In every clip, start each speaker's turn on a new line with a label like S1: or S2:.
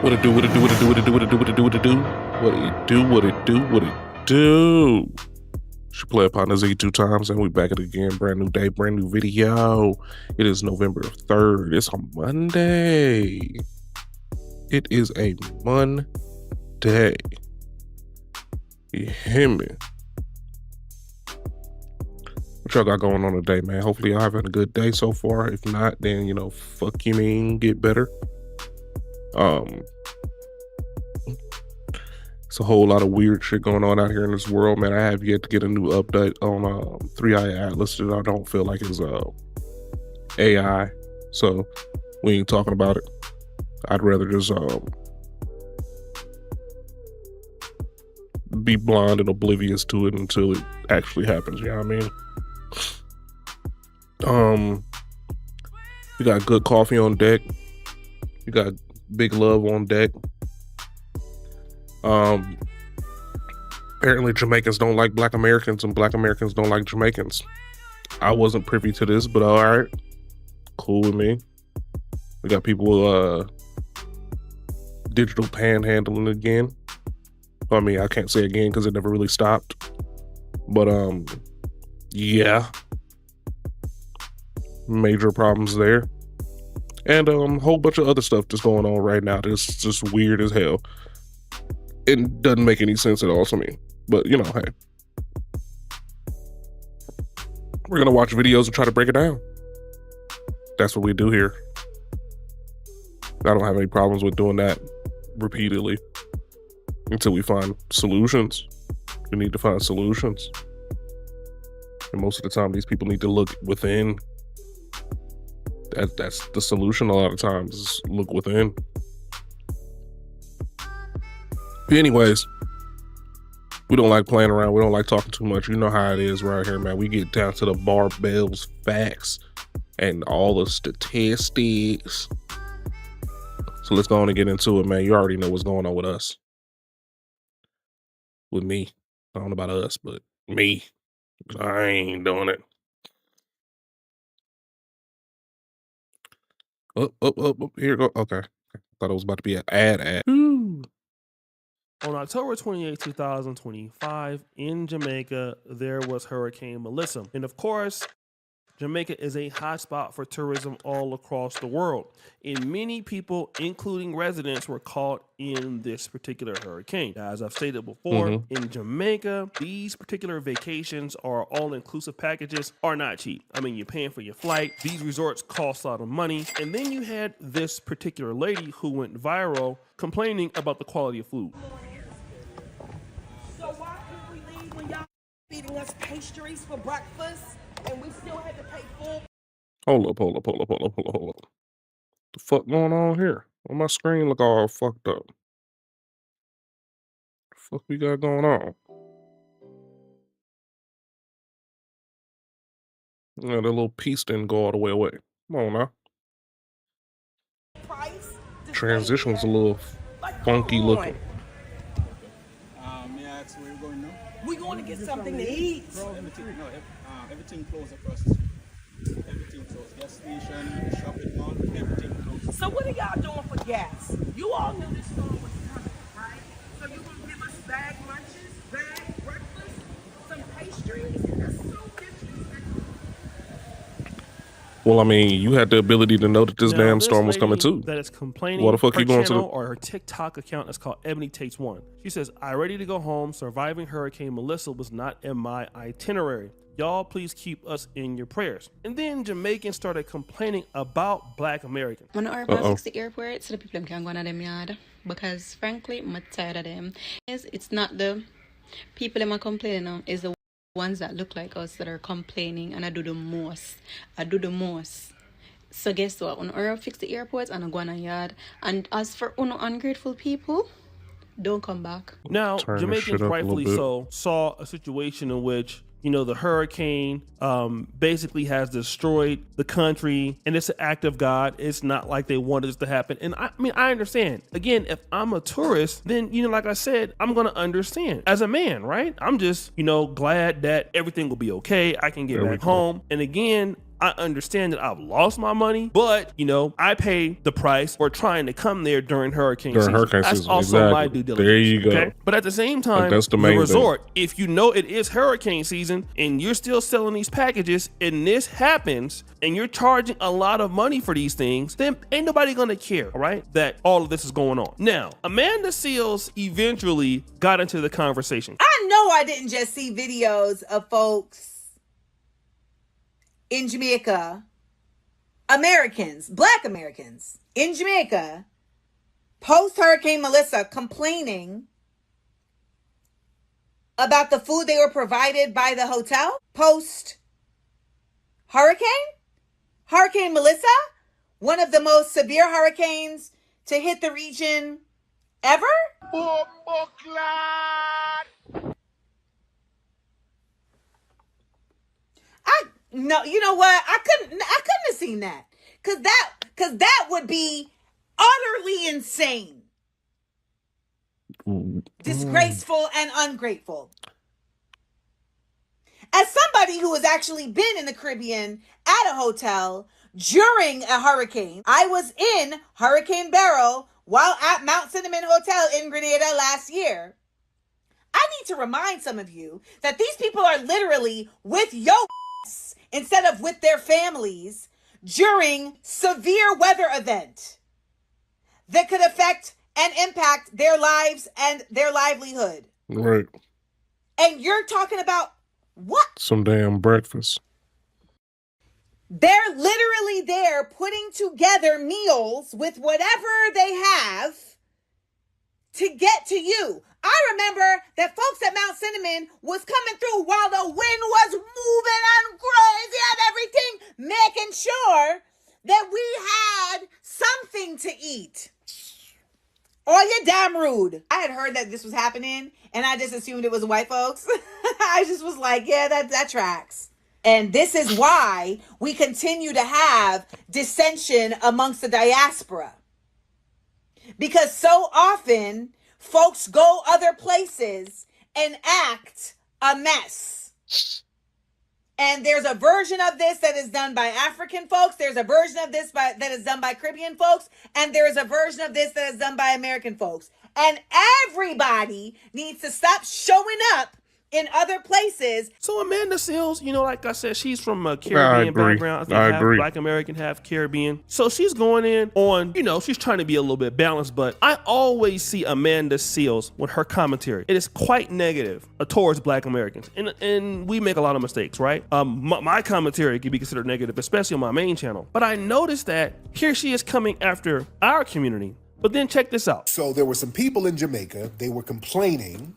S1: What it do, what it do, what it do, what it do, what it do, what it do, what it do, what it do, what it do, what it do. Should play upon the Z 2 times, and we back at it again. Brand new day, brand new video. It is November 3rd. It's a Monday. It is a Monday. You hear me? What y'all got going on today, man? Hopefully y'all having a good day so far. If not, then, you know, fuck you mean, get better. It's a whole lot of weird shit going on out here in this world, man. I have yet to get a new update on 3i Atlas that I don't feel like is AI, so we ain't talking about it. I'd rather just be blind and oblivious to it until it actually happens. You know what I mean? We got good coffee on deck. We got big love on deck. Apparently Jamaicans don't like Black Americans and Black Americans don't like Jamaicans. I wasn't privy to this, but all right, cool with me. We got people digital panhandling again. I mean, I can't say again because it never really stopped, but yeah, major problems there, and a whole bunch of other stuff that's going on right now that's just weird as hell. It doesn't make any sense at all to me, but you know, hey, we're gonna watch videos and try to break it down. That's what we do here. I don't have any problems with doing that repeatedly until we find solutions. We need to find solutions, and most of the time these people need to look within. That's the solution a lot of times, is look within. But anyways, we don't like playing around. We don't like talking too much. You know how it is right here, man. We get down to the barbells, facts, and all the statistics. So let's go on and get into it, man. You already know what's going on with us. With me. I don't know about us, but me. I ain't doing it. Oh, here you go. Okay. Thought it was about to be an ad. Ooh.
S2: On October 28, 2025, in Jamaica, there was Hurricane Melissa. And of course, Jamaica is a hotspot for tourism all across the world. And many people, including residents, were caught in this particular hurricane. As I've stated before, in Jamaica, these particular vacations or all-inclusive packages are not cheap. I mean, you're paying for your flight. These resorts cost a lot of money. And then you had this particular lady who went viral complaining about the quality of food.
S3: So why couldn't we leave when y'all feeding us pastries for breakfast and we still had to pay full?
S1: Hold up. The fuck going on here? On my screen look all fucked up. The fuck we got going on? Yeah, that little piece didn't go all the way away. Come on now.
S3: Price
S1: Transition was a little funky looking.
S4: May I ask where you're going now?
S3: we going to get something to eat.
S4: Everything closed across the street. Everything closed. Gas station, shopping mall, everything closed.
S3: So what are y'all doing for gas? You all knew this storm was coming, right? So you gonna give us bag lunches, bag breakfast, some pastries? That's so disrespectful.
S1: Well, I mean, you had the ability to know that this
S2: Now,
S1: damn
S2: this
S1: storm was coming
S2: lady
S1: too.
S2: That is complaining.
S1: Why the fuck
S2: her
S1: you going to
S2: channel
S1: the-
S2: or her TikTok account is called Epidemic Takes One. She says, "I ready to go home. Surviving Hurricane Melissa was not in my itinerary. Y'all please keep us in your prayers." And then Jamaicans started complaining about Black Americans.
S5: I'm gonna urban fix the airport so the people can go on them yard, because frankly I'm tired of them. It's not the people that are complaining now, it's the ones that look like us that are complaining, and I do the most. So guess what? When I fix the airports and I go on a yard, and as for ungrateful people, don't come back.
S2: Now,
S1: Turn this
S2: Jamaicans
S1: shit up a
S2: rightfully
S1: little bit.
S2: so saw a situation in which, you know, the hurricane basically has destroyed the country, and it's an act of God. It's not like they wanted this to happen. And I mean, I understand. Again, if I'm a tourist, then, you know, like I said, I'm going to understand. As a man, right? I'm just, you know, glad that everything will be okay. I can get back home. And again, I understand that I've lost my money, but you know, I pay the price for trying to come there during hurricane season. That's also my due diligence.
S1: There you go.
S2: Okay? But at the same time,
S1: that's the
S2: the
S1: main
S2: resort, if you know it is hurricane season and you're still selling these packages and this happens and you're charging a lot of money for these things, then ain't nobody gonna care, all right, that all of this is going on. Now, Amanda Seales eventually got into the conversation.
S6: I know I didn't just see videos of folks in Jamaica, Americans, Black Americans in Jamaica, post Hurricane Melissa, complaining about the food they were provided by the hotel post Hurricane Melissa, one of the most severe hurricanes to hit the region ever. No, you know what? I couldn't have seen that. Cause that would be utterly insane. Disgraceful and ungrateful. As somebody who has actually been in the Caribbean at a hotel during a hurricane, I was in Hurricane Beryl while at Mount Cinnamon Hotel in Grenada last year. I need to remind some of you that these people are literally with your instead of with their families during severe weather event that could affect and impact their lives and their livelihood.
S1: Right.
S6: And you're talking about what?
S1: Some damn breakfast.
S6: They're literally there putting together meals with whatever they have to get to you. I remember that folks at Mount Cinnamon was coming through while the wind was moving and crazy and everything, making sure that we had something to eat. Oh, you're damn rude. I had heard that this was happening and I just assumed it was white folks. I just was like, yeah, that tracks. And this is why we continue to have dissension amongst the diaspora. Because so often folks go other places and act a mess. And there's a version of this that is done by African folks. There's a version of this that is done by Caribbean folks. And there's a version of this that is done by American folks. And everybody needs to stop showing up in other places.
S2: So Amanda Seales, you know, like I said, she's from a Caribbean background. I think half Black American, half Caribbean. So she's going in on, you know, she's trying to be a little bit balanced, but I always see Amanda Seales with her commentary. It is quite negative towards Black Americans. And we make a lot of mistakes, right? My commentary can be considered negative, especially on my main channel. But I noticed that here she is coming after our community. But then check this out.
S7: So there were some people in Jamaica, they were complaining,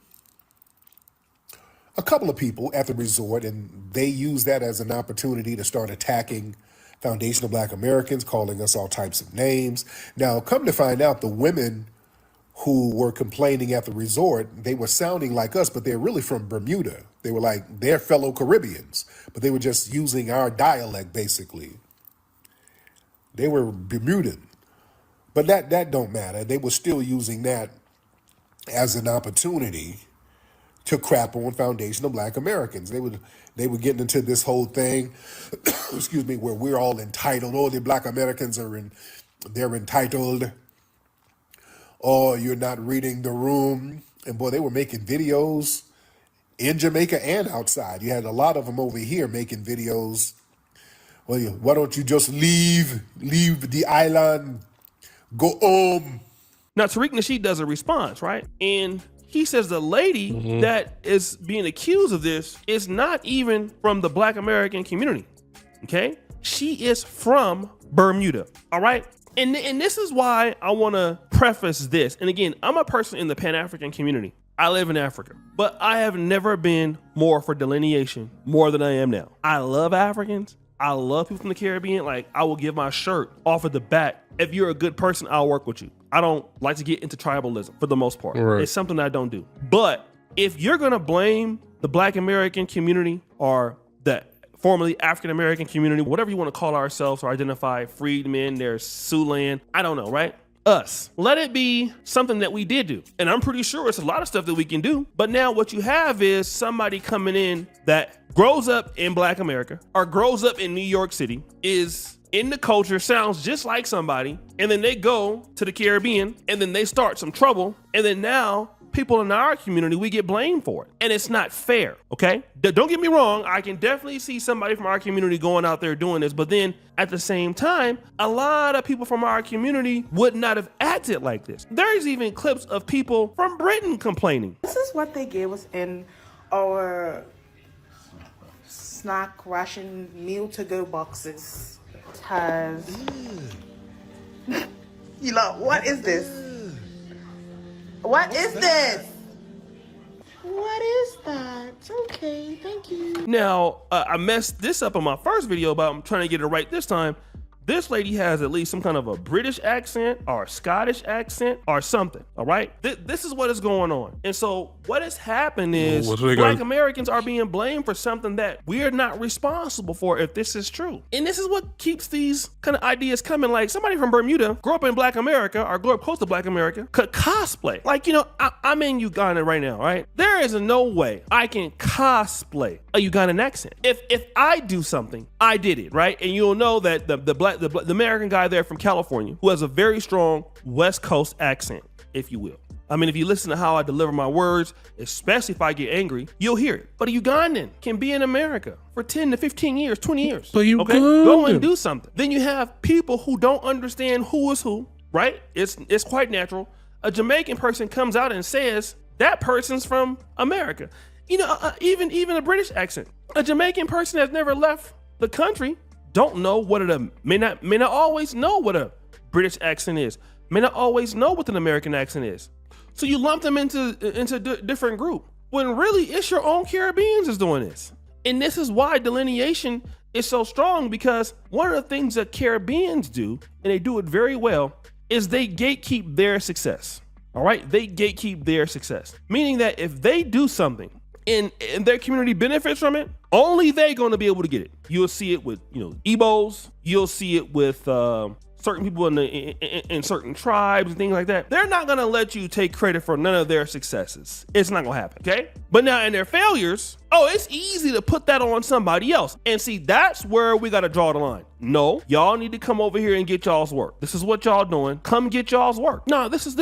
S7: a couple of people at the resort, and they used that as an opportunity to start attacking foundational Black Americans, calling us all types of names. Now, come to find out, the women who were complaining at the resort, they were sounding like us, but they're really from Bermuda. They were like their fellow Caribbeans, but they were just using our dialect, basically. They were Bermudan. But that don't matter. They were still using that as an opportunity to crap on foundational Black Americans. They were getting into this whole thing, excuse me, where we're all entitled. Oh, the Black Americans they're entitled. Oh, you're not reading the room. And boy, they were making videos in Jamaica and outside. You had a lot of them over here making videos. Well, why don't you just leave the island, go home?
S2: Now, Tariq Nasheed does a response, right? And he says the lady that is being accused of this is not even from the Black American community, okay? She is from Bermuda, all right? And this is why I want to preface this. And again, I'm a person in the Pan-African community. I live in Africa, but I have never been more for delineation more than I am now. I love Africans. I love people from the Caribbean. Like, I will give my shirt off at the back. If you're a good person, I'll work with you. I don't like to get into tribalism for the most part. Right. It's something that I don't do. But if you're going to blame the Black American community or the formerly African American community, whatever you want to call ourselves or identify, freedmen, there's Siouxland, I don't know, right? Us. Let it be something that we did do. And I'm pretty sure it's a lot of stuff that we can do. But now what you have is somebody coming in that grows up in Black America or grows up in New York City, is in the culture, sounds just like somebody, and then they go to the Caribbean and then they start some trouble, and then now people in our community, we get blamed for it. And it's not fair, okay? Don't get me wrong, I can definitely see somebody from our community going out there doing this, but then at the same time, a lot of people from our community would not have acted like this. There's even clips of people from Britain complaining.
S3: This is what they gave us in our snack ration meal to go boxes. It has, you know, what is this? What is this? What is that? Okay, thank you.
S2: Now, I messed this up in my first video, but I'm trying to get it right this time. This lady has at least some kind of a British accent or a Scottish accent or something, all right? This is what is going on. And so what has happened is Black Americans are being blamed for something that we're not responsible for if this is true. And this is what keeps these kind of ideas coming. Like somebody from Bermuda grew up in Black America or grew up close to Black America could cosplay. Like, you know, I'm in Uganda right now, right? There is no way I can cosplay a Ugandan accent. If I do something, I did it, right? And you'll know that the American guy there from California who has a very strong West Coast accent, if you will. I mean, if you listen to how I deliver my words, especially if I get angry, you'll hear it. But a Ugandan can be in America for 10 to 15 years, 20 years.
S1: But you
S2: go and do something. Then you have people who don't understand who is who, right? It's quite natural. A Jamaican person comes out and says that person's from America. You know, even a British accent. A Jamaican person that's never left the country don't know what may not always know what a British accent is, may not always know what an American accent is. So you lump them into different group when really it's your own Caribbeans is doing this. And this is why delineation is so strong, because one of the things that Caribbeans do, and they do it very well, is they gatekeep their success. All right, they gatekeep their success, meaning that if they do something and their community benefits from it, only they're going to be able to get it. You'll see it with, you know, Igbos. You'll see it with certain people in certain tribes and things like that. They're not going to let you take credit for none of their successes. It's not going to happen, okay? But now in their failures, oh, it's easy to put that on somebody else. And see, that's where we got to draw the line. No, y'all need to come over here and get y'all's work. This is what y'all doing. Come get y'all's work. No, this is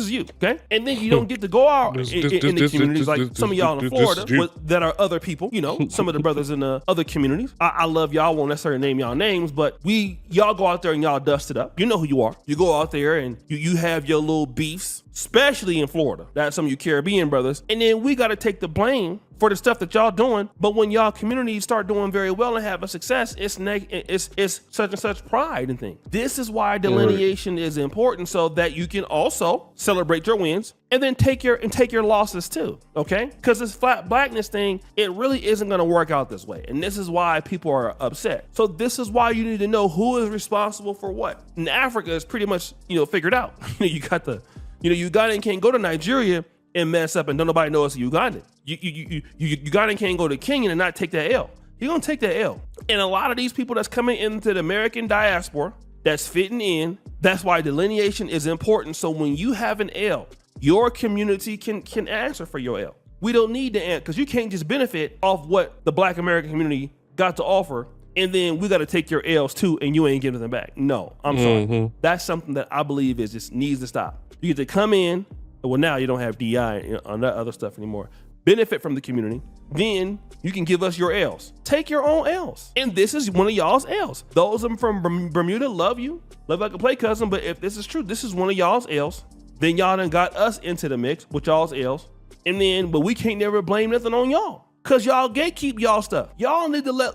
S2: you, okay? And then you don't get to go out in the communities like some of y'all in Florida that are other people, you know, some of the brothers in the other communities. I love y'all, won't necessarily name y'all names, but y'all go out there and y'all dust it up. You know who you are. You go out there and you have your little beefs, especially in Florida. That's some of you Caribbean brothers. And then we got to take the blame for the stuff that y'all doing. But when y'all communities start doing very well and have a success, it's such and such pride and things. This is why delineation is important, so that you can also celebrate your wins and then take your losses too, okay? Because this flat blackness thing, it really isn't going to work out this way. And this is why people are upset. So this is why you need to know who is responsible for what. In Africa, is pretty much, you know, figured out. You got the, you know, Ugandan can't go to Nigeria and mess up and don't nobody know it's a Ugandan. Ugandan can't go to Kenya and not take that L. You're gonna take that L. And a lot of these people that's coming into the American diaspora, that's fitting in, that's why delineation is important. So when you have an L, your community can answer for your L. We don't need to answer, because you can't just benefit off what the Black American community got to offer, and then we got to take your L's too, and you ain't giving them back. No, I'm sorry. That's something that I believe is just needs to stop. You get to come in, well, now you don't have DI on that other stuff anymore. Benefit from the community, then you can give us your L's. Take your own L's. And this is one of y'all's L's. Those of them from Bermuda love you, love like a play cousin, but if this is true, this is one of y'all's L's. Then y'all done got us into the mix with y'all's L's. And then, but we can't never blame nothing on y'all, because y'all gatekeep y'all stuff. Y'all need to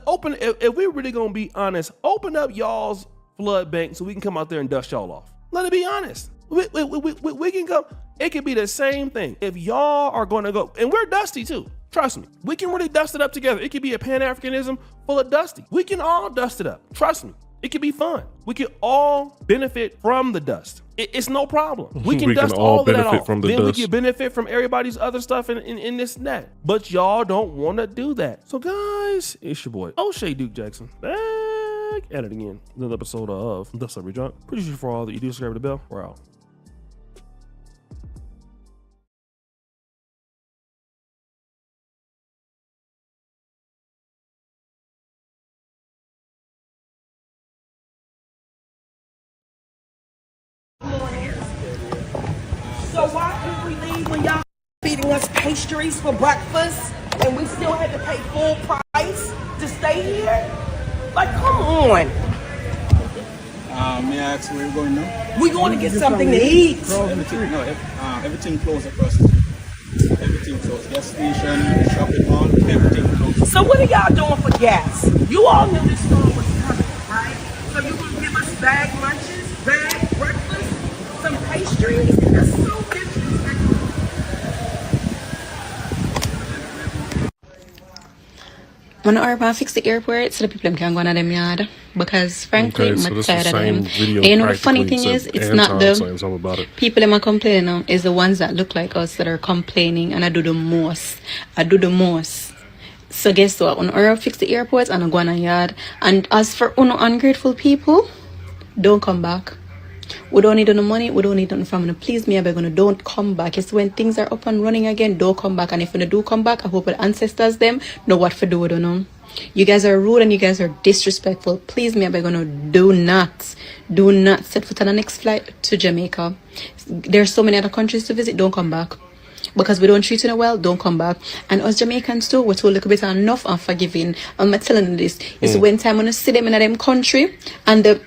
S2: if we're really gonna be honest, open up y'all's flood bank so we can come out there and dust y'all off. Let it be honest. We can go. It could be the same thing. If y'all are going to go, and we're dusty too, trust me, we can really dust it up together. It could be a Pan-Africanism full of dusty. We can all dust it up. Trust me. It could be fun. We can all benefit from the dust. It's no problem. We can dust all of that off. Then we can benefit from everybody's other stuff in this and that. But y'all don't want to do that. So guys, it's your boy, O'Shea Duke Jackson, back at it again. Another episode of The Subject Junk. Pretty sure for all that you do, subscribe to the bell. We're out.
S3: giving us pastries for breakfast, and we still had to pay full price to stay here? Like, come on.
S4: May I ask where you're going now?
S3: We're going to get something to eat.
S4: Everything closed across the street. Everything closed. Gas station, shopping mall, everything closed.
S3: So what are y'all doing for gas? You all knew this storm was coming, right? So you're going to give us bag lunches, bag breakfast, some pastries? That's so disrespectful.
S5: When Urban fix the airport so the people can go on them yard. Because frankly,
S1: Okay, so
S5: I'm
S1: this is
S5: tired
S1: the
S5: of them.
S1: same video.
S5: And you know the funny
S1: practically,
S5: thing
S1: except
S5: is, it's not
S1: Anton saying
S5: the
S1: something about it.
S5: people that are complaining on, is the ones that look like us that are complaining, and I do the most. I do the most. So guess what? When Urban fix the airport and I go on a yard, and as for ungrateful people, don't come back. We don't need no money. We don't need nothing from you. Please, me, I beg you, don't come back. It's when things are up and running again, don't come back. And if you do come back, I hope the ancestors them know what to do with you. You guys are rude and you guys are disrespectful. Please, me, I beg you, do not set foot on the next flight to Jamaica. There's so many other countries to visit. Don't come back. Because we don't treat you well, don't come back. And us Jamaicans too, we're too a little bit enough and forgiving. I'm telling you this. It's when time when you see them in them country and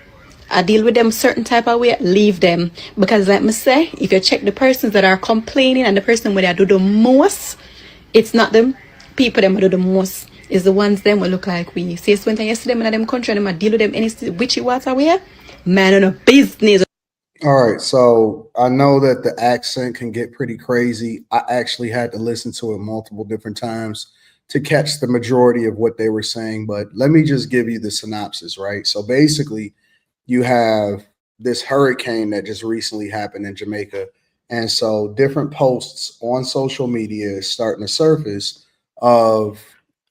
S5: I deal with them certain type of way, leave them. Because like me say, if you check the persons that are complaining and the person where they do the most, it's not them people them who do the most. It's the ones them will look like we. See, it's when you see them in them country and I deal with them any witchy water way, man on a business.
S8: All right, so I know that the accent can get pretty crazy. I actually had to listen to it multiple different times to catch the majority of what they were saying, but let me just give you the synopsis, right? So basically, you have this hurricane that just recently happened in Jamaica. And so different posts on social media is starting to surface of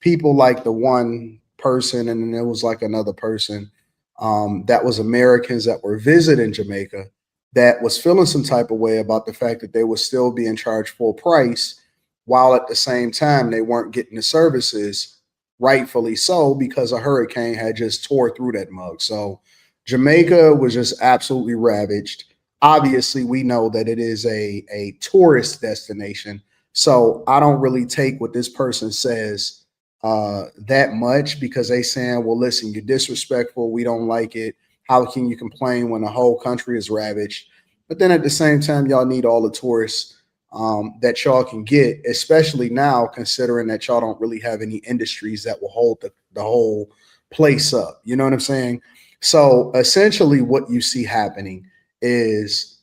S8: people like the one person, and then there was like another person that was Americans that were visiting Jamaica that was feeling some type of way about the fact that they were still being charged full price while at the same time they weren't getting the services, rightfully so, because a hurricane had just tore through that mug. So Jamaica was just absolutely ravaged. Obviously, we know that it is a tourist destination. So I don't really take what this person says that much, because they saying, well, listen, you're disrespectful. We don't like it. How can you complain when the whole country is ravaged? But then at the same time, y'all need all the tourists that y'all can get, especially now, considering that y'all don't really have any industries that will hold the whole place up. You know what I'm saying? So essentially, what you see happening is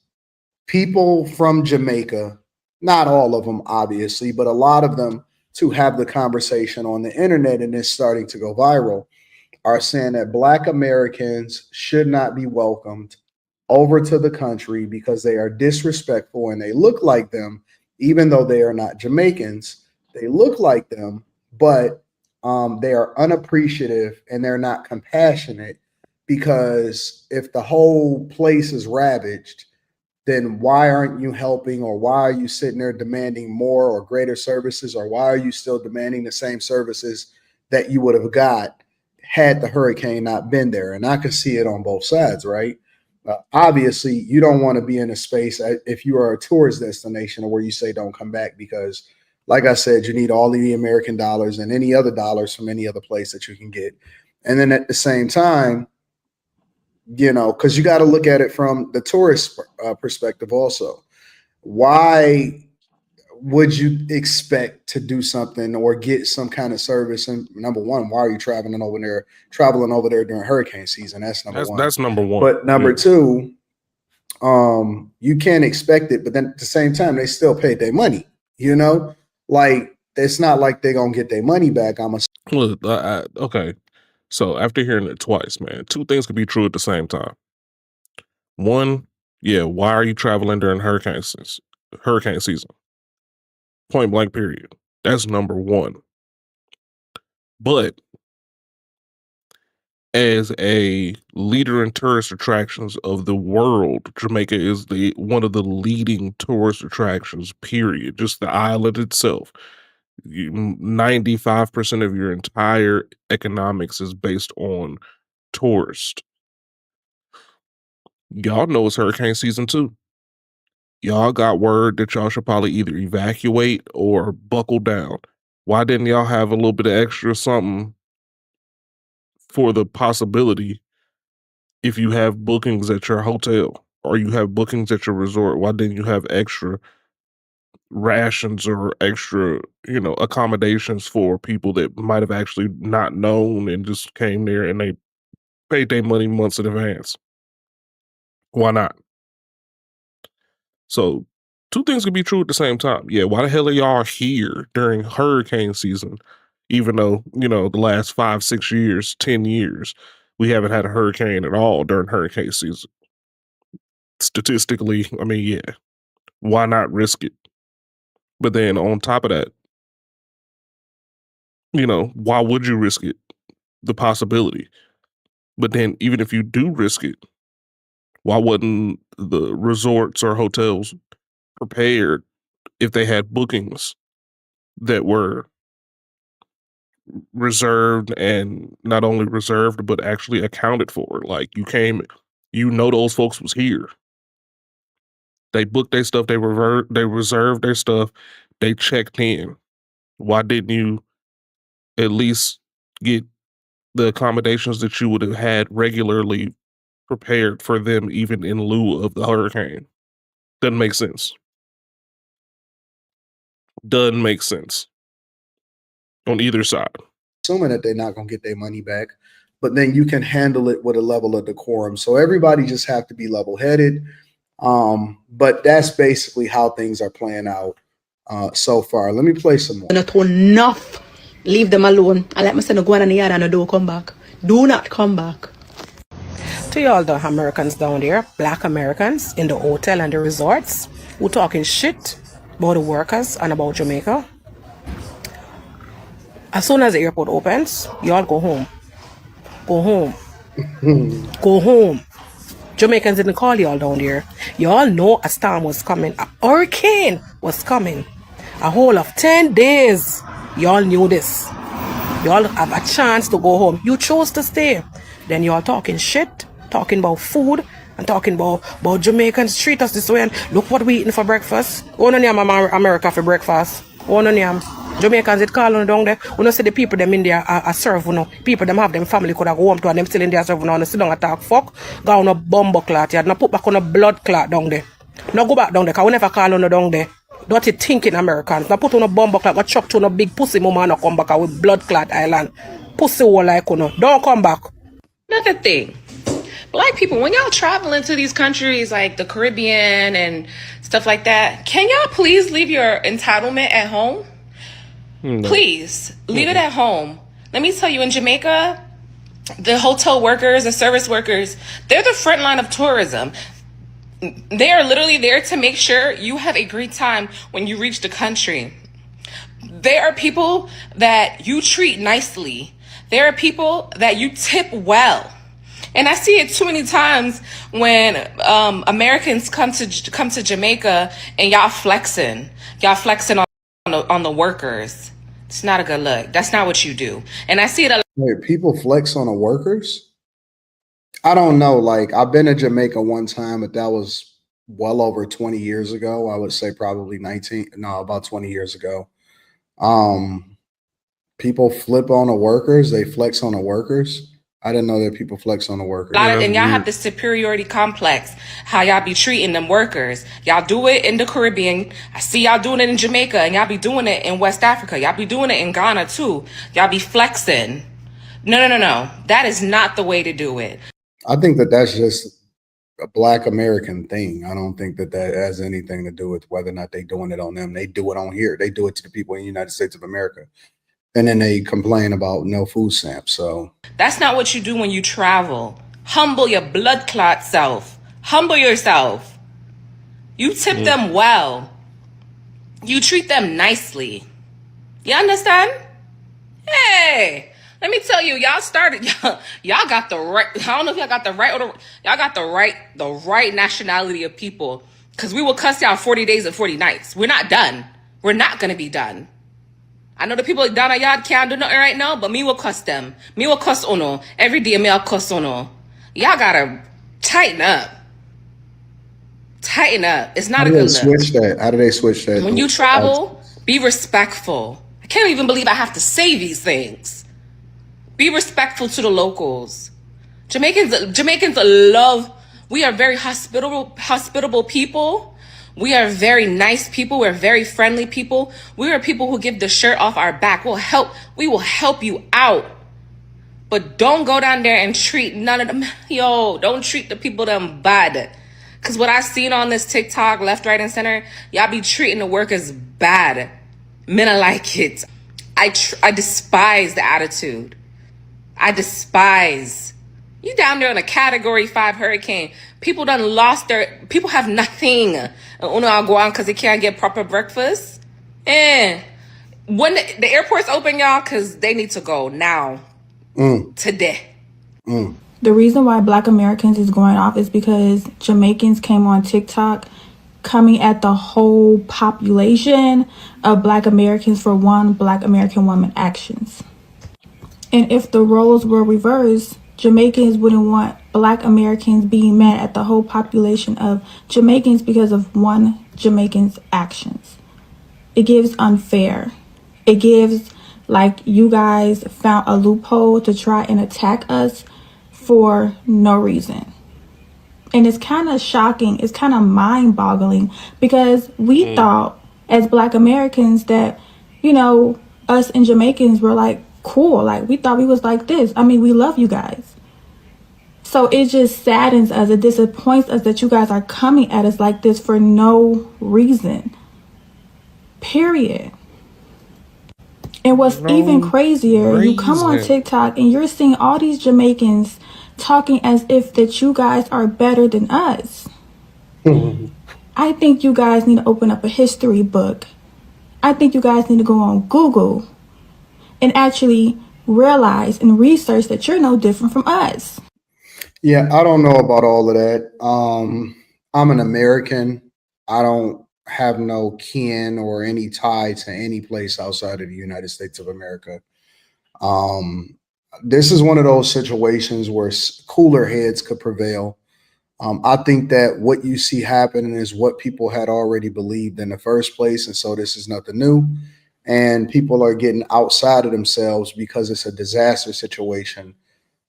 S8: people from Jamaica, not all of them, obviously, but a lot of them, to have the conversation on the internet and it's starting to go viral, are saying that Black Americans should not be welcomed over to the country because they are disrespectful and they look like them, even though they are not Jamaicans. They look like them, but they are unappreciative and they're not compassionate, because if the whole place is ravaged, then why aren't you helping, or why are you sitting there demanding more or greater services, or why are you still demanding the same services that you would have got had the hurricane not been there? And I can see it on both sides, right? Obviously, you don't want to be in a space if you are a tourist destination where you say don't come back, because, like I said, you need all of the American dollars and any other dollars from any other place that you can get. And then at the same time, because you got to look at it from the tourist perspective also. Why would you expect to do something or get some kind of service? And number one, why are you traveling over there during hurricane season? That's number one.
S1: That's number one.
S8: But number two, you can't expect it, but then at the same time, they still paid their money. Like, it's not like they're gonna get their money back.
S1: Look, okay. So after hearing it twice, man, two things could be true at the same time. One, yeah, why are you traveling during hurricane season? Point blank, period. That's number one. But as a leader in tourist attractions of the world, Jamaica is one of the leading tourist attractions, period. Just the island itself. 95% of your entire economics is based on tourists. Y'all know it's hurricane season too. y'all got word that y'all should probably either evacuate or buckle down. Why didn't y'all have a little bit of extra something for the possibility if you have bookings at your hotel or you have bookings at your resort? Why didn't you have extra rations or extra, accommodations for people that might have actually not known and just came there and they paid their money months in advance? Why not? So, two things can be true at the same time. Yeah, why the hell are y'all here during hurricane season? Even though, the last 5, 6 years, 10 years, we haven't had a hurricane at all during hurricane season. Statistically, I mean, yeah, why not risk it? But then on top of that, why would you risk it? The possibility. But then even if you do risk it, why wouldn't the resorts or hotels prepared if they had bookings that were reserved, and not only reserved but actually accounted for? Like, you came, those folks was here. They booked their stuff, they reserved their stuff, they checked in. Why didn't you at least get the accommodations that you would have had regularly prepared for them, even in lieu of the hurricane? Doesn't make sense. Doesn't make sense on either side.
S8: Assuming that they're not going to get their money back, but then you can handle it with a level of decorum. So everybody just have to be level-headed. But that's basically how things are playing out so far. Let me play some more.
S9: Not enough. Leave them alone. I let my son go in the yard and don't come back. Do not come back.
S3: To all the Americans down there, black Americans in the hotel and the resorts who talking shit about the workers and about Jamaica, as soon as the airport opens, y'all go home. Go home. Go home. Jamaicans didn't call y'all down there. Y'all know a storm was coming. A hurricane was coming. A whole of 10 days. Y'all knew this. Y'all have a chance to go home. You chose to stay. Then y'all talking shit, talking about food, and talking about Jamaicans treat us this way. And look what we eating for breakfast. Oh, no, name America for breakfast. Oh, no, name. Jamaicans, it call on down there. We don't see the people them in there are serve, People them have them family could have go home to and them still in there serve, and sit down and talk fuck. Go on a bumbo clot, no put back on a blood clot down there. No go back down there, because we never call on down there. Dirty thinking Americans. No put on a bumbo clot, go chuck to no big pussy mama and no come back with blood clot island. Pussy hole like don't come back.
S10: Another thing. Black people, when y'all traveling to these countries like the Caribbean and stuff like that, can y'all please leave your entitlement at home? No. Please, leave it at home. Let me tell you, in Jamaica, the hotel workers, the service workers, they're the front line of tourism. They are literally there to make sure you have a great time when you reach the country. There are people that you treat nicely. There are people that you tip well. And I see it too many times when Americans come to Jamaica and y'all flexing on the workers. It's not a good look. That's not what you do. And I see it a lot.
S8: Wait, people flex on the workers? I don't know. Like, I've been to Jamaica one time, but that was well over 20 years ago. I would say probably about 20 years ago. People flip on the workers. They flex on the workers. I didn't know that people flex on the workers.
S10: And y'all have this superiority complex, how y'all be treating them workers. Y'all do it in the Caribbean. I see y'all doing it in Jamaica, and y'all be doing it in West Africa. Y'all be doing it in Ghana too. Y'all be flexing. No. That is not the way to do it.
S8: I think that that's just a Black American thing. I don't think that has anything to do with whether or not they doing it on them. They do it on here. They do it to the people in the United States of America. And then they complain about no food stamps. So
S10: that's not what you do when you travel. Humble your blood clot self. Humble yourself. You tip them well. You treat them nicely. You understand? Hey, let me tell you, y'all got the right. I don't know if y'all got the right or y'all got the right nationality of people. Because we will cuss y'all 40 days and 40 nights. We're not done. We're not gonna be done. I know the people down at yard can't do nothing right now, but me will cuss them. Me will cuss Uno. Every day me I'll cuss Uno. Y'all gotta tighten up. Tighten up. It's
S8: How
S10: not a
S8: do
S10: good
S8: they
S10: look.
S8: switch that? How do they switch that?
S10: When you travel, be respectful. I can't even believe I have to say these things. Be respectful to the locals. Jamaicans love, we are very hospitable people. We are very nice people. We're very friendly people. We are people who give the shirt off our back. We will help you out. But don't go down there and treat none of them. Don't treat the people them bad. Because what I've seen on this TikTok, left, right, and center, y'all be treating the workers bad. Men are like it. I despise the attitude. I despise. You down there in a Category 5 hurricane. People people have nothing. Uno go on because they can't get proper breakfast. When the airport's open, y'all, because they need to go now. Today.
S11: The reason why Black Americans is going off is because Jamaicans came on TikTok coming at the whole population of Black Americans for one Black American woman actions. And if the roles were reversed, Jamaicans wouldn't want Black Americans being mad at the whole population of Jamaicans because of one Jamaican's actions. It gives unfair. It gives like you guys found a loophole to try and attack us for no reason. And it's kind of shocking. It's kind of mind-boggling because we thought as Black Americans that, us and Jamaicans were like cool. Like we thought we was like this. I mean, we love you guys. So it just saddens us. It disappoints us that you guys are coming at us like this for no reason. Period. And what's even crazier, you come on TikTok and you're seeing all these Jamaicans talking as if that you guys are better than us. I think you guys need to open up a history book. I think you guys need to go on Google and actually realize and research that you're no different from us.
S8: Yeah, I don't know about all of that. I'm an American. I don't have no kin or any tie to any place outside of the United States of America. This is one of those situations where cooler heads could prevail. I think that what you see happening is what people had already believed in the first place. And so this is nothing new. And people are getting outside of themselves because it's a disaster situation.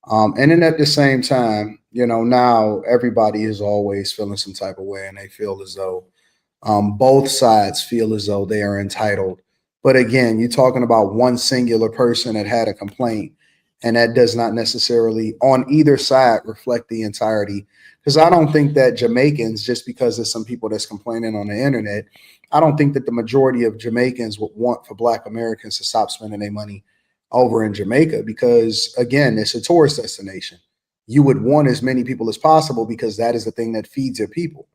S8: And then at the same time, now everybody is always feeling some type of way and they feel as though both sides feel as though they are entitled. But again, you're talking about one singular person that had a complaint, and that does not necessarily on either side reflect the entirety. Because I don't think that Jamaicans, just because there's some people that's complaining on the internet, I don't think that the majority of Jamaicans would want for Black Americans to stop spending their money over in Jamaica, because again, it's a tourist destination. You would want as many people as possible because that is the thing that feeds your people.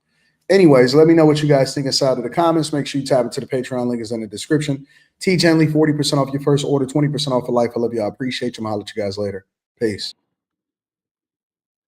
S8: Anyways, let me know what you guys think inside of the comments. Make sure you tap into the Patreon link is in the description. T Genly, 40% off your first order, 20% off for life. I love you. I appreciate you. I'll let you guys later. Peace.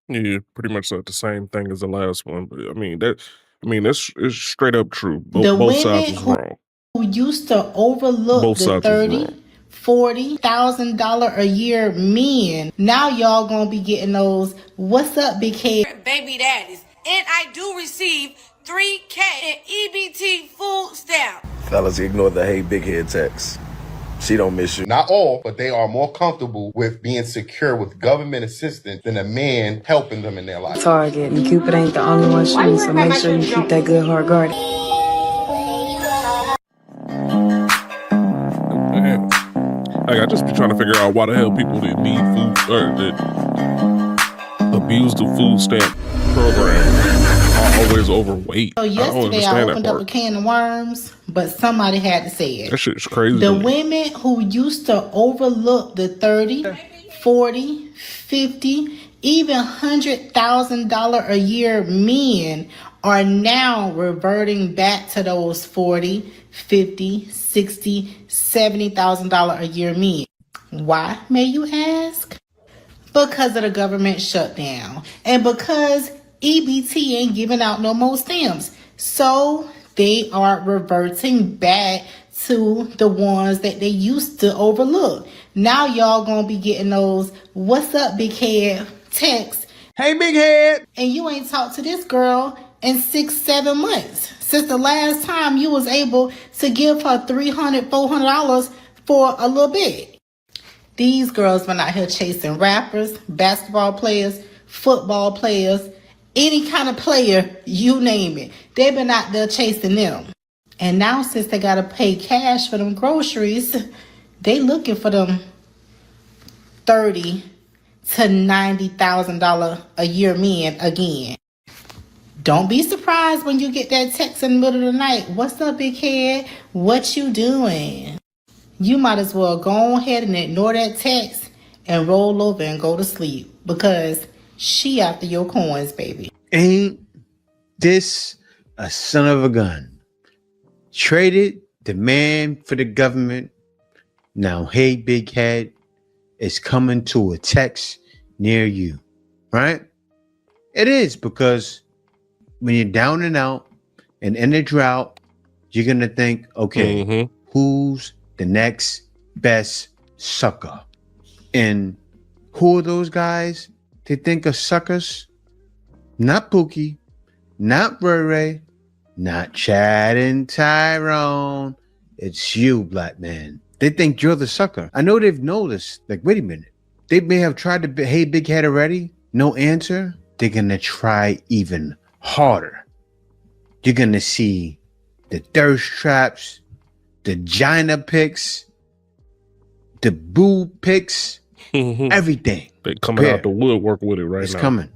S1: Yeah, pretty much the same thing as the last one. But that's it's straight up true. Both sides was wrong.
S12: Who used to overlook
S1: Both
S12: the
S1: sides was
S12: $30,000,
S1: wrong.
S12: $40,000 a year men. Now y'all gonna be getting those "What's up, big head?"
S13: baby daddies, and I do receive 3K in EBT food stamp.
S14: Fellas, ignore the "Hey big head" text. She don't miss you.
S15: Not all, but they are more comfortable with being secure with government assistance than a man helping them in their life.
S16: Target, and Cupid ain't the only one shooting, so make sure you keep that good heart guarded.
S1: Like, I just be trying to figure out why the hell people that need food or that abuse the food stamp program are always overweight.
S12: So yesterday I opened up a can of worms, but somebody had to say it.
S1: That shit's crazy.
S12: The women who used to overlook the 30, 40, 50, even $100,000 a year men are now reverting back to those 40, 50, 60, $70,000 a year men. Why, may you ask? Because of the government shutdown and because EBT ain't giving out no more stamps. So they are reverting back to the ones that they used to overlook. Now y'all gonna be getting those "What's up, big head?" texts.
S15: Hey, big head.
S12: And you ain't talked to this girl in 6-7 months since the last time you was able to give her $300-$400 for a little bit. These girls been out here chasing rappers, basketball players, football players, any kind of player, you name it. They've been out there chasing them. And now since they gotta pay cash for them groceries, they looking for them $30,000 to $90,000 a year men again. Don't be surprised when you get that text in the middle of the night. What's up, big head? What you doing? You might as well go ahead and ignore that text and roll over and go to sleep because she after your coins, baby.
S17: Ain't this a son of a gun? Traded the man for the government. Now, hey, big head, is coming to a text near you, right? It is, because when you're down and out and in a drought, you're going to think, okay, who's the next best sucker? And who are those guys they think are suckers? Not Pookie, not Ray Ray, not Chad and Tyrone. It's you, black man. They think you're the sucker. I know they've noticed, like, wait a minute. They may have tried to hey, big head already. No answer. They're going to try even harder. You're going to see the thirst traps, the Gina pics, the boo pics, everything.
S1: They coming out the woodwork with it right now.
S17: It's coming.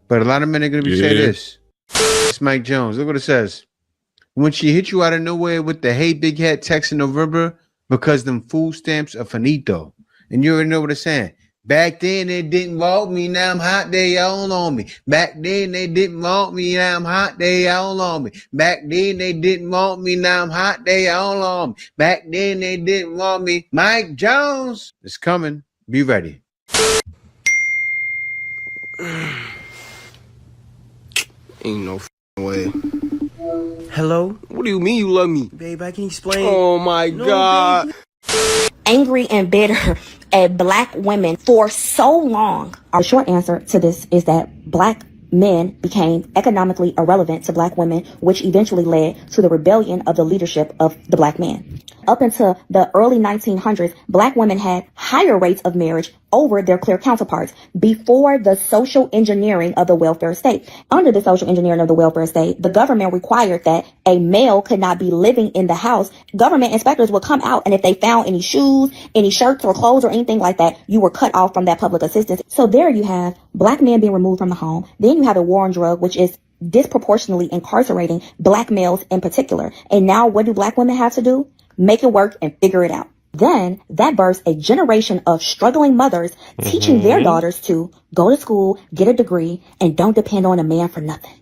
S17: But a lot of men are going to be saying this. It's Mike Jones. Look what it says. When she hit you out of nowhere with the hey, big head text in November because them food stamps are finito. And you already know what it's saying. Back then they didn't want me, now I'm hot, they all on me. Back then they didn't want me, now I'm hot, they all on me. Back then they didn't want me, now I'm hot, they all on me. Back then they didn't want me. Mike Jones is coming. Be ready.
S18: Ain't no way. Hello? What do you mean you love me? Babe, I can explain. Oh my God.
S19: Angry and bitter at black women for so long. Our short answer to this is that black men became economically irrelevant to black women, which eventually led to the rebellion of the leadership of the black man. Up until the early 1900s, black women had higher rates of marriage over their clear counterparts before the social engineering of the welfare state. Under the social engineering of the welfare state, the government required that a male could not be living in the house. Government inspectors would come out, and if they found any shoes, any shirts or clothes or anything like that, you were cut off from that public assistance. So there you have black men being removed from the home. Then you have the war on drug, which is disproportionately incarcerating black males in particular. And now what do black women have to do? Make it work and figure it out. Then that births a generation of struggling mothers teaching their daughters to go to school, get a degree, and don't depend on a man for nothing.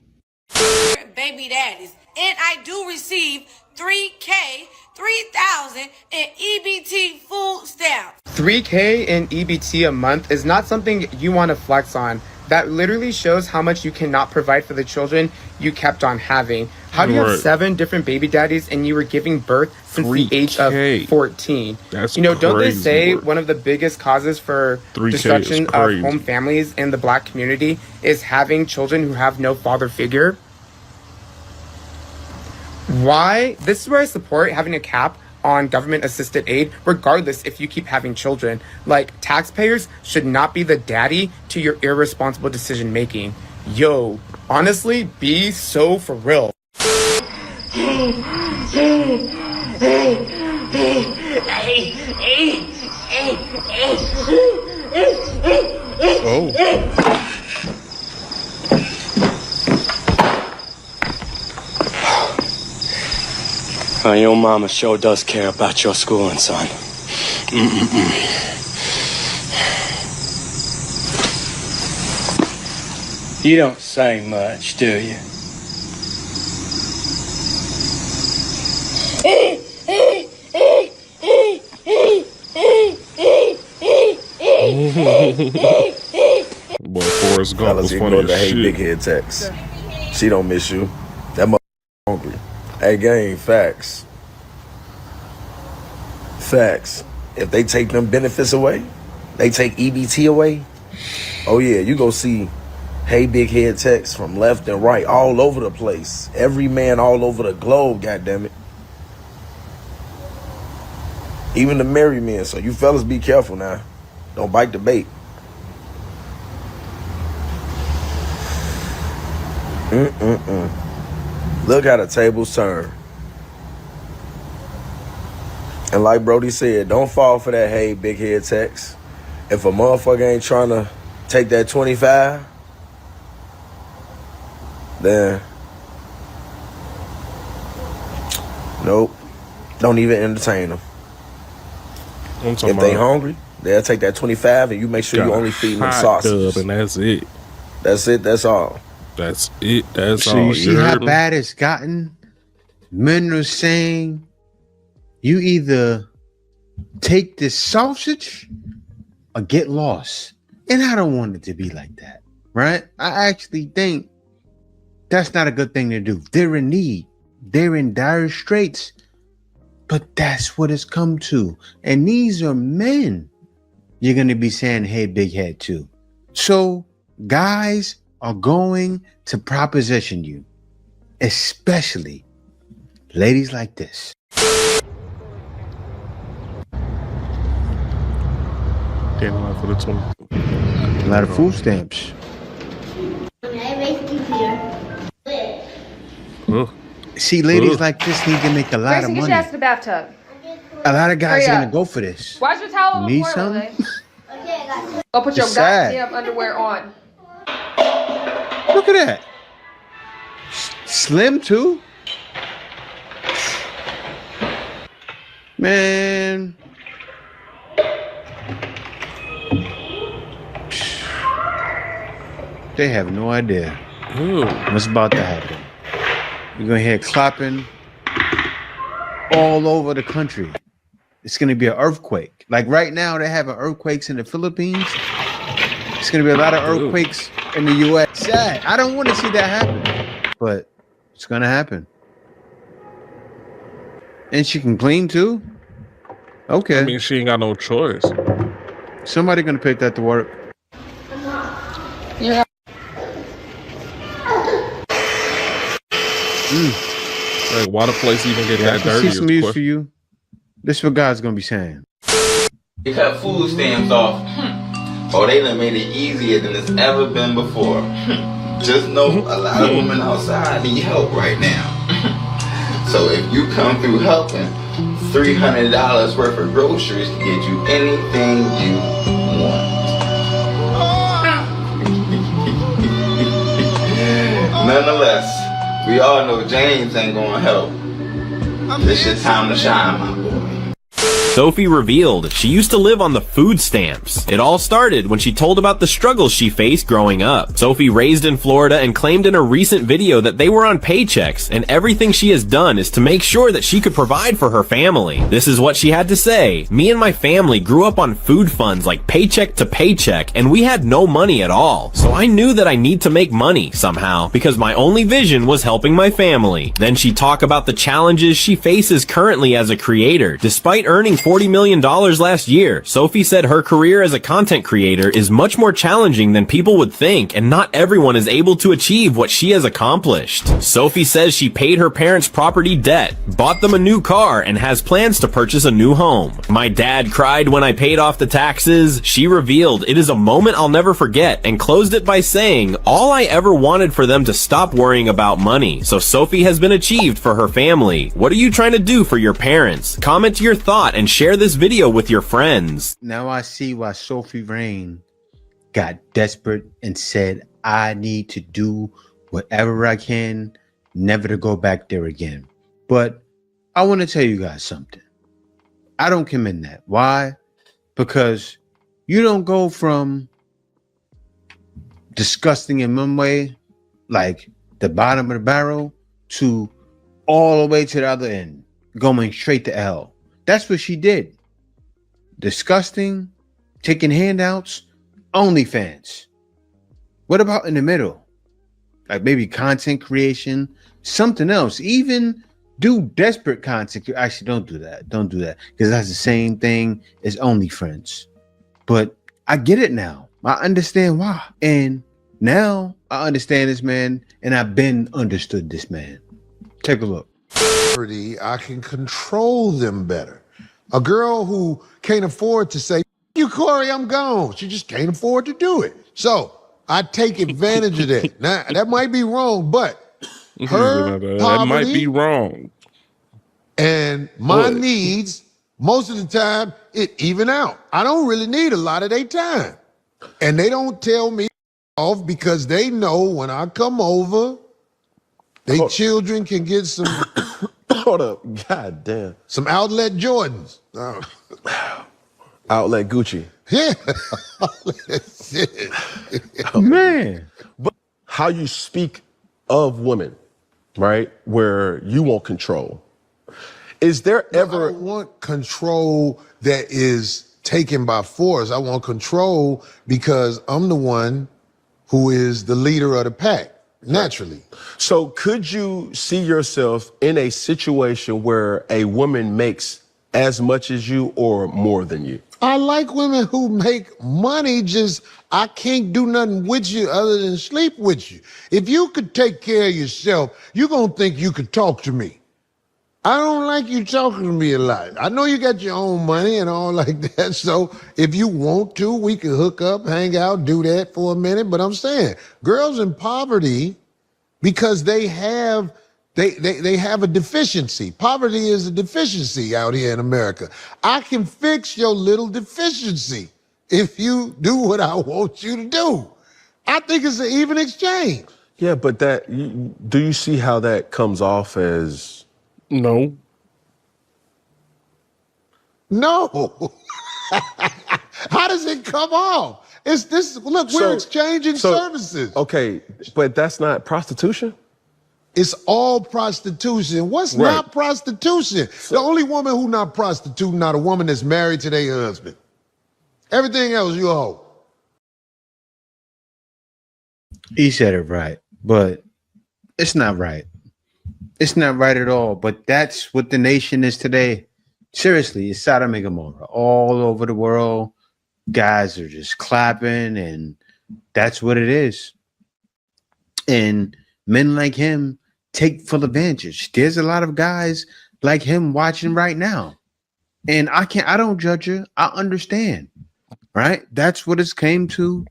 S13: Baby daddies. And I do receive $3,000 in EBT food stamps.
S20: $3K in EBT a month is not something you want to flex on. That literally shows how much you cannot provide for the children you kept on having. How do you have 7 different baby daddies and you were giving birth since the age of 14?
S1: That's
S20: don't they
S1: crazy
S20: say
S1: work.
S20: One of the biggest causes for destruction of home families in the black community is having children who have no father figure? Why? This is where I support having a cap on government assisted aid, regardless if you keep having children. Like, taxpayers should not be the daddy to your irresponsible decision making. Yo, honestly, be so for real.
S21: Your mama sure does care about your schooling, son. You don't say much, do you?
S1: Boy, Forrest Gump was
S14: Fellas,
S1: funny
S14: ignore the
S1: as
S14: hey
S1: shit.
S14: big head text. She don't miss you. That mother hungry. Hey, gang, facts. Facts. If they take them benefits away, they take EBT away. Oh yeah, you go see Hey big head texts from left and right all over the place. Every man all over the globe, goddammit. Even the married men, so you fellas be careful now. Don't bite the bait. Look how the tables turn. And like Brody said, don't fall for that hey big head text. If a motherfucker ain't trying to take that 25, then nope. Don't even entertain them. If they hungry, they'll take that 25 and you make sure you only feeding them sausages.
S1: And that's it.
S14: That's it. That's all.
S1: That's it. That's
S17: So
S1: all.
S17: you see how bad it's gotten? Men are saying you either take this sausage or get lost. And I don't want it to be like that, right? I actually think that's not a good thing to do. They're in need. They're in dire straits. But that's what it's come to. And these are men you're going to be saying, hey, big head too. So guys are going to proposition you, especially ladies like this.
S1: Came out for the 20.
S17: A lot of food stamps. See, ladies like this need to make a lot of
S10: Gracie, get
S17: money.
S10: your ass to the bathtub.
S17: A lot of guys
S10: Hurry
S17: are
S10: up.
S17: gonna go for this.
S10: Why's your towel on the
S17: Need
S10: floor,
S17: some?
S10: Lily? Go put your
S17: It's sad.
S10: goddamn underwear on.
S17: Look at that. Slim too. Man. They have no idea what's about to happen. You're gonna hear clapping all over the country. It's gonna be an earthquake. Like right now, they're having earthquakes in the Philippines. It's gonna be a lot of earthquakes in the U.S. Sad. I don't want to see that happen, but it's gonna happen. And she can clean too. Okay.
S1: I mean, she ain't got no choice.
S17: Somebody gonna pick that to work.
S10: Yeah.
S1: Like, why the place even get
S17: I
S1: that
S17: can
S1: dirty?
S17: see some use for you. This is what God's gonna be saying.
S6: They cut food stamps off. Oh, they done made it easier than it's ever been before. Just know a lot of women outside need help right now. So if you come through helping, $300 worth of groceries can get you anything you want. Nonetheless, we all know James ain't gonna help. It's your time to shine, my boy.
S22: Sophie revealed she used to live on the food stamps. It all started when she told about the struggles she faced growing up. Sophie raised in Florida and claimed in a recent video that they were on paychecks and everything she has done is to make sure that she could provide for her family. This is what she had to say. Me and my family grew up on food funds like paycheck to paycheck and we had no money at all. So I knew that I need to make money somehow because my only vision was helping my family. Then she talked about the challenges she faces currently as a creator. Despite earning $40 million last year, Sophie said her career as a content creator is much more challenging than people would think, and not everyone is able to achieve what she has accomplished. Sophie says she paid her parents' property debt, bought them a new car, and has plans to purchase a new home. My dad cried when I paid off the taxes. She revealed it is a moment I'll never forget and closed it by saying, all I ever wanted for them to stop worrying about money. So Sophie has been achieved for her family. What are you trying to do for your parents? Comment your thought and share this video with your friends.
S17: Now I see why Sophie Rain got desperate and said, I need to do whatever I can, never to go back there again. But I want to tell you guys something. I don't commend that. Why? Because you don't go from disgusting in one way, like the bottom of the barrel, to all the way to the other end, going straight to hell. That's what she did. Disgusting, taking handouts, OnlyFans. What about in the middle? Like maybe content creation, something else. Even do desperate content. Actually, don't do that. Don't do that. Because that's the same thing as OnlyFans. But I get it now. I understand why. And Now I understand this man, and I've been understood this man. Take a look.
S2: I can control them better. A girl who can't afford to say, "You, Corey, I'm gone." She just can't afford to do it. So I take advantage of that. Now that might be wrong, but her
S1: that
S2: poverty
S1: might be wrong.
S2: and my needs, most of the time, it even out. I don't really need a lot of their time. And they don't tell me off because they know when I come over, they children can get some
S7: hold up, god damn.
S2: Some outlet Jordans.
S7: Outlet Gucci.
S2: Yeah.
S17: Man.
S7: But how you speak of women, right? Where you want control. Is there ever
S2: I don't want control that is taken by force. I want control because I'm the one who is the leader of the pack, naturally.
S7: So could you see yourself in a situation where a woman makes as much as you or more than you?
S2: I like women who make money, just I can't do nothing with you other than sleep with you. If you could take care of yourself, you're going to think you could talk to me. I don't like you talking to me a lot. I know you got your own money and all like that. So if you want to, we can hook up, hang out, do that for a minute. But I'm saying girls in poverty, because they have a deficiency. Poverty is a deficiency out here in America. I can fix your little deficiency if you do what I want you to do. I think it's an even exchange.
S7: Yeah, but do you see how that comes off as...
S1: No.
S2: No. How does it come off? It's this, look, we're exchanging services.
S7: Okay, but that's not prostitution?
S2: It's all prostitution. What's not prostitution? The only woman who not prostituting, not a woman that's married to their husband. Everything else, you a hoe.
S17: He said it right, but it's not right. It's not right at all, but that's what the nation is today. Seriously, it's Sodom and Gomorrah. All over the world, guys are just clapping, and that's what it is. And men like him take full advantage. There's a lot of guys like him watching right now. And I don't judge you. I understand, right? That's what it's came to,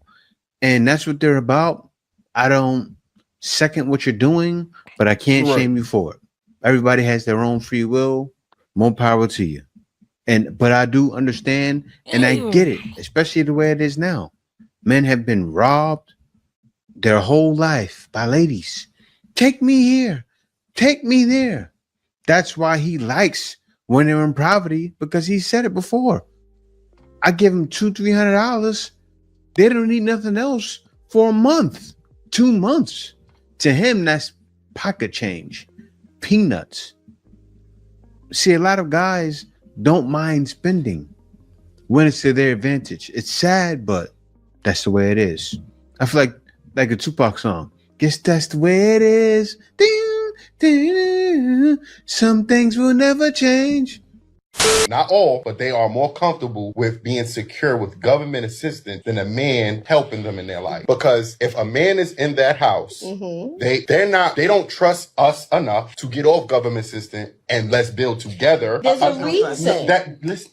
S17: and that's what they're about. I don't second what you're doing, but I can't shame you for it. Everybody has their own free will. More power to you. But I do understand, and I get it, especially the way it is now. Men have been robbed their whole life by ladies. Take me here. Take me there. That's why he likes when they're in poverty, because he said it before. I give them $200-300. They don't need nothing else for a month, 2 months. To him, that's pocket change, peanuts. See, a lot of guys don't mind spending when it's to their advantage. It's sad, but that's the way it is. I feel like a Tupac song. Guess that's the way it is. Some things will never change.
S15: Not all, but they are more comfortable with being secure with government assistance than a man helping them in their life. Because if a man is in that house, they don't trust us enough to get off government assistance and let's build together.
S12: There's a reason.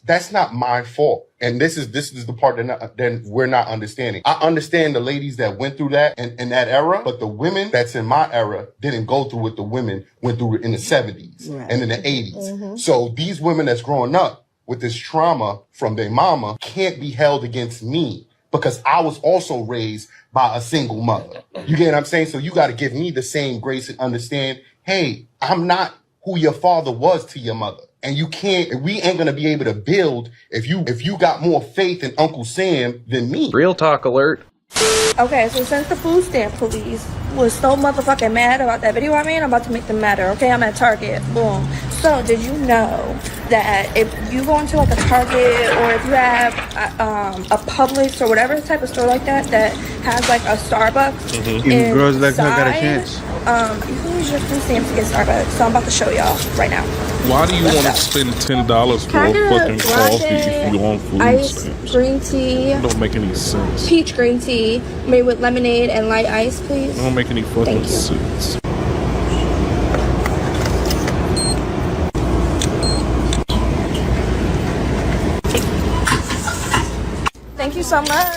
S15: That's not my fault. And this is the part that we're not understanding. I understand the ladies that went through that in that era, but the women that's in my era didn't go through what the women went through in the 70s and in the 80s. So these women that's growing up with this trauma from their mama can't be held against me because I was also raised by a single mother. You get what I'm saying? So you got to give me the same grace and understand, hey, I'm not who your father was to your mother. And we ain't gonna be able to build if you got more faith in Uncle Sam than me.
S23: Real talk alert.
S24: Okay, so since the food stamp police was so motherfucking mad about that video I made, I'm about to make them madder. Okay, I'm at Target. Boom. So did you know that if you go into like a Target or if you have a Publix or whatever type of store like that has like a Starbucks
S17: Even girls like her got a chance.
S24: You can use your food stamps to get Starbucks. So I'm about to show y'all right now.
S1: Why do you want to spend $10 for
S24: Can I
S1: a
S24: get
S1: fucking coffee if you want food
S24: ice,
S1: stamps?
S24: green tea,
S1: It don't make any sense.
S24: peach green tea, made with lemonade and light ice, please?
S1: It don't make any fucking
S24: Thank you.
S1: sense.
S24: Thank you so much.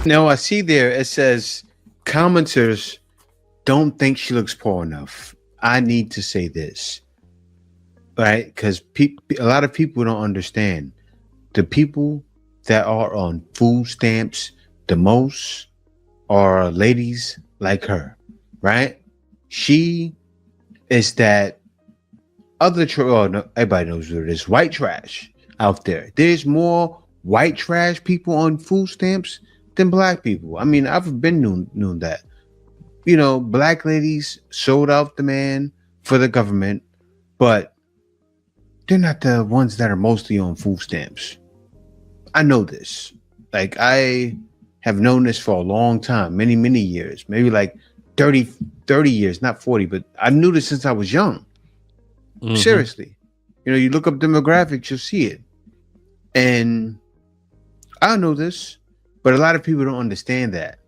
S17: Now I see there it says commenters don't think she looks poor enough. I need to say this, right? Because a lot of people don't understand. The people that are on food stamps the most are ladies like her, right? She is that other no, everybody knows what it is. White trash out there. There's more white trash people on food stamps than black people. I mean, I've been knew that. You know, black ladies sold out the man for the government, but they're not the ones that are mostly on food stamps. I know this. Like, I have known this for a long time, many, many years, maybe like 30 years, not 40, but I knew this since I was young. Mm-hmm. Seriously. You know, you look up demographics, you'll see it. And I know this, but a lot of people don't understand that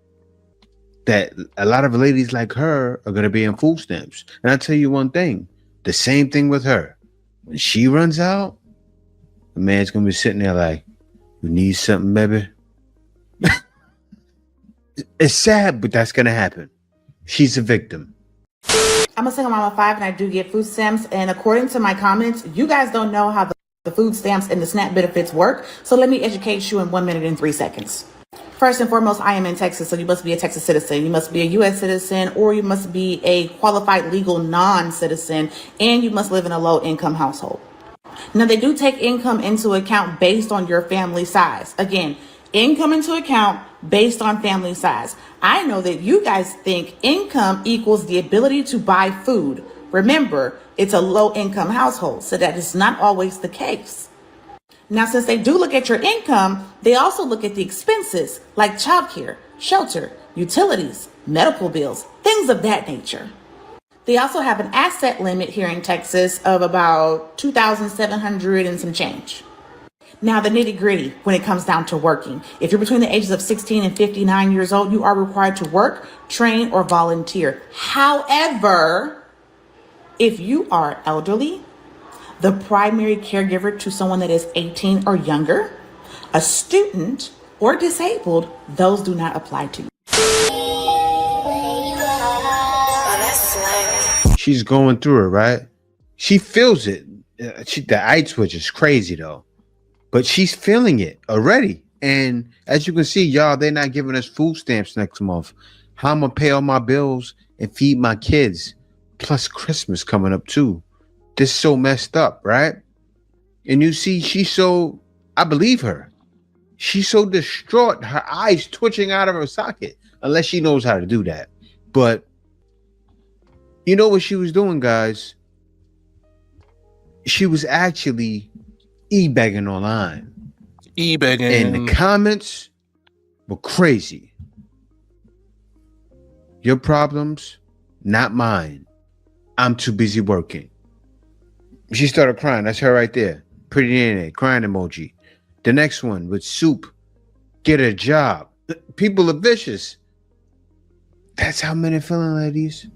S17: a lot of ladies like her are going to be on food stamps. And I'll tell you one thing, the same thing with her. When she runs out, the man's going to be sitting there like, you need something, baby? It's sad, but that's going to happen. She's a victim.
S4: I'm a single mom of 5 and I do get food stamps. And according to my comments, you guys don't know how the food stamps and the SNAP benefits work. So let me educate you in 1 minute and 3 seconds. First and foremost, I am in Texas, so you must be a Texas citizen. You must be a U.S. citizen, or you must be a qualified legal non-citizen, and you must live in a low-income household. Now, they do take income into account based on your family size. Again, income into account based on family size. I know that you guys think income equals the ability to buy food. Remember, it's a low-income household, so that is not always the case. Now, since they do look at your income, they also look at the expenses like childcare, shelter, utilities, medical bills, things of that nature. They also have an asset limit here in Texas of about $2,700 and some change. Now, the nitty gritty when it comes down to working. If you're between the ages of 16 and 59 years old, you are required to work, train, or volunteer. However, if you are elderly, the primary caregiver to someone that is 18 or younger, a student, or disabled, those do not apply to you.
S17: She's going through it, right? She feels it. The eye twitch is crazy though, but she's feeling it already. And as you can see, y'all, they're not giving us food stamps next month. How I'm gonna pay all my bills and feed my kids, plus Christmas coming up too. This is so messed up, right? And you see, I believe her. She's so distraught, her eyes twitching out of her socket, unless she knows how to do that. But you know what she was doing, guys? She was actually e-begging online.
S1: E-begging.
S17: And the comments were crazy. Your problems, not mine. I'm too busy working. She started crying. That's her right there. Pretty Nene, crying emoji. The next one with soup. Get a job. People are vicious. That's how men are feeling, ladies.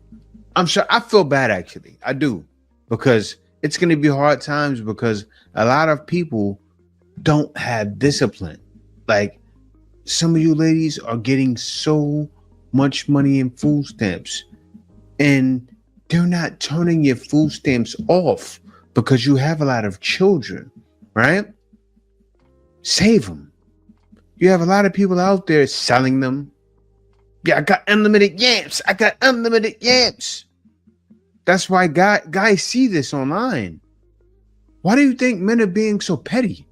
S17: I'm sure I feel bad, actually. I do. Because it's going to be hard times because a lot of people don't have discipline. Like, some of you ladies are getting so much money in food stamps. And they're not turning your food stamps off because you have a lot of children, right? Save them. You have a lot of people out there selling them. Yeah, I got unlimited yams. I got unlimited yams. That's why guys see this online. Why do you think men are being so petty?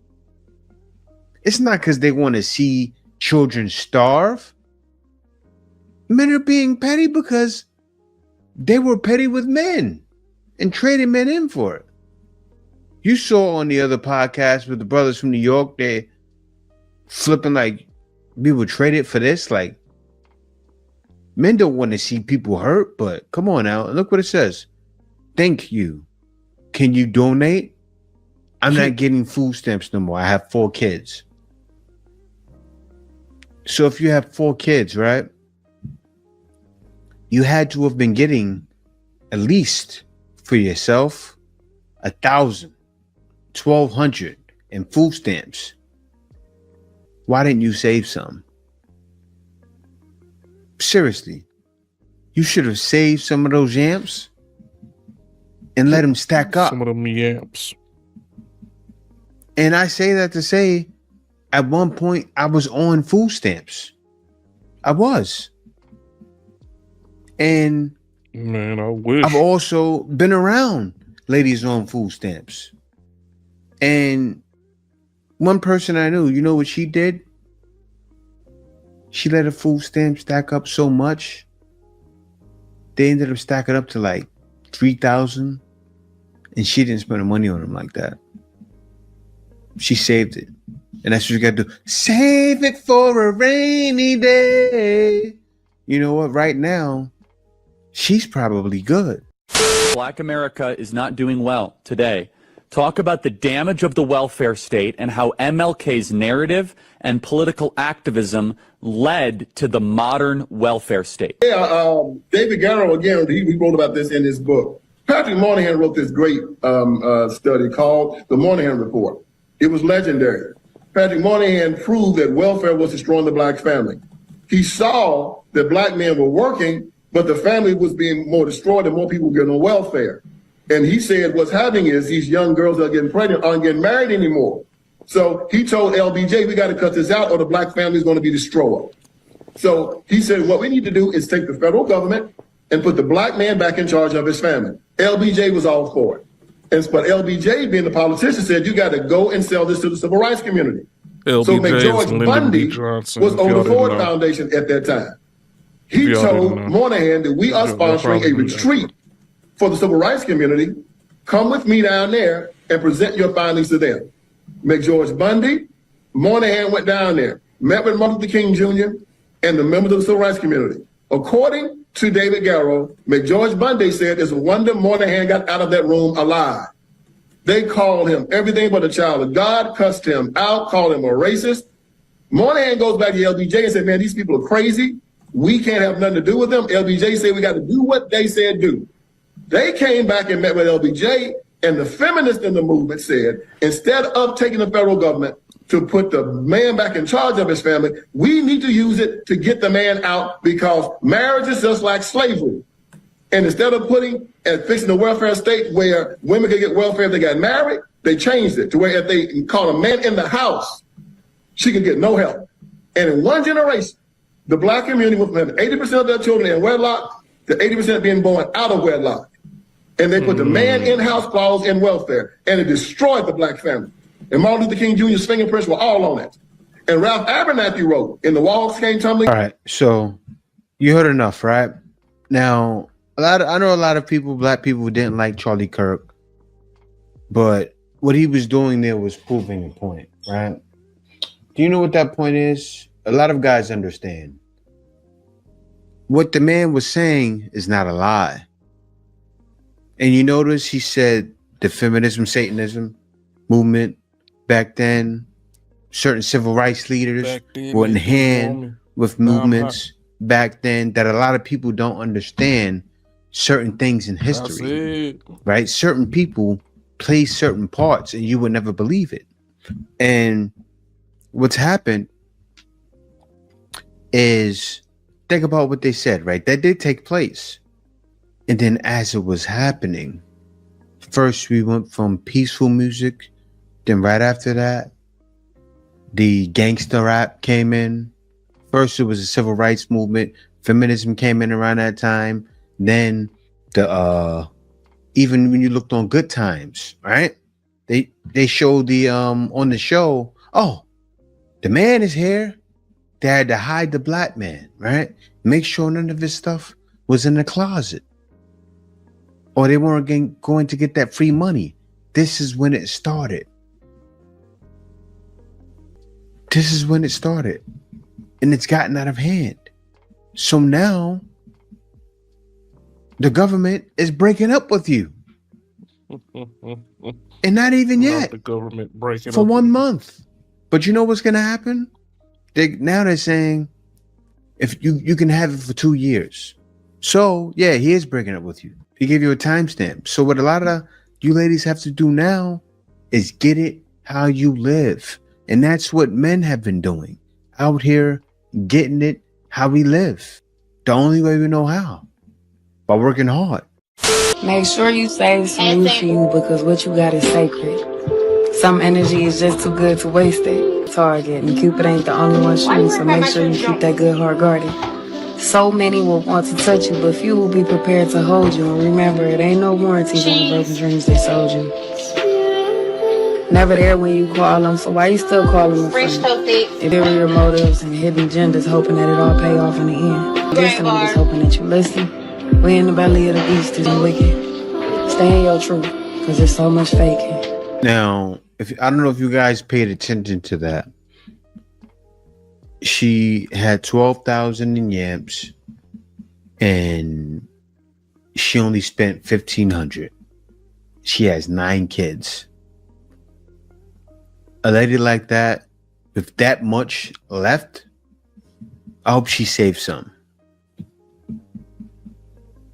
S17: It's not because they want to see children starve. Men are being petty because they were petty with men and traded men in for it. You saw on the other podcast with the brothers from New York, flipping like we were traded for this. Like, men don't want to see people hurt, but come on now. Look what it says. Thank you. Can you donate? I'm not getting food stamps no more. I have 4 kids. So if you have 4 kids, right? You had to have been getting at least for yourself 1,000, 1,200 in food stamps. Why didn't you save some? Seriously, you should have saved some of those yamps and let them stack up.
S1: Some of them yamps.
S17: And I say that to say, at one point, I was on food stamps. I was. And
S1: man, I wish.
S17: I've also been around ladies on food stamps. And one person I knew, you know what she did? She let her food stamp stack up so much, they ended up stacking up to like 3,000, and she didn't spend the money on them like that. She saved it. And that's what you got to do. Save it for a rainy day. You know what? Right now, she's probably good.
S3: Black America is not doing well today. Talk about the damage of the welfare state and how MLK's narrative and political activism led to the modern welfare state.
S5: Yeah, David Garrow, again, he wrote about this in his book. Patrick Moynihan wrote this great study called The Moynihan Report. It was legendary. Patrick Moynihan proved that welfare was destroying the black family. He saw that black men were working, but the family was being more destroyed and more people were getting on welfare. And he said what's happening is these young girls that are getting pregnant aren't getting married anymore. So he told LBJ, we got to cut this out or the black family is going to be destroyed. So he said, what we need to do is take the federal government and put the black man back in charge of his family. LBJ was all for it. But LBJ, being the politician, said, you got to go and sell this to the civil rights community.
S1: LBJ
S5: so McGeorge Bundy was on the Ford Foundation at that time. He told Moynihan that we are sponsoring a retreat for the civil rights community. Come with me down there and present your findings to them. McGeorge Bundy, Moynihan went down there, met with Martin Luther King Jr. and the members of the civil rights community. According to David Garrow, McGeorge Bundy said it's a wonder Moynihan got out of that room alive. They called him everything but a child of God, cussed him out, called him a racist. Moynihan goes back to LBJ and said, man, these people are crazy. We can't have nothing to do with them. LBJ said we got to do what they said do. They came back and met with LBJ, and the feminists in the movement said, instead of taking the federal government to put the man back in charge of his family, we need to use it to get the man out because marriage is just like slavery. And instead of putting and fixing the welfare state where women could get welfare if they got married, they changed it to where if they caught a man in the house, she could get no help. And in one generation, the black community went from having 80% of their children in wedlock to 80% being born out of wedlock. And they put the man in-house clause in welfare, and it destroyed the black family. And Martin Luther King Jr.'s fingerprints were all on it. And Ralph Abernathy wrote, "In the walls came tumbling."
S17: All right, so you heard enough, right? Now, I know a lot of people, black people, didn't like Charlie Kirk, but what he was doing there was proving a point, right? Do you know what that point is? A lot of guys understand. What the man was saying is not a lie. And you notice he said the feminism, Satanism movement back then, certain civil rights leaders were in hand with movements back then that a lot of people don't understand certain things in history, right? Certain people play certain parts and you would never believe it. And what's happened is, think about what they said, right? That did take place. And then as it was happening, first we went from peaceful music, then right after that, the gangster rap came in. First it was the civil rights movement, feminism came in around that time. Then the even when you looked on Good Times, right? They showed the on the show, oh, the man is here. They had to hide the black man, right? Make sure none of his stuff was in the closet. Or they weren't going to get that free money. This is when it started. This is when it started. And it's gotten out of hand. So now the government is breaking up with you. And not even yet.
S1: The government breaking
S17: for
S1: up
S17: 1 month. But you know what's gonna happen? Now they're saying if you can have it for 2 years. So yeah, he is breaking up with you. He gave you a timestamp. So what a lot of you ladies have to do now is get it how you live. And that's what men have been doing. Out here getting it how we live. The only way we know how. By working hard.
S16: Make sure you save some new for you because what you got is sacred. Some energy is just too good to waste it. Target, and Cupid ain't the only one shooting, so make sure you keep that good heart guarded. So many will want to touch you, but few will be prepared to hold you. And remember, it ain't no warranties on the broken dreams they sold you. Never there when you call them, so why you still call them a friend? Interior motives and hidden agendas, hoping that it all pay off in the end. Guess I'm just hoping that you listen. We in the belly of the beast is wicked. Stay in your truth, cause there's so much faking.
S17: Now, I don't know if you guys paid attention to that. She had 12,000 in yamps, and she only spent 1,500. She has 9 kids. A lady like that, with that much left, I hope she saves some.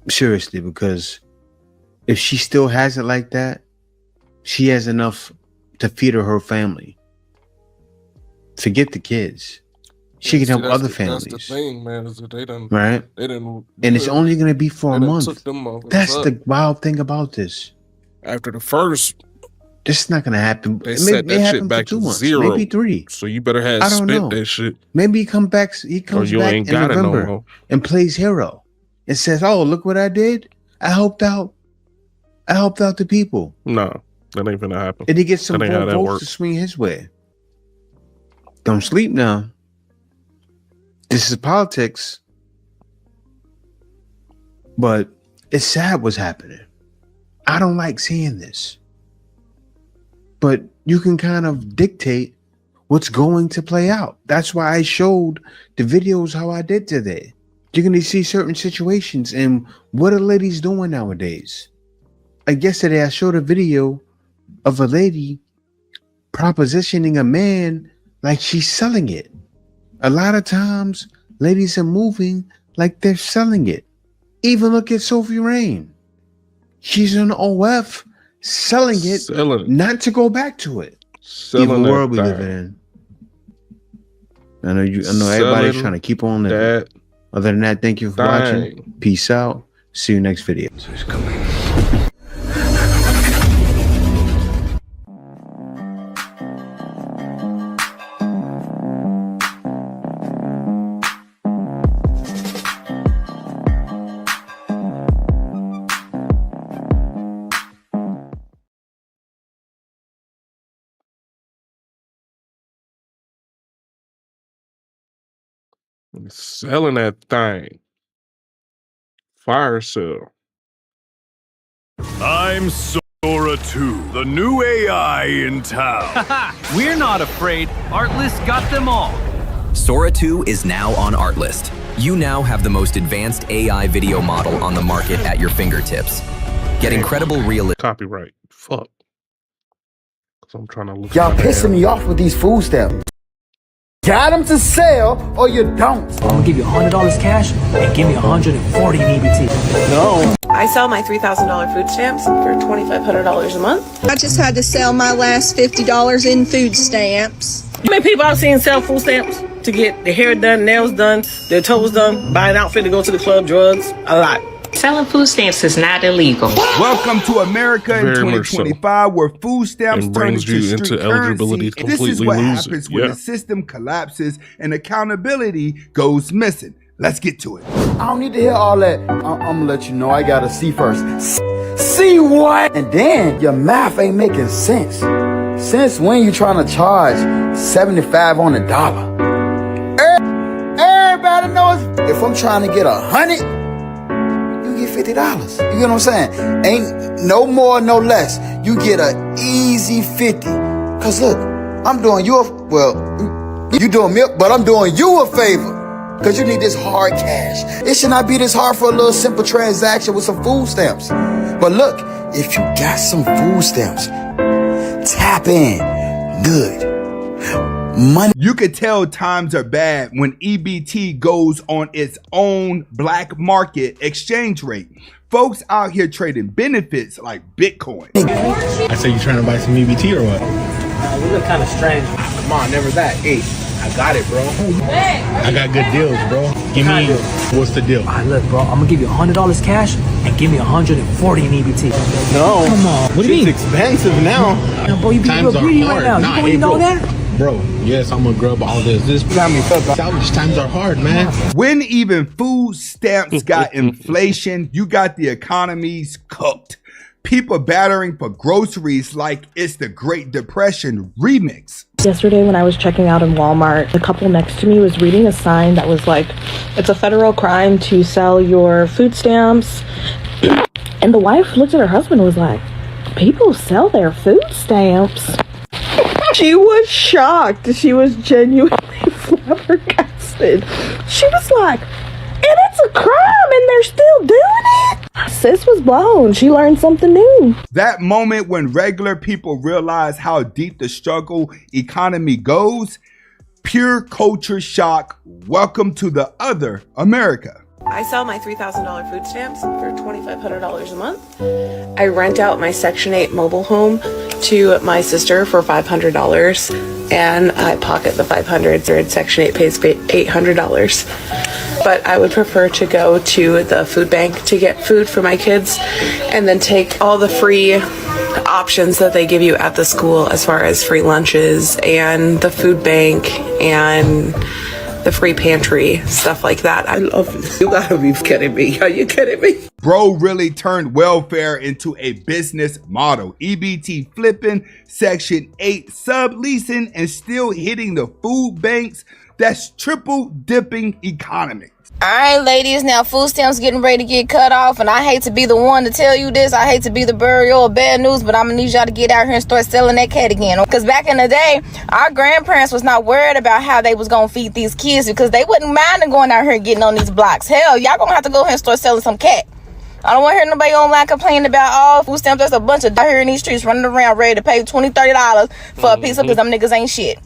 S17: Seriously, because if she still has it like that, she has enough to feed her family. Forget the kids. She can help other families.
S1: That's the thing, man, is that they done,
S17: right?
S1: They didn't,
S17: and it's only going to be for a month. That's the wild thing about this.
S1: After the first,
S17: this is not going to happen.
S1: They set that shit back to 0,
S17: maybe 3.
S1: So you better have spent that shit.
S17: Maybe he comes back. He comes back in November and plays hero and says, "Oh, look what I did! I helped out. I helped out the people."
S1: No, that ain't gonna happen.
S17: And he gets some votes to swing his way. Don't sleep now. This is politics. But it's sad what's happening. I don't like seeing this. But you can kind of dictate what's going to play out. That's why I showed the videos how I did today. You're going to see certain situations and what are ladies doing nowadays. Like yesterday, I showed a video of a lady propositioning a man like she's selling it. A lot of times, ladies are moving like they're selling it. Even look at Sophie Rain. She's an OF selling it, not to go back to it. Evil world we live in. I know everybody's trying to keep on living. Other than that, thank you for watching. Peace out. See you next video. It's coming.
S1: Selling that thing. Fire sale.
S8: I'm Sora 2, the new AI in town.
S9: We're not afraid. Artlist got them all.
S11: Sora 2 is now on Artlist. You now have the most advanced AI video model on the market at your fingertips. Get incredible realism.
S1: Copyright. Fuck. Cause I'm trying to look.
S23: Y'all pissing me off with these food stamps. Got them to sell or you don't.
S9: I'm gonna give you $100 cash and give me 140 in EBT. No.
S25: I sell my $3,000 food stamps for $2,500 a month.
S26: I just had to sell my last $50 in food stamps.
S25: How many people I've seen sell food stamps to get their hair done, nails done, their toes done, buy an outfit to go to the club, drugs? A lot.
S27: Selling food stamps is not illegal.
S28: Welcome to America in 2025, where food stamps turn into street currency. This is what happens when the system collapses and accountability goes missing. Let's get to it.
S23: I don't need to hear all that. I'm gonna let you know I gotta see first. See what? And then your math ain't making sense. Since when you trying to charge 75 on the dollar? Everybody knows if I'm trying to get 100. You get $50. You get what I'm saying? Ain't no more, no less. You get an easy 50. Cause look, I'm doing you You doing milk, but I'm doing you a favor. Because you need this hard cash. It should not be this hard for a little simple transaction with some food stamps. But look, if you got some food stamps, tap in. Good. Money.
S28: You could tell times are bad when EBT goes on its own black market exchange rate. Folks out here trading benefits like Bitcoin.
S6: I say you trying to buy some EBT or what?
S9: You look kind of strange.
S6: Come on, never that. Hey, I got it, bro. I got good deals, bro. Give me, what's the deal?
S9: Look, bro, I'm gonna give you $100 cash and give me 140 in EBT.
S6: No.
S9: Come on. What do you mean?
S6: It's expensive now.
S9: No, bro, you being real greedy right now.
S6: Nah,
S9: you know that?
S6: Bro, yes, I'm gonna grab all this. This salvage times are hard, man.
S28: When even food stamps got inflation, you got the economies cooked. People battering for groceries like it's the Great Depression remix.
S10: Yesterday when I was checking out in Walmart, the couple next to me was reading a sign that was like, it's a federal crime to sell your food stamps. And the wife looked at her husband and was like, people sell their food stamps? She was shocked. She was genuinely flabbergasted. She was like, and it's a crime and they're still doing it? Sis was blown. She learned something new.
S28: That moment when regular people realize how deep the struggle economy goes, pure culture shock. Welcome to the other America.
S13: I sell my $3,000 food stamps for $2,500 a month. I rent out my Section 8 mobile home to my sister for $500, and I pocket the $500. Section 8 pays $800. But I would prefer to go to the food bank to get food for my kids and then take all the free options that they give you at the school as far as free lunches and the food bank and the free pantry, stuff like that. I love it. You gotta be kidding me. Are you kidding me?
S28: Bro really turned welfare into a business model. EBT flipping, Section 8 subleasing, and still hitting the food banks. That's triple dipping economy.
S14: All right, ladies, now food stamps getting ready to get cut off, and I hate to be the one to tell you this. I hate to be the bearer of bad news, but I'm gonna need y'all to get out here and start selling that cat again. Because back in the day, our grandparents was not worried about how they was gonna feed these kids because they wouldn't mind going out here and getting on these blocks. Hell, y'all gonna have to go ahead and start selling some cat. I don't want to hear nobody online complaining about all food stamps. There's a bunch of out here in these streets running around ready to pay $20, $30 for a pizza because them niggas ain't shit.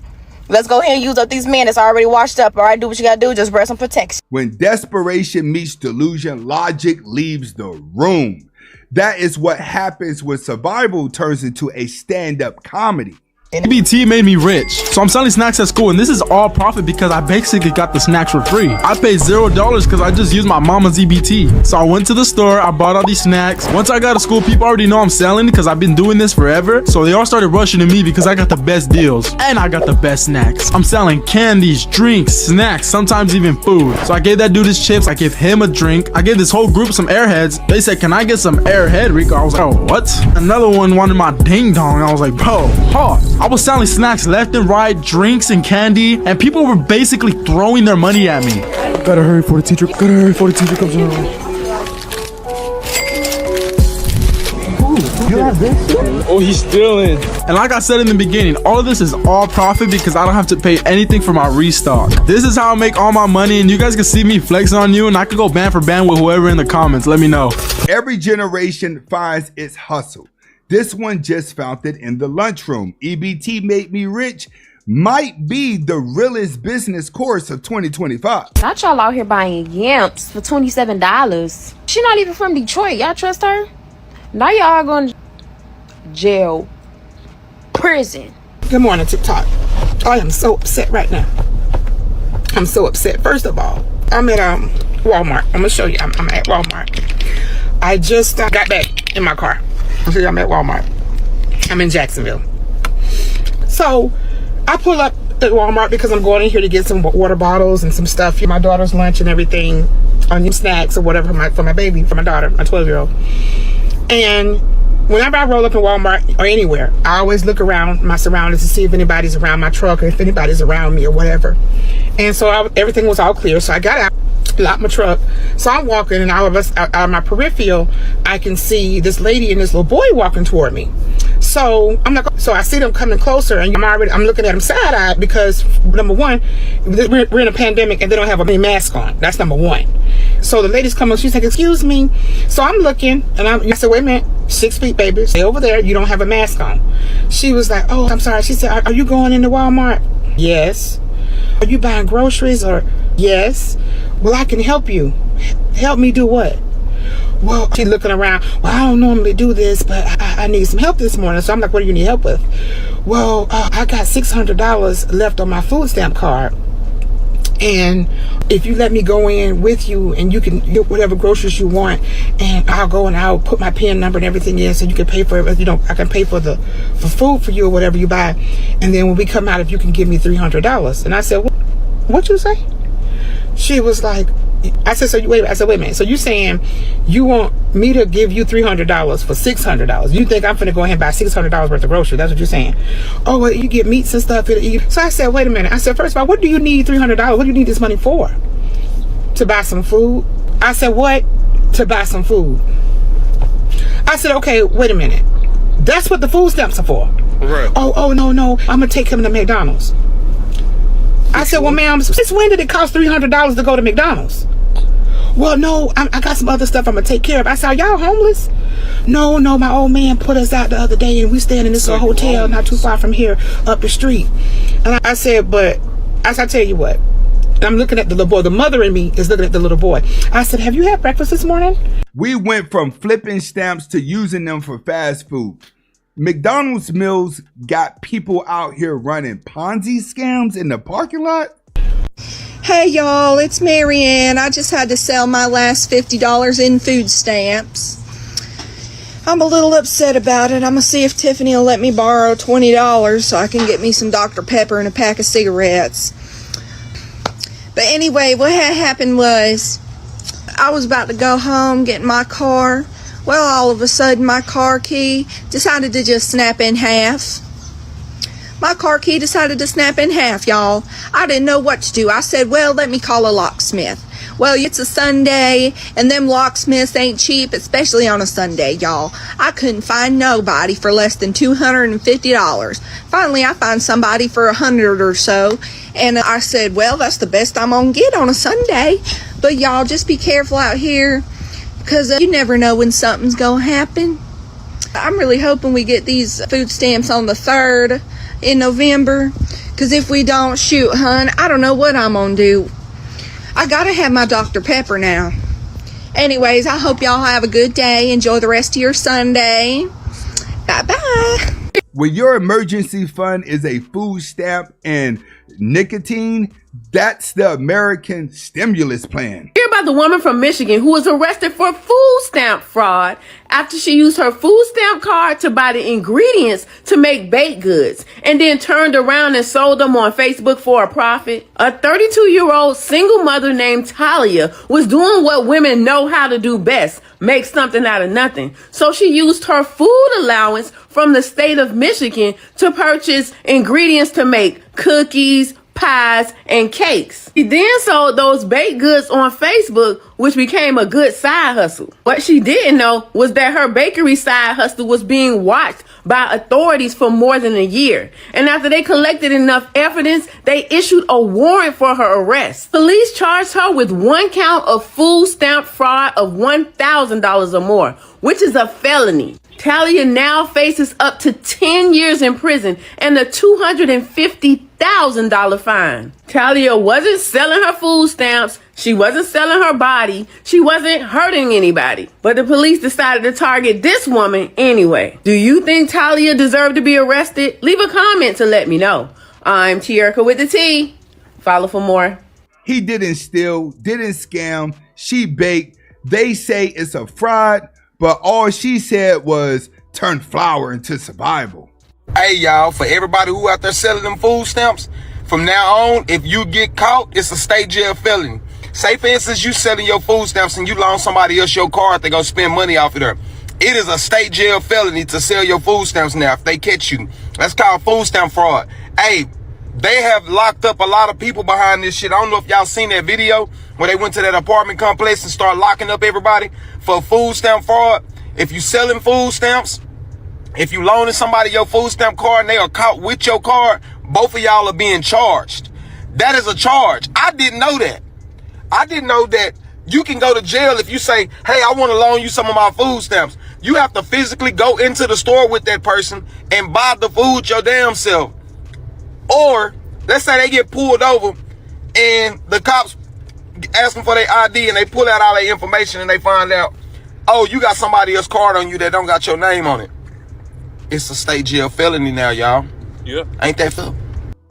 S14: Let's go ahead and use up these men that's already washed up. All right, do what you gotta do. Just wear some protection.
S28: When desperation meets delusion, logic leaves the room. That is what happens when survival turns into a stand-up comedy.
S18: EBT made me rich, so I'm selling snacks at school, and this is all profit because I basically got the snacks for free. I paid $0 because I just used my mama's EBT. So I went to the store, I bought all these snacks. Once I got to school, people already know I'm selling because I've been doing this forever, so they all started rushing to me because I got the best deals and I got the best snacks. I'm selling candies, drinks, snacks, sometimes even food. So I gave that dude his chips, I gave him a drink, I gave this whole group some Airheads. They said, can I get some Airhead, Rico? I was like, oh, what? Another one wanted my ding dong. I was like, bro, huh? I was selling snacks left and right, drinks and candy, and people were basically throwing their money at me. Gotta hurry for the teacher. Gotta hurry for the teacher comes in. You have this? Oh, he's stealing. And like I said in the beginning, all of this is all profit because I don't have to pay anything for my restock. This is how I make all my money, and you guys can see me flexing on you, and I could go band for band with whoever in the comments. Let me know.
S28: Every generation finds its hustle. This one just found it in the lunchroom. EBT made me rich might be the realest business course of 2025.
S19: Not y'all out here buying yamps for $27. She not even from Detroit. Y'all trust her? Now y'all going to jail, prison.
S20: Good morning, TikTok. I am so upset right now. I'm so upset. First of all, I'm at Walmart. I'm gonna show you. I'm at Walmart. I just got back in my car. I'll show you. I'm at Walmart. I'm in Jacksonville. So I pull up at Walmart because I'm going in here to get some water bottles and some stuff, my daughter's lunch and everything, on snacks or whatever for my baby, for my daughter, my 12-year-old. And whenever I roll up in Walmart or anywhere, I always look around my surroundings to see if anybody's around my truck or if anybody's around me or whatever. And so everything was all clear. So I got out locked my truck. So I'm walking, and out of my peripheral, I can see this lady and this little boy walking toward me. So so I see them coming closer, and I'm looking at them side-eyed because, number one, we're in a pandemic and they don't have a mask on. That's number one. So the lady's coming, she's like, excuse me. So I'm looking, and I said, wait a minute, 6 feet, baby, stay over there, you don't have a mask on. She was like, oh, I'm sorry. She said, are you going into Walmart? Yes. Are you buying groceries? Or yes. Well, I can help you. Help me do what? Well, she's looking around. Well, I don't normally do this, but I need some help this morning. So I'm like, what do you need help with? Well, I got $600 left on my food stamp card. And if you let me go in with you, and you can get whatever groceries you want, and I'll go and I'll put my PIN number and everything in, so you can pay for it. You know, I can pay for food for you or whatever you buy. And then when we come out, if you can give me $300. And I said, what you say? She was like, I said, wait a minute. So you saying you want me to give you $300 for $600? You think I'm finna go ahead and buy $600 worth of groceries? That's what you're saying? Oh, well, you get meats and stuff. So I said, wait a minute. I said, first of all, what do you need $300? What do you need this money for? To buy some food? I said, what? To buy some food. I said, okay, wait a minute. That's what the food stamps are for. Right. Oh, no. I'm gonna take him to McDonald's. I said, well, ma'am, since when did it cost $300 to go to McDonald's? Well, no, I got some other stuff I'm going to take care of. I said, are y'all homeless? No, my old man put us out the other day, and we staying in this little hotel not too far from here up the street. And I said, but, as I tell you what, and I'm looking at the little boy. The mother in me is looking at the little boy. I said, have you had breakfast this morning?
S28: We went from flipping stamps to using them for fast food. McDonald's meals got people out here running Ponzi scams in the parking lot.
S26: Hey y'all, it's Marianne. I just had to sell my last $50 in food stamps. I'm a little upset about it. I'm gonna see if Tiffany will let me borrow $20 so I can get me some Dr. Pepper and a pack of cigarettes. But anyway, what had happened was I was about to go home, get in my car. Well, all of a sudden, my car key decided to just snap in half. My car key decided to snap in half, y'all. I didn't know what to do. I said, well, let me call a locksmith. Well, it's a Sunday, and them locksmiths ain't cheap, especially on a Sunday, y'all. I couldn't find nobody for less than $250. Finally, I found somebody for $100 or so, and I said, well, that's the best I'm gonna get on a Sunday. But y'all, just be careful out here, because you never know when something's gonna happen. I'm really hoping we get these food stamps on the 3rd in November, because if we don't, shoot, hun, I don't know what I'm gonna do. I gotta have my Dr. Pepper now. Anyways, I hope y'all have a good day. Enjoy the rest of your Sunday. Bye-bye.
S28: When your emergency fund is a food stamp and nicotine, that's the American stimulus plan.
S25: Hear about the woman from Michigan who was arrested for food stamp fraud after she used her food stamp card to buy the ingredients to make baked goods and then turned around and sold them on Facebook for a profit. A 32-year-old single mother named Talia was doing what women know how to do best, make something out of nothing. So she used her food allowance from the state of Michigan to purchase ingredients to make cookies, pies, and cakes. She then sold those baked goods on Facebook, which became a good side hustle. What she didn't know was that her bakery side hustle was being watched by authorities for more than a year. And after they collected enough evidence, they issued a warrant for her arrest. Police charged her with 1 count of food stamp fraud of $1,000 or more, which is a felony. Talia now faces up to 10 years in prison and a $250,000 fine. Talia wasn't selling her food stamps. She wasn't selling her body. She wasn't hurting anybody. But the police decided to target this woman anyway. Do you think Talia deserved to be arrested? Leave a comment to let me know. I'm Tierica with the T. Follow for more.
S28: He didn't steal, didn't scam. She baked. They say it's a fraud. But all she said was turn flour into survival.
S2: Hey, y'all, for everybody who out there selling them food stamps, from now on, if you get caught, it's a state jail felony. Say, for instance, you selling your food stamps and you loan somebody else your card, they go spend money off of there. It is a state jail felony to sell your food stamps now if they catch you. That's called food stamp fraud. Hey, They have locked up a lot of people behind this shit. I don't know if y'all seen that video where they went to that apartment complex and started locking up everybody for food stamp fraud. If you selling food stamps, if you loaning somebody your food stamp card and they are caught with your card, both of y'all are being charged. That is a charge. I didn't know that. I didn't know that you can go to jail if you say, hey, I want to loan you some of my food stamps. You have to physically go into the store with that person and buy the food your damn self. Or let's say they get pulled over and the cops ask them for their ID and they pull out all their information and they find out, oh, you got somebody else's card on you that don't got your name on it. It's a state jail felony now, y'all.
S1: Yeah.
S2: Ain't that so?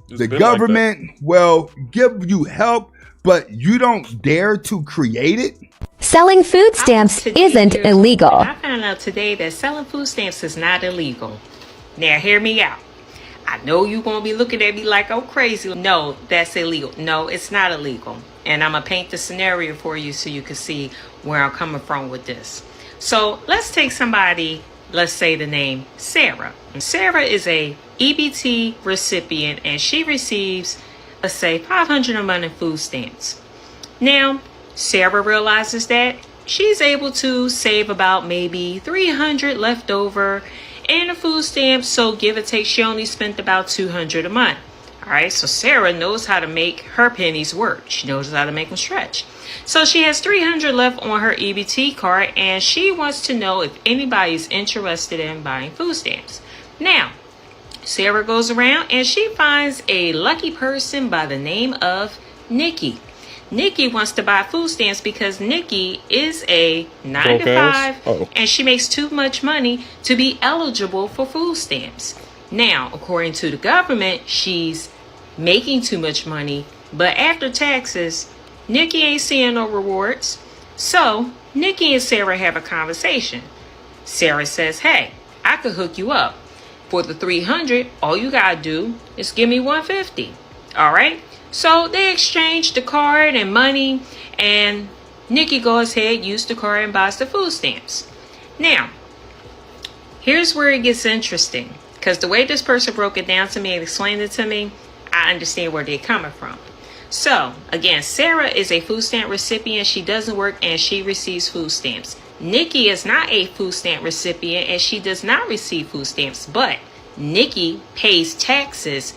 S28: The government will give you help, but you don't dare to create it?
S3: Selling food stamps isn't illegal.
S27: I found out today that selling food stamps is not illegal. Now, hear me out. I know you're going to be looking at me like I'm crazy. No, that's illegal. No, it's not illegal. And I'm going to paint the scenario for you so you can see where I'm coming from with this. So let's take somebody, let's say the name Sarah. Sarah is a EBT recipient and she receives, let's say, $500 a month in food stamps. Now, Sarah realizes that she's able to save about maybe $300 left over in the food stamps, so give or take, she only spent about $200 a month. All right, so Sarah knows how to make her pennies work. She knows how to make them stretch. So she has $300 left on her EBT card, and she wants to know if anybody is interested in buying food stamps. Now, Sarah goes around and she finds a lucky person by the name of Nikki. Nikki wants to buy food stamps because Nikki is a 9 to 5 and she makes too much money to be eligible for food stamps. Now, according to the government, she's making too much money, but after taxes, Nikki ain't seeing no rewards. So Nikki and Sarah have a conversation. Sarah says, hey, I could hook you up. For the $300, all you gotta do is give me $150. All right. So they exchange the card and money, and Nikki goes ahead, uses the card, and buys the food stamps. Now, here's where it gets interesting, because the way this person broke it down to me and explained it to me, I understand where they're coming from. So, again, Sarah is a food stamp recipient. She doesn't work and she receives food stamps. Nikki is not a food stamp recipient and she does not receive food stamps, but Nikki pays taxes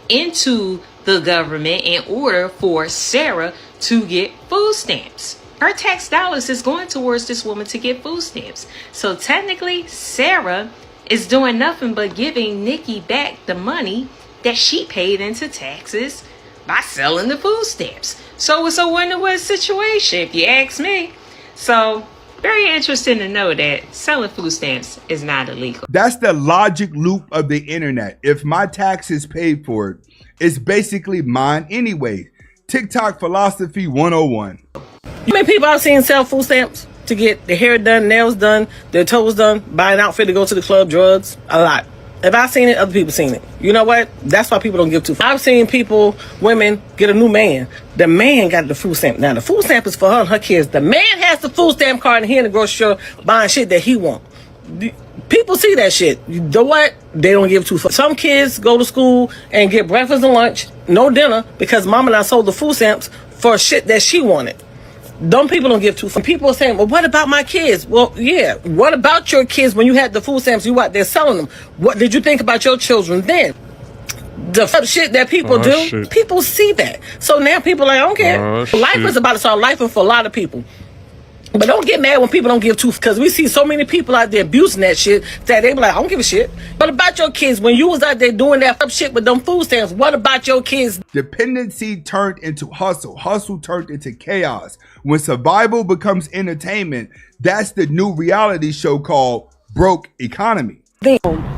S27: into the government in order for Sarah to get food stamps. Her tax dollars is going towards this woman to get food stamps. So technically, Sarah is doing nothing but giving Nikki back the money that she paid into taxes by selling the food stamps. So it's a win-win situation, if you ask me. So very interesting to know that selling food stamps is not illegal.
S28: That's the logic loop of the internet. If my taxes paid for it, it's basically mine anyway. TikTok philosophy 101.
S4: You many people I've seen sell food stamps to get their hair done, nails done, their toes done, buy an outfit to go to the club, drugs? A lot. If I've seen it, other people seen it. You know what? That's why people don't give two. I've seen people, women, get a new man. The man got the food stamp. Now, the food stamp is for her and her kids. The man has the food stamp card and he in the grocery store buying shit that he want. People see that shit. You know what? They don't give two fucks. Some kids go to school and get breakfast and lunch, no dinner, because mama and I sold the food stamps for shit that she wanted. Dumb people don't give two fucks. People are saying, well, what about my kids? Well, yeah. What about your kids when you had the food stamps? You out there selling them. What did you think about your children then? The shit that people do, shit. People see that. So now people are like, I don't care. Life is about to start life for a lot of people. But don't get mad when people don't give two, because we see so many people out there abusing that shit that they be like, I don't give a shit. What about your kids when you was out there doing that shit with them food stamps? What about your kids?
S28: Dependency turned into hustle. Hustle turned into chaos. When survival becomes entertainment, that's the new reality show called Broke Economy.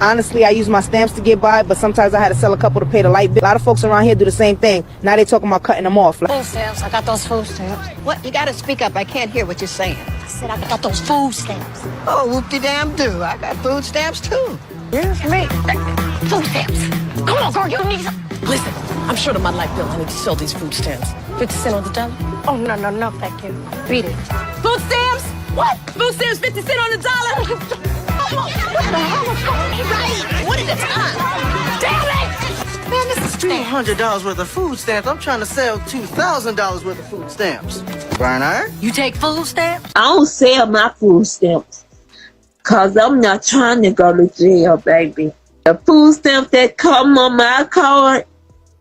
S7: Honestly, I use my stamps to get by, but sometimes I had to sell a couple to pay the light bill. A lot of folks around here do the same thing. Now they talking about cutting them off.
S12: Food stamps. I got those food stamps. What? You gotta speak up. I can't hear what you're saying. I said I got those food stamps. Oh, whoop-de-damn-do. I got food stamps too. Here's me. Food stamps. Come on, girl, you need some.
S4: Listen, I'm short of my light bill. I need to sell these food stamps. 50 cents on the dollar?
S12: Oh, no, thank you. Beat it.
S4: Food stamps? What? Food stamps, 50 cents on the dollar?
S12: What the hell is going on? Right? What at a time? Damn it! Man, this is stamps.
S5: $200 worth of food stamps. I'm trying to sell $2,000 worth of food stamps. Bernard?
S12: You take food stamps?
S8: I don't sell my food stamps because I'm not trying to go to jail, baby. The food stamp that come on my card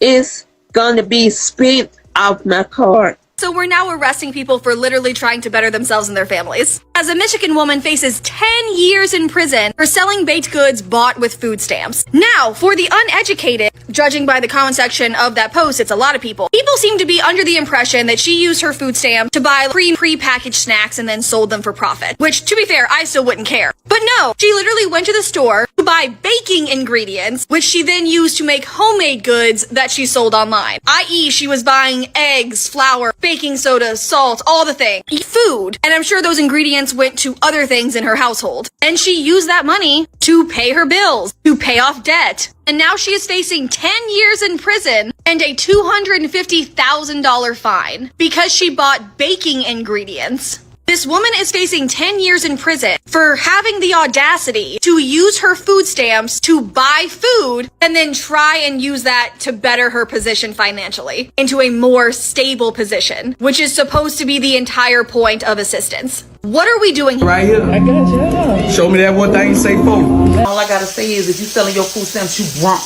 S8: is going to be spent off my card.
S15: So we're now arresting people for literally trying to better themselves and their families. As a Michigan woman faces 10 years in prison for selling baked goods bought with food stamps. Now, for the uneducated, judging by the comment section of that post, it's a lot of people. People seem to be under the impression that she used her food stamp to buy pre-packaged snacks and then sold them for profit. Which, to be fair, I still wouldn't care. But no, she literally went to the store to buy baking ingredients, which she then used to make homemade goods that she sold online. I.e., she was buying eggs, flour, baking soda, salt, all the things. Food. And I'm sure those ingredients went to other things in her household. And she used that money to pay her bills, to pay off debt. And now she is facing 10 years in prison and a $250,000 fine because she bought baking ingredients. This woman is facing 10 years in prison for having the audacity to use her food stamps to buy food and then try and use that to better her position financially into a more stable position, which is supposed to be the entire point of assistance. What are we doing here?
S16: Right here. I got you. Show me that one thing you say for.
S17: All I gotta say is if you selling your food stamps, you wrong.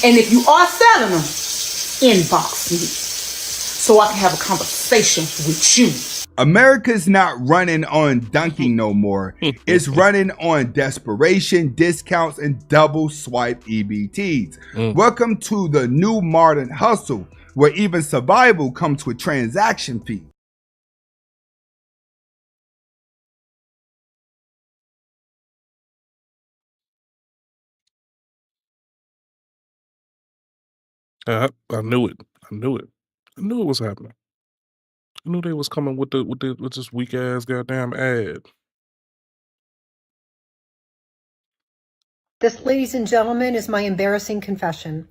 S17: And if you are selling them, inbox me so I can have a conversation with you.
S28: America's not running on dunking no more. It's running on desperation, discounts, and double swipe EBTs. Welcome to the new modern hustle, where even survival comes with transaction fee.
S1: I knew it. I knew it. I knew it was happening. I knew they was coming with this weak ass goddamn ad.
S21: This, ladies and gentlemen, is my embarrassing confession.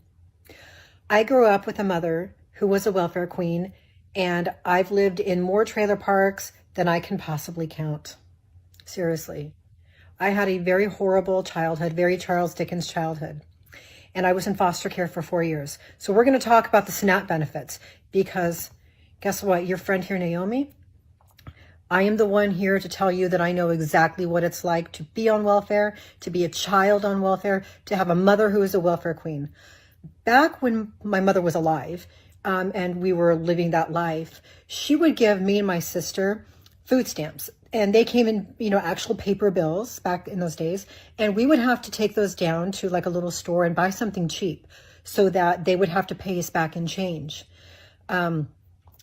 S21: I grew up with a mother who was a welfare queen, and I've lived in more trailer parks than I can possibly count. Seriously. I had a very horrible childhood, very Charles Dickens childhood. And I was in foster care for 4 years. So we're going to talk about the SNAP benefits because guess what? Your friend here, Naomi, I am the one here to tell you that I know exactly what it's like to be on welfare, to be a child on welfare, to have a mother who is a welfare queen. Back when my mother was alive and we were living that life, she would give me and my sister food stamps. And they came in, actual paper bills back in those days. And we would have to take those down to like a little store and buy something cheap so that they would have to pay us back in change.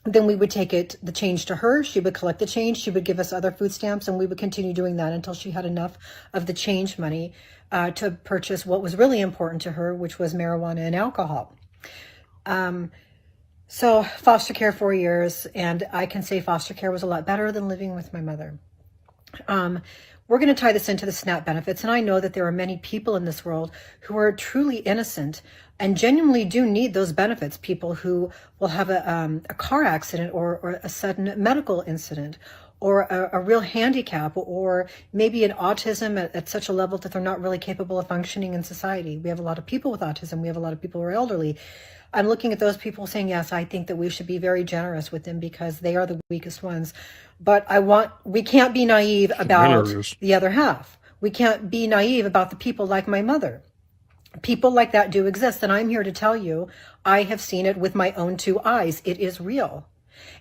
S21: Then we would take the change to her. She would collect the change. She would give us other food stamps, and we would continue doing that until she had enough of the change money to purchase what was really important to her, which was marijuana and alcohol. So foster care 4 years, and I can say foster care was a lot better than living with my mother. We're going to tie this into the SNAP benefits, and I know that there are many people in this world who are truly innocent and genuinely do need those benefits. People who will have a car accident or a sudden medical incident or a real handicap or maybe an autism at such a level that they're not really capable of functioning in society. We have a lot of people with autism. We have a lot of people who are elderly. I'm looking at those people saying, yes, I think that we should be very generous with them because they are the weakest ones. But we can't be naive about the other half. We can't be naive about the people like my mother. People like that do exist. And I'm here to tell you, I have seen it with my own two eyes. It is real.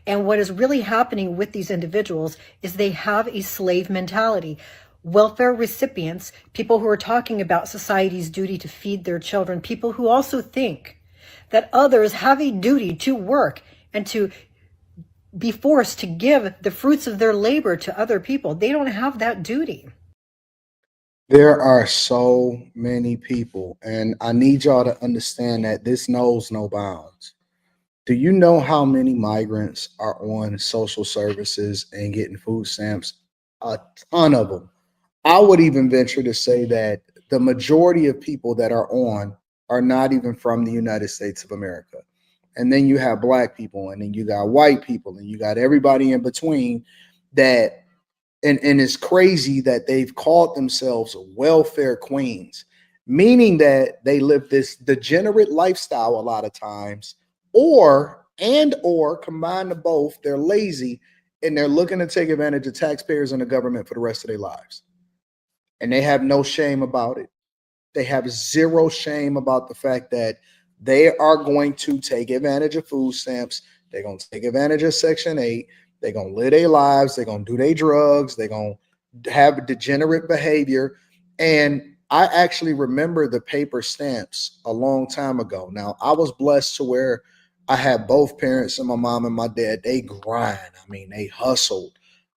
S21: And what is really happening with these individuals is they have a slave mentality. Welfare recipients, people who are talking about society's duty to feed their children, people who also think that others have a duty to work and to be forced to give the fruits of their labor to other people. They don't have that duty.
S23: There are so many people, and I need y'all to understand that this knows no bounds. Do you know how many migrants are on social services and getting food stamps? A ton of them. I would even venture to say that the majority of people that are on are not even from the United States of America. And then you have black people, and then you got white people, and you got everybody in between that. And it's crazy that they've called themselves welfare queens.
S6: meaning that they live this degenerate lifestyle a lot of times, or combine the both, they're lazy and they're looking to take advantage of taxpayers and the government for the rest of their lives. And they have no shame about it. They have zero shame about the fact that they are going to take advantage of food stamps. They're going to take advantage of Section 8. They're going to live their lives. They're going to do their drugs. They're going to have degenerate behavior. And I actually remember the paper stamps a long time ago. Now, I was blessed to where I had both parents, and my mom and my dad, they grind. I mean, they hustled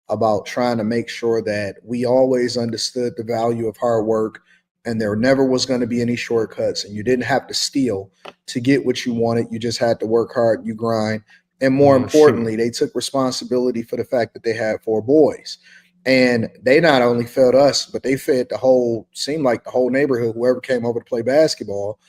S6: about trying to make sure that we always understood the value of hard work, and there never was going to be any shortcuts, and you didn't have to steal to get what you wanted. You just had to work hard, you grind. And more importantly, they took responsibility for the fact that they had 4 boys. And they not only fed us, but they fed seemed like the whole neighborhood, whoever came over to play basketball.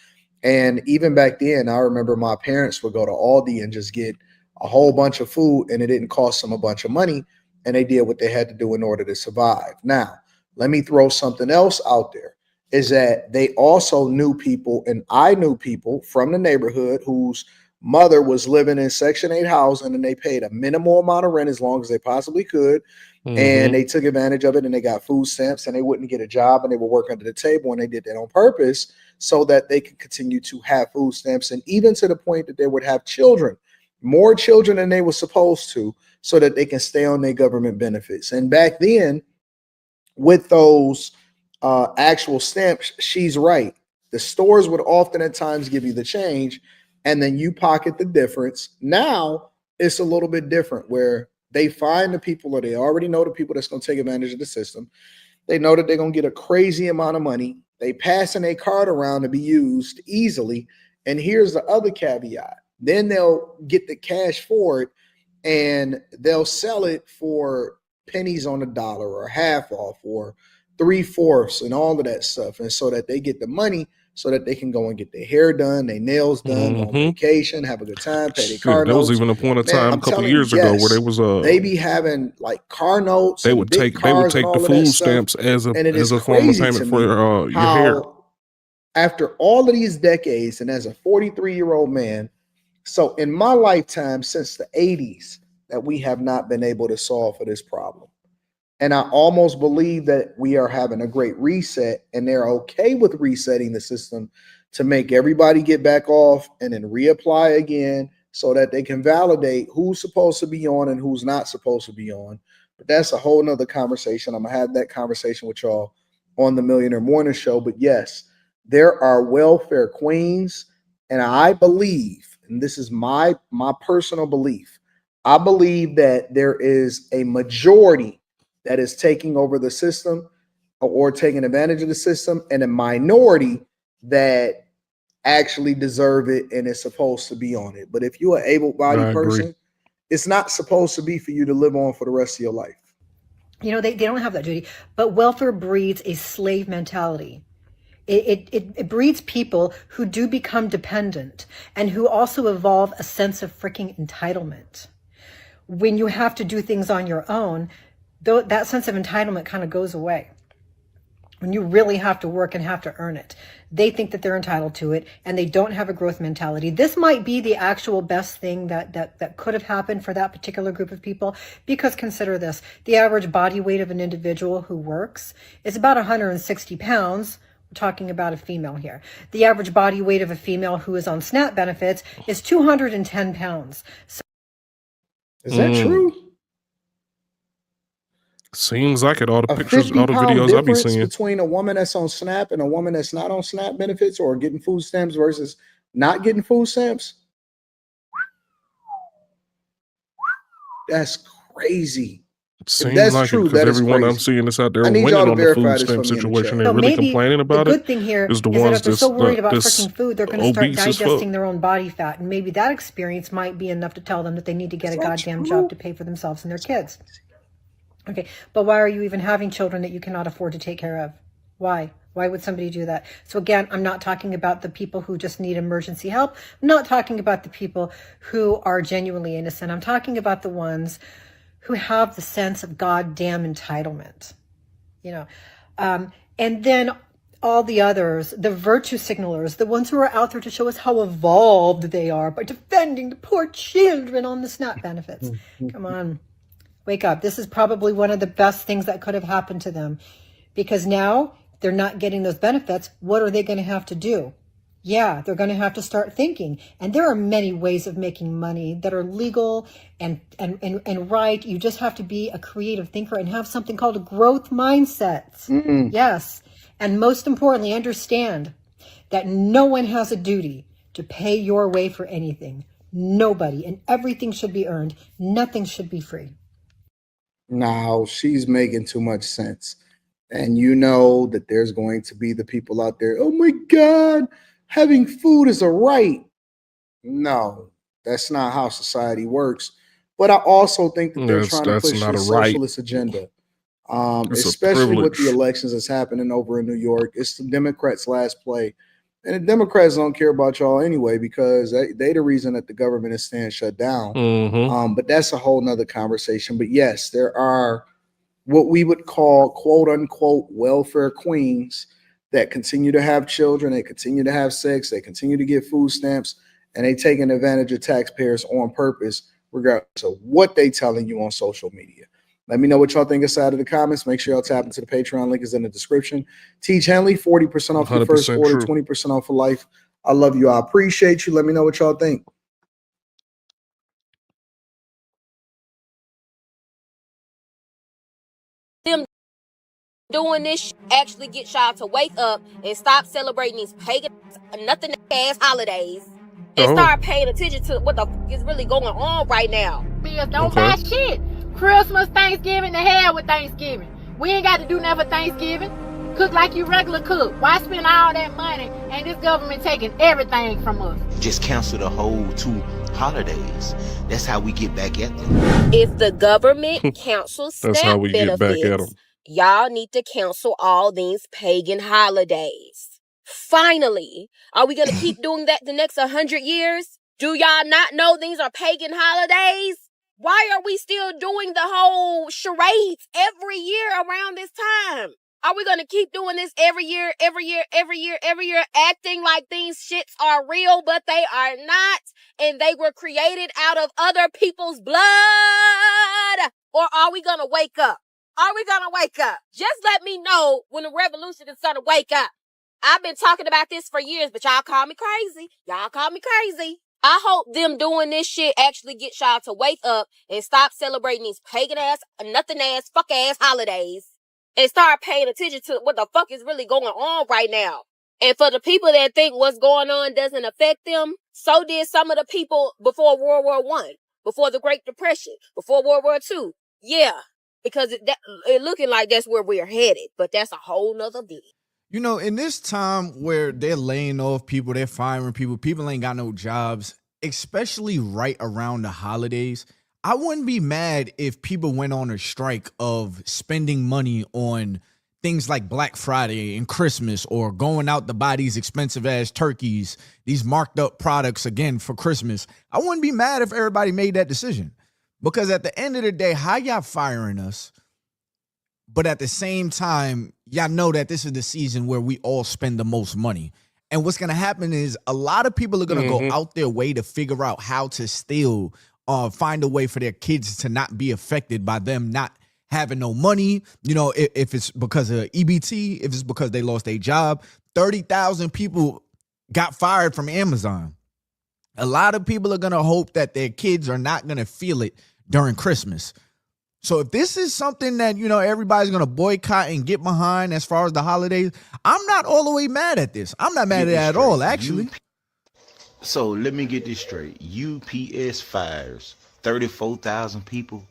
S6: And even back then, I remember my parents would go to Aldi and just get a whole bunch of food, and it didn't cost them a bunch of money. And they did what they had to do in order to survive. Now, let me throw something else out there, is that they also knew people, and I knew people from the neighborhood whose mother was living in Section 8 housing, and they paid a minimal amount of rent as long as they possibly could. And they took advantage of it, and they got food stamps, and they wouldn't get a job, and they would work under the table, and they did that on purpose so that they could continue to have food stamps, and even to the point that they would have children, more children than they were supposed to, so that they can stay on their government benefits. And back then, with those actual stamps, she's right. The stores would often at times give you the change, and then you pocket the difference. Now it's a little bit different, where they find the people, or they already know the people that's going to take advantage of the system. They know that they're going to get a crazy amount of money. They passing a card around to be used easily. And here's the other caveat. Then they'll get the cash for it, and they'll sell it for pennies on the dollar, or half off, or 3/4, and all of that stuff. And so that they get the money so that they can go and get their hair done, their nails done, go on vacation, have a good time, pay their car notes.
S1: There was even a point of time a couple of years ago where there was
S6: they be having like car notes.
S1: They would take the food stamps as a form of payment for your hair.
S6: After all of these decades, and as a 43-year-old man, so in my lifetime since the 80s, that we have not been able to solve for this problem. And I almost believe that we are having a great reset, and they're okay with resetting the system to make everybody get back off and then reapply again, so that they can validate who's supposed to be on and who's not supposed to be on. But that's a whole nother conversation. I'm gonna have that conversation with y'all on the Millionaire Morning Show. But yes, there are welfare queens, and I believe, and this is my personal belief, I believe that there is a majority that is taking over the system or taking advantage of the system, and a minority that actually deserve it and is supposed to be on it. But if you're an able-bodied person, it's not supposed to be for you to live on for the rest of your life.
S21: You know, they don't have that duty, but welfare breeds a slave mentality. It breeds people who do become dependent, and who also evolve a sense of freaking entitlement. When you have to do things on your own, though, that sense of entitlement kind of goes away. When you really have to work and have to earn it, they think that they're entitled to it, and they don't have a growth mentality. This might be the actual best thing that could have happened for that particular group of people, because consider this: the average body weight of an individual who works is about 160 pounds. We're talking about a female here. The average body weight of a female who is on SNAP benefits is 210 pounds. So,
S6: is that true?
S1: Seems like it. All the pictures, all the videos I've been seeing.
S6: Between a woman that's on SNAP and a woman that's not on SNAP benefits, or getting food stamps versus not getting food stamps. That's crazy.
S1: Seems that's like true, because everyone I'm seeing that's out there winning on the food stamp situation, they're really complaining about it.
S21: The good thing here is
S1: the
S21: that
S1: ones
S21: if they're so worried about
S1: that's
S21: freaking food, they're going to start digesting their own body fat, and maybe that experience might be enough to tell them that they need to get a goddamn job to pay for themselves and their kids. Okay, but why are you even having children that you cannot afford to take care of? Why? Why would somebody do that? So again, I'm not talking about the people who just need emergency help. I'm not talking about the people who are genuinely innocent. I'm talking about the ones who have the sense of goddamn entitlement, you know. And then all the others, the virtue signalers, the ones who are out there to show us how evolved they are by defending the poor children on the SNAP benefits. Come on, wake up. This is probably one of the best things that could have happened to them, because now they're not getting those benefits. What are they going to have to do? Yeah, they're going to have to start thinking. And there are many ways of making money that are legal and right. You just have to be a creative thinker and have something called a growth mindset. Yes. And most importantly, understand that no one has a duty to pay your way for anything. Nobody. And everything should be earned. Nothing should be free.
S6: Now, she's making too much sense. And you know that there's going to be the people out there, oh my God, having food is a right. No, that's not how society works. But I also think that they're trying to push a socialist agenda, especially with the elections that's happening over in New York. It's the Democrats' last play. And the Democrats don't care about y'all anyway, because they the reason that the government is staying shut down. But that's a whole nother conversation. But yes, there are what we would call quote unquote welfare queens that continue to have children, they continue to have sex, they continue to get food stamps, and they taking advantage of taxpayers on purpose, regardless of what they telling you on social media. Let me know what y'all think inside of the comments. Make sure y'all tap into the Patreon. Link is in the description. Teach Henley, 40% off your first order, 20% off for life. I love you. I appreciate you. Let me know what y'all think.
S19: Them doing this actually get y'all to wake up and stop celebrating these pagan nothing ass holidays and start paying attention to what the fuck is really going on right now.
S9: Don't buy shit. Christmas, Thanksgiving, the hell with Thanksgiving. We ain't got to do nothing for Thanksgiving. Cook like you regular cook. Why spend all that money and this government taking everything from us?
S10: Just cancel the whole 2 holidays. That's how we get back at them.
S19: If the government cancels SNAP benefits, y'all need to cancel all these pagan holidays. Finally, are we going to keep doing that the next 100 years? Do y'all not know these are pagan holidays? Why are we still doing the whole charades every year around this time? Are we going to keep doing this every year, acting like these shits are real, but they are not, and they were created out of other people's blood? Or are we going to wake up? Are we going to wake up? Just let me know when the revolution is going to wake up. I've been talking about this for years, but y'all call me crazy. Y'all call me crazy. I hope them doing this shit actually get y'all to wake up and stop celebrating these pagan ass, nothing ass, fuck ass holidays and start paying attention to what the fuck is really going on right now. And for the people that think what's going on doesn't affect them, so did some of the people before World War I, before the Great Depression, before World War II. Yeah, because it looking like that's where we're headed, but that's a whole nother video.
S11: You know, in this time where they're laying off people, they're firing people, people ain't got no jobs, especially right around the holidays, I wouldn't be mad if people went on a strike of spending money on things like Black Friday and Christmas, or going out to buy these expensive ass turkeys, these marked up products again for Christmas. I wouldn't be mad if everybody made that decision, because at the end of the day, how y'all firing us? But at the same time, y'all know that this is the season where we all spend the most money. And what's going to happen is a lot of people are going to go out their way to figure out how to still find a way for their kids to not be affected by them not having no money. You know, if it's because of EBT, if it's because they lost their job. 30,000 people got fired from Amazon. A lot of people are going to hope that their kids are not going to feel it during Christmas. So if this is something that, you know, everybody's going to boycott and get behind as far as the holidays, I'm not all the way mad at this. I'm not mad at it at all, actually.
S10: So let me get this straight. UPS fires 34,000 people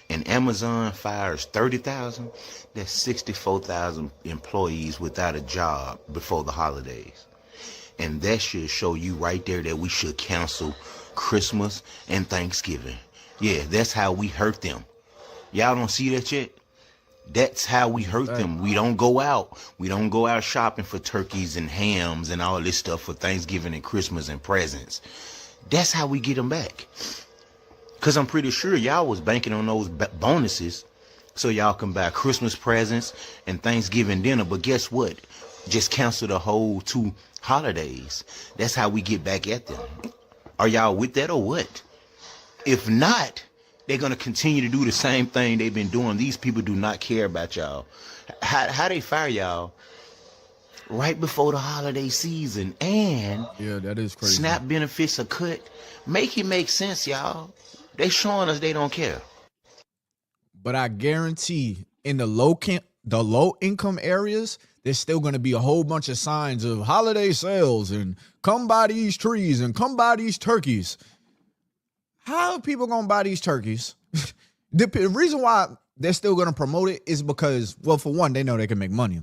S10: and Amazon fires 30,000. That's 64,000 employees without a job before the holidays. And that should show you right there that we should cancel Christmas and Thanksgiving. Yeah, that's how we hurt them. Y'all don't see that yet? That's how we hurt them. We don't go out. We don't go out shopping for turkeys and hams and all this stuff for Thanksgiving and Christmas and presents. That's how we get them back. Because I'm pretty sure y'all was banking on those bonuses so y'all can buy Christmas presents and Thanksgiving dinner. But guess what? Just cancel the whole 2 holidays. That's how we get back at them. Are y'all with that or what? If not, they're going to continue to do the same thing they've been doing. These people do not care about y'all. How they fire y'all right before the holiday season, and
S11: yeah, that is crazy.
S10: SNAP benefits are cut. Make it make sense, y'all. They showing us they don't care.
S11: But I guarantee in the low income areas, there's still going to be a whole bunch of signs of holiday sales and come buy these trees and come buy these turkeys. How are people going to buy these turkeys? The reason why they're still going to promote it is because, well, for one, they know they can make money.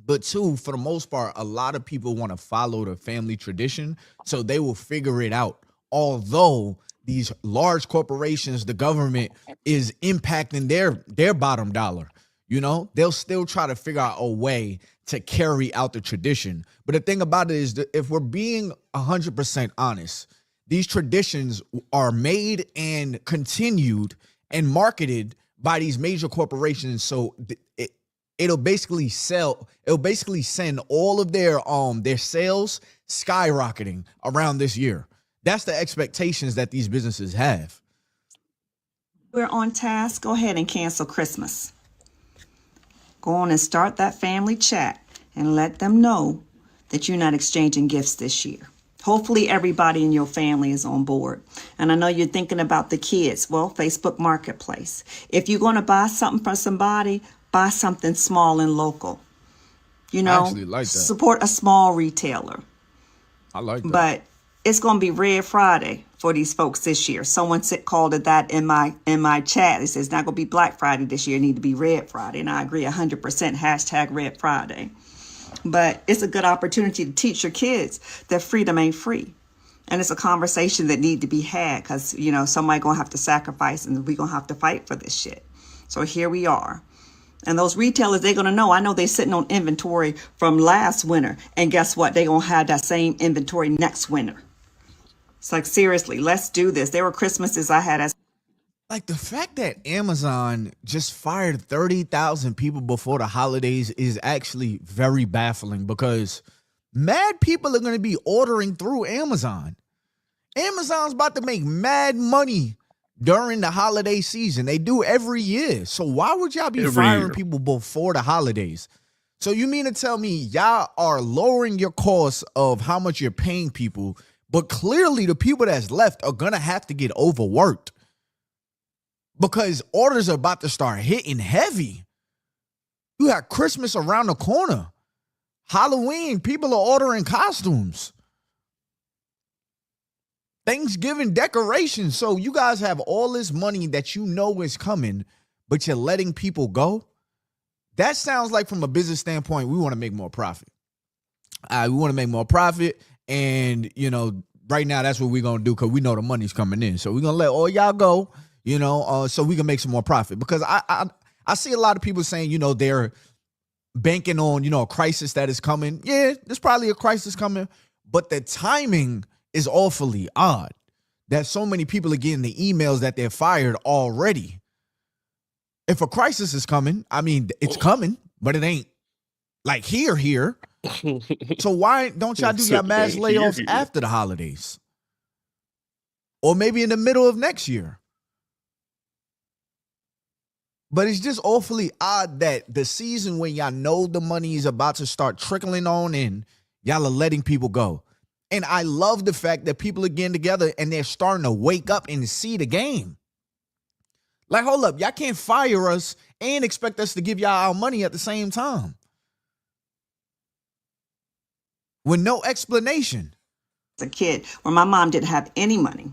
S11: But two, for the most part, a lot of people want to follow the family tradition, so they will figure it out. Although these large corporations, the government is impacting their bottom dollar. You know, they'll still try to figure out a way to carry out the tradition. But the thing about it is that if we're being 100% honest, these traditions are made and continued and marketed by these major corporations. So it'll basically send all of their sales skyrocketing around this year. That's the expectations that these businesses have.
S13: We're on task. Go ahead and cancel Christmas. Go on and start that family chat and let them know that you're not exchanging gifts this year. Hopefully everybody in your family is on board. And I know you're thinking about the kids. Well, Facebook Marketplace. If you're going to buy something from somebody, buy something small and local. You know,
S11: I actually like that.
S13: Support a small retailer.
S11: I like that.
S13: But it's going to be Red Friday for these folks this year. Someone called it that in my chat. It says it's not going to be Black Friday this year. It need to be Red Friday. And I agree 100%. Hashtag Red Friday. But it's a good opportunity to teach your kids that freedom ain't free. And it's a conversation that need to be had because, you know, somebody going to have to sacrifice and we going to have to fight for this shit. So here we are. And those retailers, they're going to know. I know they're sitting on inventory from last winter. And guess what? They're going to have that same inventory next winter. It's like, seriously, let's do this. There were Christmases I had as...
S11: Like the fact that Amazon just fired 30,000 people before the holidays is actually very baffling because mad people are going to be ordering through Amazon. Amazon's about to make mad money during the holiday season. They do every year. So why would y'all be firing people before the holidays? So you mean to tell me y'all are lowering your costs of how much you're paying people, but clearly the people that's left are going to have to get overworked because orders are about to start hitting heavy. You got Christmas around the corner. Halloween, people are ordering costumes. Thanksgiving decorations. So you guys have all this money that you know is coming, but you're letting people go. That sounds like from a business standpoint, we want to make more profit. We want to make more profit. And, you know, right now that's what we're going to do because we know the money's coming in. So we're going to let all y'all go, you know, so we can make some more profit. Because I see a lot of people saying, you know, they're banking on, you know, a crisis that is coming. Yeah, there's probably a crisis coming. But the timing is awfully odd that so many people are getting the emails that they're fired already. If a crisis is coming, I mean, it's coming, but it ain't like here. So why don't y'all do your mass layoffs after the holidays? Or maybe in the middle of next year? But it's just awfully odd that the season when y'all know the money is about to start trickling on in, y'all are letting people go. And I love the fact that people are getting together and they're starting to wake up and see the game. Like, hold up, y'all can't fire us and expect us to give y'all our money at the same time. With no explanation.
S13: As a kid, when my mom didn't have any money,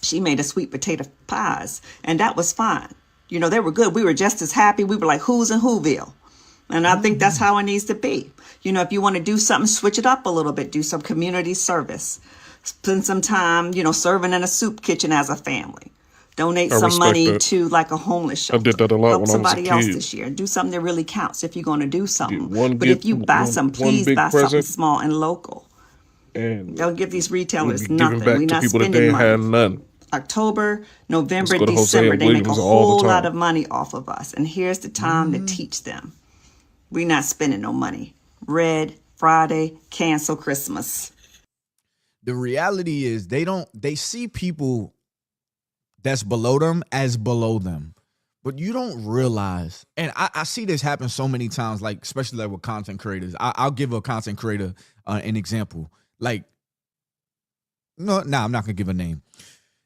S13: she made us sweet potato pies, and that was fine. You know, they were good. We were just as happy. We were like, who's in Whoville? And I think that's how it needs to be. You know, if you want to do something, switch it up a little bit. Do some community service. Spend some time, you know, serving in a soup kitchen as a family. Donate some money to like a homeless shelter.
S1: I did that a lot
S13: Help
S1: when
S13: somebody
S1: I was a
S13: else
S1: kid.
S13: this year. Do something that really counts if you're going to do something. But
S1: gift,
S13: if you buy please buy something small and local.
S1: And
S13: they'll give these retailers
S1: giving
S13: nothing.
S1: back
S13: We're
S1: to
S13: not
S1: people that
S13: spending
S1: they
S13: money.
S1: had none.
S13: October, November,
S1: Let's go to Hosea
S13: December, they make a
S1: Williams all the
S13: whole
S1: time.
S13: lot of money off of us. And here's the time to teach them. We're not spending no money Red Friday, cancel Christmas.
S11: The reality is they see people that's below them as below them. But you don't realize, and I see this happen so many times, like especially like with content creators. I'll give a content creator an example. Like, I'm not gonna give a name.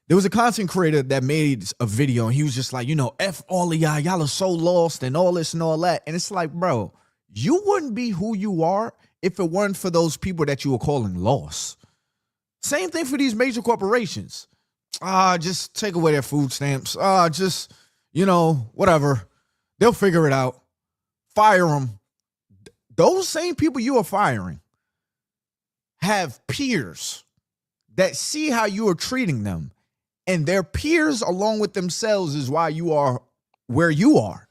S11: There was a content creator that made a video, and he was just like, F all of y'all are so lost and all this and all that. And it's like, bro, you wouldn't be who you are if it weren't for those people that you were calling lost. Same thing for these major corporations. Just take away their food stamps. Whatever. They'll figure it out. Fire them. Those same people you are firing have peers that see how you are treating them. And their peers along with themselves is why you are where you are.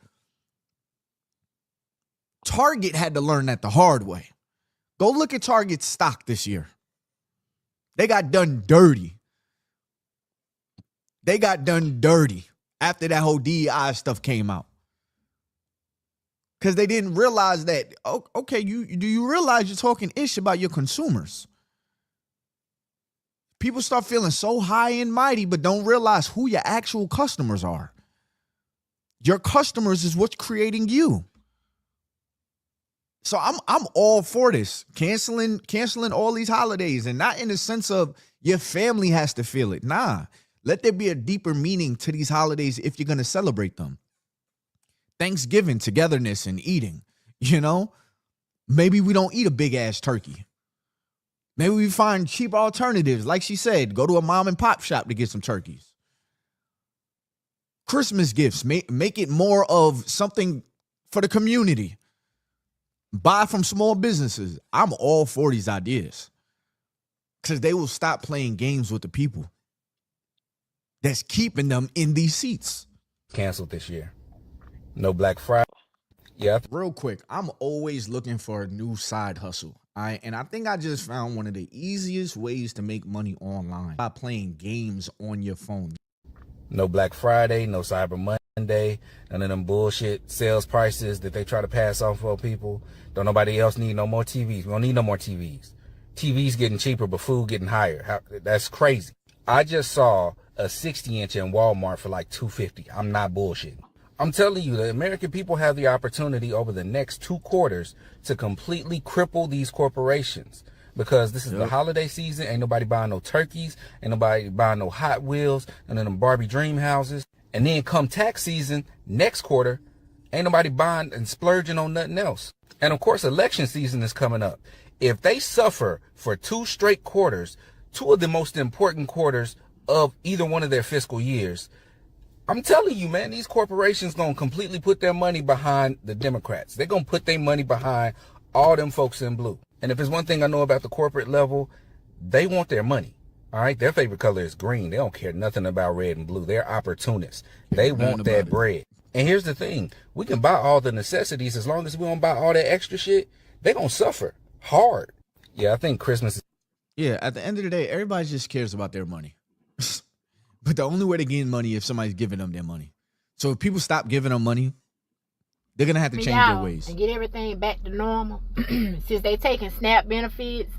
S11: Target had to learn that the hard way. Go look at Target's stock this year. They got done dirty. They got done dirty after that whole DEI stuff came out. Because they didn't realize that, okay, do you realize you're talking ish about your consumers? People start feeling so high and mighty, but don't realize who your actual customers are. Your customers is what's creating you. So I'm all for this. Canceling all these holidays, and not in the sense of your family has to feel it. Nah. Let there be a deeper meaning to these holidays if you're going to celebrate them. Thanksgiving, togetherness, and eating, Maybe we don't eat a big-ass turkey. Maybe we find cheap alternatives. Like she said, go to a mom and pop shop to get some turkeys. Christmas gifts, make it more of something for the community. Buy from small businesses. I'm all for these ideas because they will stop playing games with the people that's keeping them in these seats.
S2: Canceled this year. No Black Friday. Yeah.
S11: Real quick, I'm always looking for a new side hustle. And I think I just found one of the easiest ways to make money online by playing games on your phone.
S2: No Black Friday, no Cyber Monday, none of them bullshit sales prices that they try to pass on for people. Don't nobody else need no more TVs. We don't need no more TVs. TVs getting cheaper, but food getting higher. That's crazy. I just saw a 60-inch in Walmart for like $250. I'm not bullshitting. I'm telling you, the American people have the opportunity over the next 2 quarters to completely cripple these corporations because this is the holiday season. Ain't nobody buying no turkeys. Ain't nobody buying no Hot Wheels and then them Barbie dream houses. And then come tax season next quarter, ain't nobody buying and splurging on nothing else. And of course, election season is coming up. If they suffer for 2 straight quarters, 2 of the most important quarters of either one of their fiscal years, I'm telling you, man, these corporations going to completely put their money behind the Democrats. They're going to put their money behind all them folks in blue. And if there's one thing I know about the corporate level, they want their money. All right. Their favorite color is green. They don't care nothing about red and blue. They're opportunists. They want that bread. And here's the thing. We can buy all the necessities as long as we don't buy all that extra shit. They're going to suffer hard. Yeah, I think Christmas.
S11: Yeah, at the end of the day, everybody just cares about their money. But the only way to gain money is if somebody's giving them their money. So if people stop giving them money, they're going to have to change their ways.
S9: And get everything back to normal. Since they taking SNAP benefits,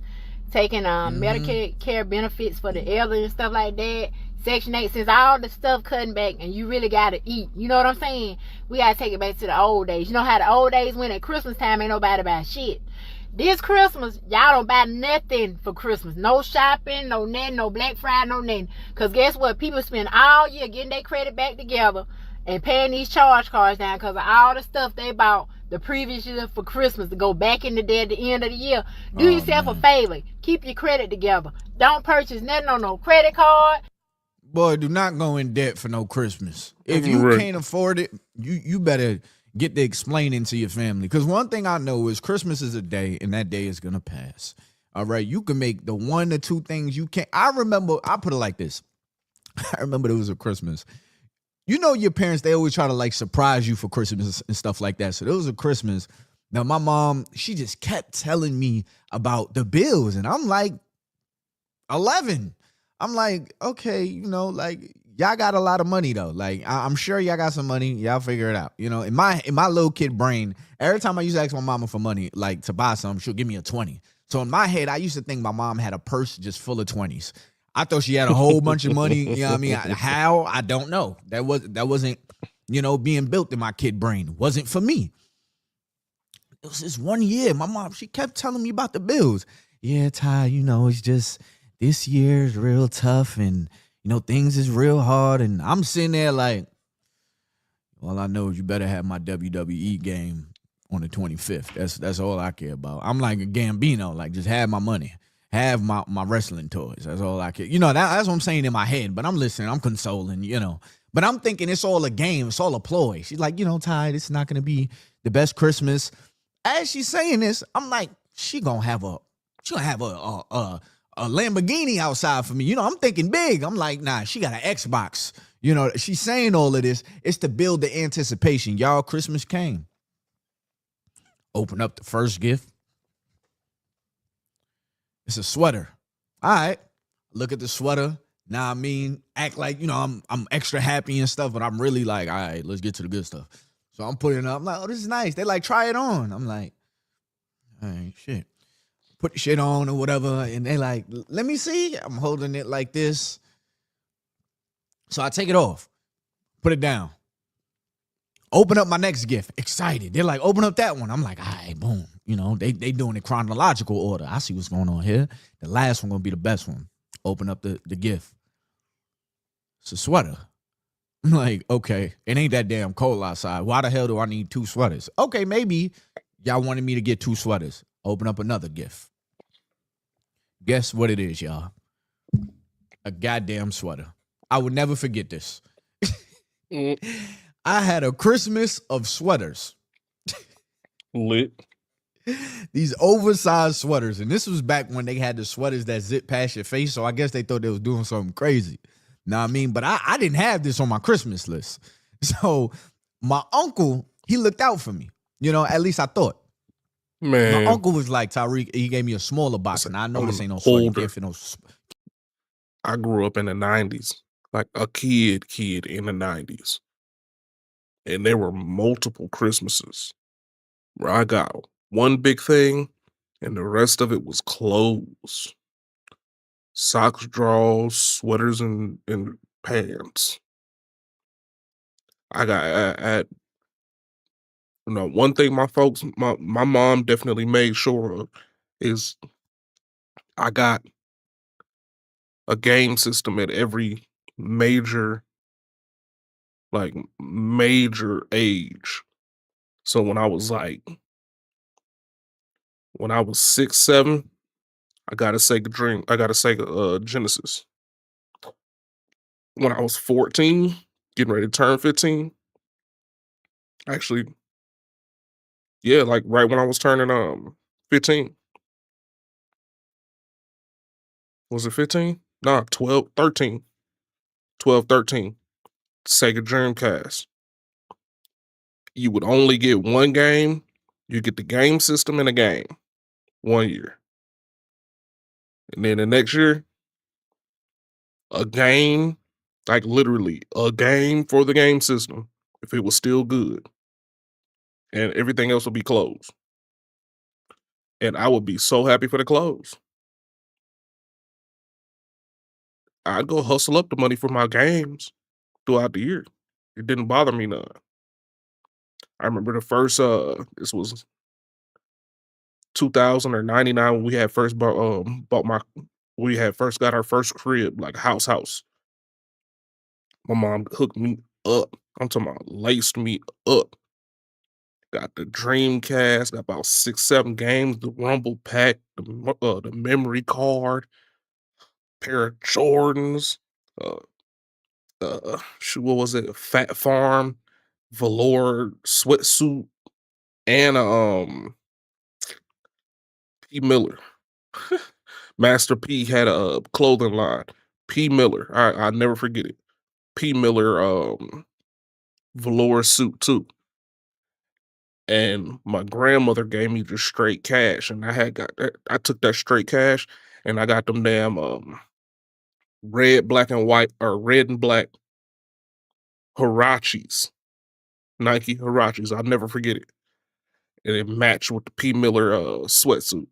S9: taking Medicare benefits for the elderly and stuff like that, Section 8, since all the stuff cutting back and you really got to eat, you know what I'm saying? We got to take it back to the old days. You know how the old days went at Christmas time, ain't nobody buy shit. This Christmas, y'all don't buy nothing for Christmas. No shopping, no nothing, no Black Friday, no nothing. Because guess what? People spend all year getting their credit back together and paying these charge cards down because of all the stuff they bought the previous year for Christmas to go back in the day at the end of the year. Do yourself a favor. Keep your credit together. Don't purchase nothing on no credit card.
S11: Boy, do not go in debt for no Christmas. If you can't afford it, you better get the explaining to your family. Because one thing I know is Christmas is a day, and that day is going to pass. All right? You can make the 1 or 2 things you can't. I remember, I put it like this. I remember there was a Christmas. You know your parents, they always try to like surprise you for Christmas and stuff like that. So there was a Christmas. Now, my mom, she just kept telling me about the bills. And I'm like 11. I'm like, okay, like y'all got a lot of money though. Like I'm sure y'all got some money. Y'all figure it out. You know, in my little kid brain, every time I used to ask my mama for money, like to buy something, she'll give me a 20. So in my head, I used to think my mom had a purse just full of 20s. I thought she had a whole bunch of money. You know what I mean? How? I don't know. That wasn't, you know, being built in my kid brain. Wasn't for me. It was this one year. My mom, she kept telling me about the bills. Yeah, Ty, you know, it's just this year is real tough and, you know, things is real hard. And I'm sitting there like, well, I know you better have my WWE game on the 25th. That's all I care about. I'm like a Gambino, like just have my money. Have my wrestling toys. That's all I care. You know, that's what I'm saying in my head. But I'm listening. I'm consoling, you know. But I'm thinking it's all a game. It's all a ploy. She's like, you know, Ty, this is not going to be the best Christmas. As she's saying this, I'm like, she gonna have a Lamborghini outside for me. You know, I'm thinking big. I'm like, nah, she got an Xbox. You know, she's saying all of this. It's to build the anticipation. Y'all, Christmas came. Open up the first gift. It's a sweater. All right. Look at the sweater. Now, I mean, act like, you know, I'm extra happy and stuff, but I'm really like, all right, let's get to the good stuff. So I'm putting it up. I'm like, oh, this is nice. They like, try it on. I'm like, all right, shit. Put the shit on or whatever. And they like, let me see. I'm holding it like this. So I take it off. Put it down. Open up my next gift. Excited. They're like, open up that one. I'm like, all right, boom. You know, they doing it chronological order. I see what's going on here. The last one gonna be the best one. Open up the gift. It's a sweater. I'm like, okay, it ain't that damn cold outside. Why the hell do I need 2 sweaters? Okay, maybe y'all wanted me to get 2 sweaters. Open up another gift. Guess what it is, y'all? A goddamn sweater. I would never forget this. I had a Christmas of sweaters.
S1: Lit.
S11: These oversized sweaters. And this was back when they had the sweaters that zip past your face. So I guess they thought they was doing something crazy. Know what I mean? But I didn't have this on my Christmas list. So my uncle, he looked out for me. You know, at least I thought.
S1: Man.
S11: My uncle was like, Tyreek, he gave me a smaller box. And I know this ain't no sweater gift.
S1: I grew up in the 90s. Like a kid in the 90s. And there were multiple Christmases where I got one big thing and the rest of it was clothes. Socks, drawers, sweaters, and pants. I got you know, one thing my mom definitely made sure of is I got a game system at every major age. So when I was 6, 7, I got a Sega Genesis. When I was 14, getting ready to turn 15, actually, yeah, like right when I was turning 15. Was it 15? Nah, 12, 13. 12, 13. Sega Dreamcast. You would only get one game. You get the game system and a game 1 year. And then the next year, a game, like literally a game for the game system, if it was still good. And everything else would be closed. And I would be so happy for the clothes. I'd go hustle up the money for my games throughout the year. It didn't bother me none. I remember the first this was 2000 or 99 when we had first we had first got our first crib, like house. My mom hooked me up. I'm talking about laced me up. Got the Dreamcast, got about 6, 7 games, the Rumble Pack, the memory card, pair of Jordans, what was it? Fat Farm, velour sweatsuit, and P. Miller. Master P had a clothing line. P. Miller. I never forget it. P. Miller velour suit too. And my grandmother gave me just straight cash, and I took that straight cash and I got them damn red, black, and white, or red and black Hirachis. Nike Hirachis. I'll never forget it. And it matched with the P. Miller sweatsuit.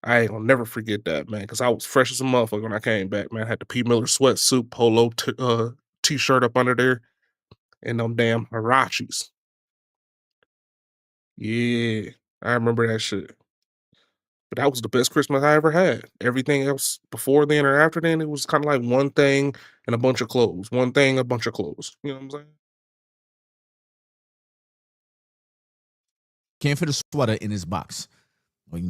S1: I ain't gonna never forget that, man, because I was fresh as a motherfucker when I came back, man. I had the P. Miller sweatsuit, polo t-shirt up under there, and them damn Hirachis. Yeah, I remember that shit. But that was the best Christmas I ever had. Everything else before then or after then, it was kind of like one thing and a bunch of clothes. One thing, a bunch of clothes. You know what I'm saying?
S11: Can't fit a sweater in his box. Well,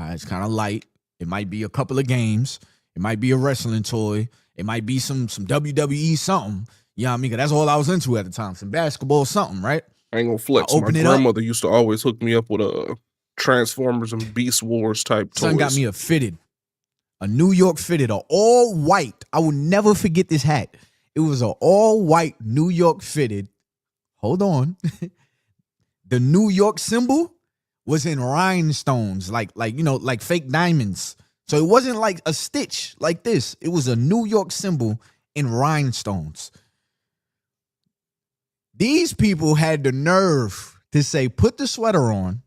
S11: it's kind of light. It might be a couple of games. It might be a wrestling toy. It might be some WWE something. You know what I mean? 'Cause that's all I was into at the time. Some basketball something, right?
S1: I ain't gonna flex. My grandmother used to always hook me up with Transformers and Beast Wars type toys.
S11: Son got me a New York fitted, a all white. I will never forget this hat. It was an all white New York fitted. Hold on. The New York symbol was in rhinestones, like fake diamonds. So it wasn't like a stitch like this. It was a New York symbol in rhinestones. These people had the nerve to say, put the sweater on,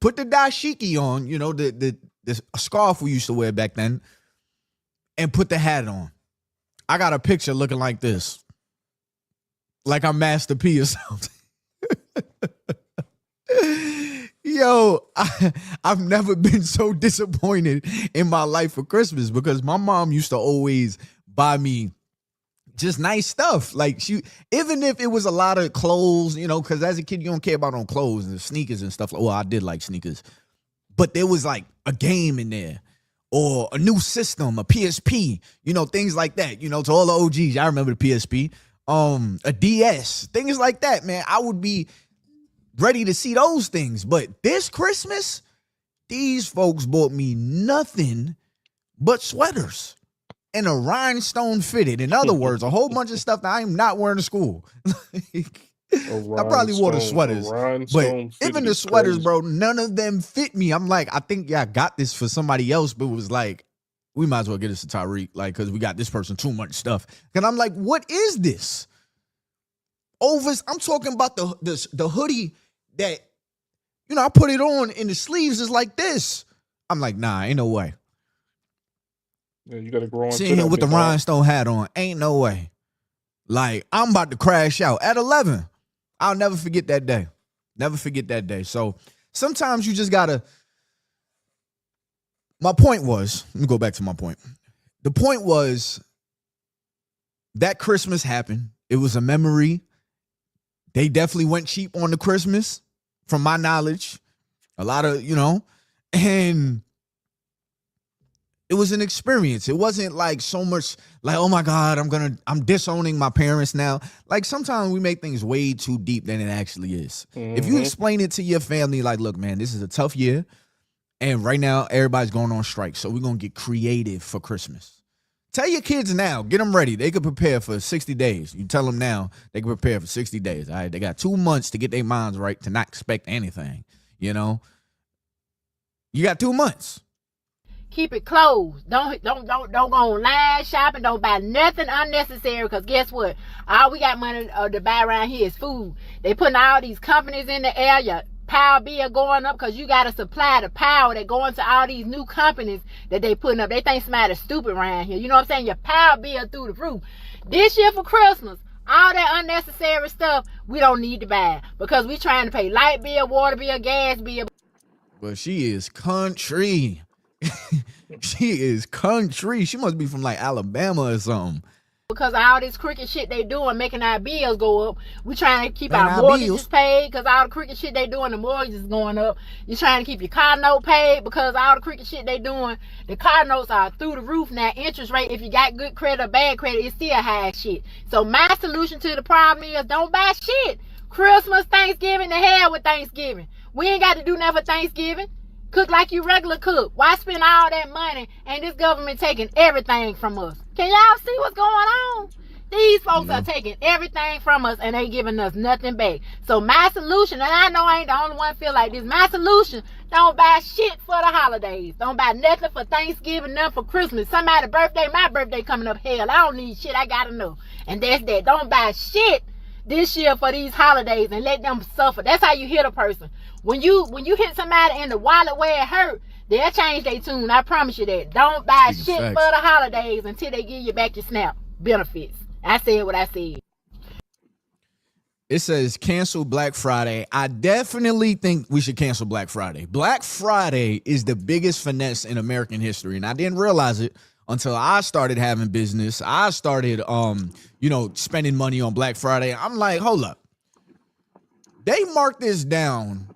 S11: put the dashiki on, the scarf we used to wear back then, and put the hat on. I got a picture looking like this. Like I'm Master P or something. Yo, I've never been so disappointed in my life for Christmas because my mom used to always buy me just nice stuff. Like even if it was a lot of clothes, because as a kid, you don't care about no clothes and sneakers and stuff. Well, I did like sneakers, but there was like a game in there or a new system, a PSP, things like that, to all the OGs. I remember the PSP, a DS, things like that, man. I would be ready to see those things. But this Christmas, these folks bought me nothing but sweaters and a rhinestone fitted. In other words, a whole bunch of stuff that I'm not wearing to school. I probably wore the sweaters, but even the sweaters, crazy. Bro, none of them fit me. I'm like, I think I got this for somebody else, but it was like, we might as well get this to Tyreek, like, because we got this person too much stuff. And I'm like, what is this? I'm talking about the hoodie that, I put it on and the sleeves is like this. I'm like, nah, ain't no way.
S1: Yeah, you gotta grow on.
S11: Sitting here with the rhinestone hat on, ain't no way. Like, I'm about to crash out at 11. I'll never forget that day. Never forget that day. So sometimes you just gotta. My point was, let me go back to my point. The point was that Christmas happened. It was a memory. They definitely went cheap on the Christmas, from my knowledge. A lot of, and it was an experience. It wasn't like so much like, oh my God, I'm disowning my parents now. Like sometimes we make things way too deep than it actually is. Mm-hmm. If you explain it to your family, like, look, man, this is a tough year. And right now everybody's going on strike. So we're going to get creative for Christmas. Tell your kids now, get them ready. They could prepare for 60 days. You tell them now, they can prepare for 60 days. All right, they got 2 months to get their minds right to not expect anything. You got 2 months.
S9: Keep it closed. Don't go online shopping. Don't buy nothing unnecessary. Because guess what? All we got money to buy around here is food. They putting all these companies in the air. Your power bill going up because you got to supply the power that going to all these new companies that they putting up. They think somebody's stupid around here. You know what I'm saying? Your power bill through the roof. This year for Christmas, all that unnecessary stuff we don't need to buy because we trying to pay light bill, water bill, gas bill.
S11: But she is country. She is country. She must be from like Alabama or something.
S9: Because all this crooked shit they doing, making our bills go up. We trying to keep our mortgages paid because all the crooked shit they doing, the mortgages going up. You're trying to keep your car note paid because all the crooked shit they doing, the car notes are through the roof now. Interest rate, if you got good credit or bad credit, it's still high shit. So my solution to the problem is don't buy shit. Christmas, Thanksgiving, the hell with Thanksgiving. We ain't got to do nothing for Thanksgiving. Cook like you regular cook. Why spend all that money and this government taking everything from us? Can y'all see what's going on?
S19: These folks are taking everything from us and ain't giving us nothing back. So my solution, and I know I ain't the only one feel like this, my solution, don't buy shit for the holidays. Don't buy nothing for Thanksgiving, nothing for Christmas. Somebody's birthday, my birthday coming up, hell, I don't need shit, I gotta know. And that's that. Don't buy shit this year for these holidays and let them suffer. That's how you hit a person. When you hit somebody in the wallet where it hurt, they'll change their tune. I promise you that. Don't buy shit for the holidays until they give you back your SNAP benefits. I said what I said.
S11: It says cancel Black Friday. I definitely think we should cancel Black Friday. Black Friday is the biggest finesse in American history, and I didn't realize it until I started having business. I started, spending money on Black Friday. I'm like, hold up. They marked this down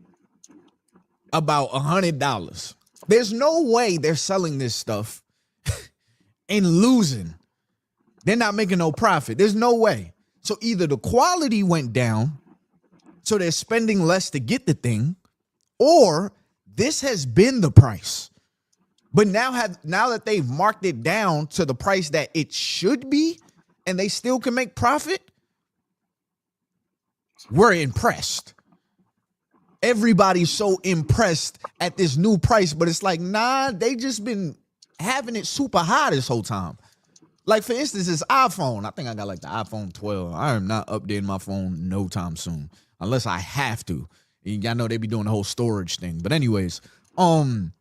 S11: about $100. There's no way they're selling this stuff and losing. They're not making no profit. There's no way. So either the quality went down, so they're spending less to get the thing, or this has been the price. But now that they've marked it down to the price that it should be, and they still can make profit, we're impressed. Everybody's so impressed at this new price, but it's like, nah, they just been having it super high this whole time. Like, for instance, this iPhone. I think I got like the iPhone 12. I am not updating my phone no time soon, unless I have to. And y'all know they be doing the whole storage thing. But anyways, they'll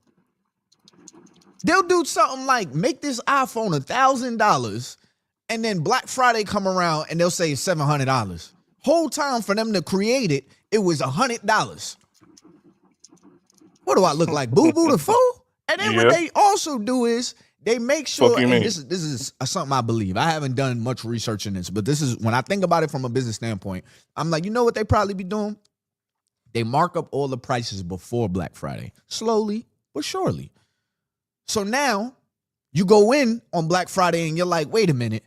S11: do something like make this iPhone $1,000, and then Black Friday come around and they'll say $700. Whole time for them to create it, it was $100. What do I look like, Boo Boo the Fool? And then what they also do is they make sure, and this is something I believe. I haven't done much research in this, but this is when I think about it from a business standpoint. I'm like, you know what they probably be doing? They mark up all the prices before Black Friday, slowly but surely. So now you go in on Black Friday and you're like, wait a minute,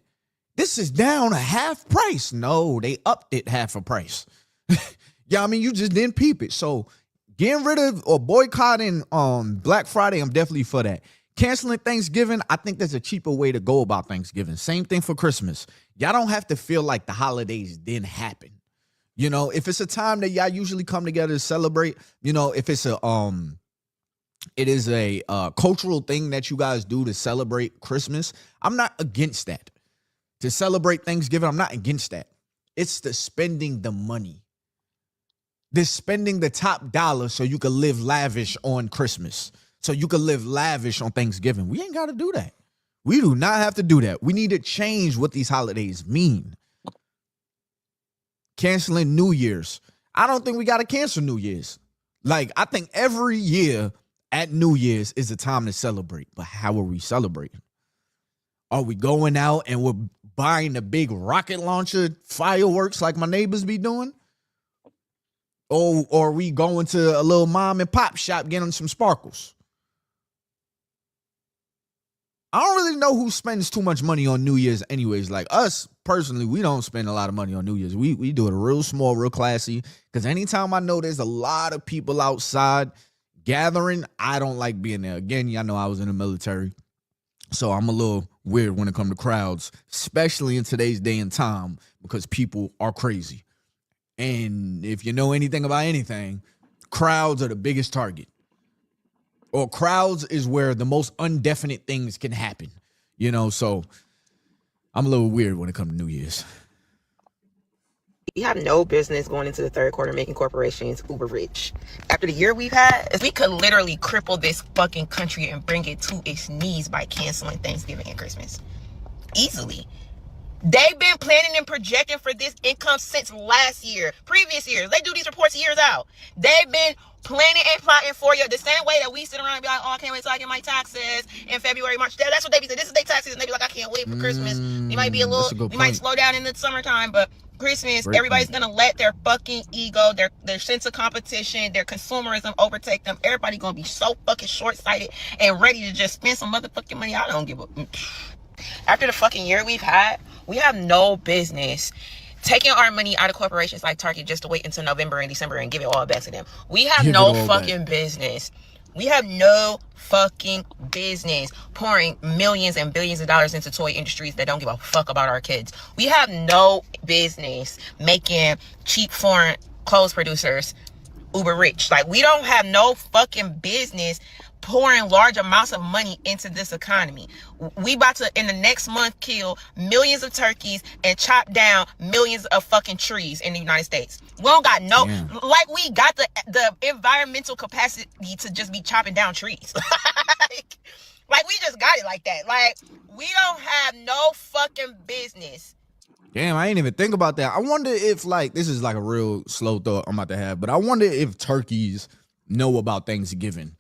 S11: this is down a half price. No, they upped it half a price. Yeah, I mean, you just didn't peep it. So getting rid of or boycotting Black Friday, I'm definitely for that. Canceling Thanksgiving, I think there's a cheaper way to go about Thanksgiving. Same thing for Christmas. Y'all don't have to feel like the holidays didn't happen. You know, if it's a time that y'all usually come together to celebrate, you know, if it's it is a cultural thing that you guys do to celebrate Christmas, I'm not against that. To celebrate Thanksgiving, I'm not against that. It's the spending the money. This spending the top dollar so you can live lavish on Christmas. So you can live lavish on Thanksgiving. We ain't got to do that. We do not have to do that. We need to change what these holidays mean. Canceling New Year's. I don't think we got to cancel New Year's. Like, I think every year at New Year's is a time to celebrate. But how are we celebrating? Are we going out and we're buying the big rocket launcher fireworks like my neighbors be doing? Or are we going to a little mom and pop shop getting some sparkles? I don't really know who spends too much money on New Year's anyways. Like us, personally, we don't spend a lot of money on New Year's. We do it real small, real classy. Because anytime I know there's a lot of people outside gathering, I don't like being there. Again, y'all know I was in the military. So I'm a little weird when it comes to crowds, especially in today's day and time, because people are crazy. And if you know anything about anything, crowds are the biggest target. Or crowds is where the most indefinite things can happen. You know, so I'm a little weird when it comes to New Year's.
S3: We have no business going into the third quarter making corporations uber rich. After the year we've had, we could literally cripple this fucking country and bring it to its knees by canceling Thanksgiving and Christmas. Easily. They've been planning and projecting for this income since last year, previous years. They do these reports years out. They've been planning and plotting for you the same way that we sit around and be like, oh, I can't wait till I get my taxes in February, March. That's what they be saying. This is their taxes. And they be like, I can't wait for Christmas. It might be a little, we might slow down in the summertime, but Christmas, everybody's going to let their fucking ego, their sense of competition, their consumerism overtake them. Everybody going to be so fucking short-sighted and ready to just spend some motherfucking money. I don't give a... After the fucking year we've had, we have no business taking our money out of corporations like Target just to wait until November and December and give it all back to them. We have no fucking business We have no fucking business pouring millions and billions of dollars into toy industries that don't give a fuck about our kids. We have no business making cheap foreign clothes producers uber rich. Like, we don't have no fucking business pouring large amounts of money into this economy. We about to, in the next month, kill millions of turkeys and chop down millions of fucking trees in the United States. We don't got no, like, we got the environmental capacity to just be chopping down trees. like, we just got it like that. Like, we don't have no fucking business.
S11: Damn, I ain't even think about that. I wonder if, like, this is like a real slow thought I'm about to have, but I wonder if turkeys know about Thanksgiving.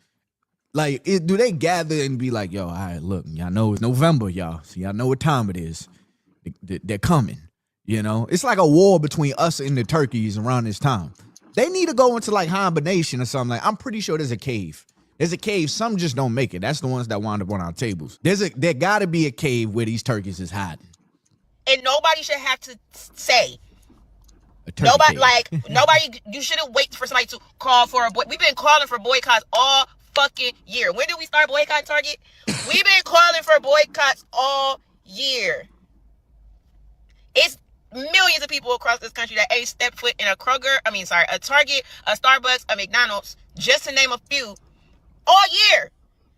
S11: Like, do they gather and be like, yo, all right, look, y'all know it's November, y'all. So y'all know what time it is. They're coming, you know? It's like a war between us and the turkeys around this time. They need to go into, like, hibernation or something. Like, I'm pretty sure there's a cave. There's a cave. Some just don't make it. That's the ones that wind up on our tables. There got to be a cave where these turkeys is hiding.
S3: And nobody should have to say. Nobody, nobody, you shouldn't wait for somebody to call for a boy. We've been calling for boycotts all fucking year. When did we start boycotting Target? We've been calling for boycotts all year. It's millions of people across this country that ain't stepped foot in a Target, a Starbucks, a McDonald's, just to name a few, all year.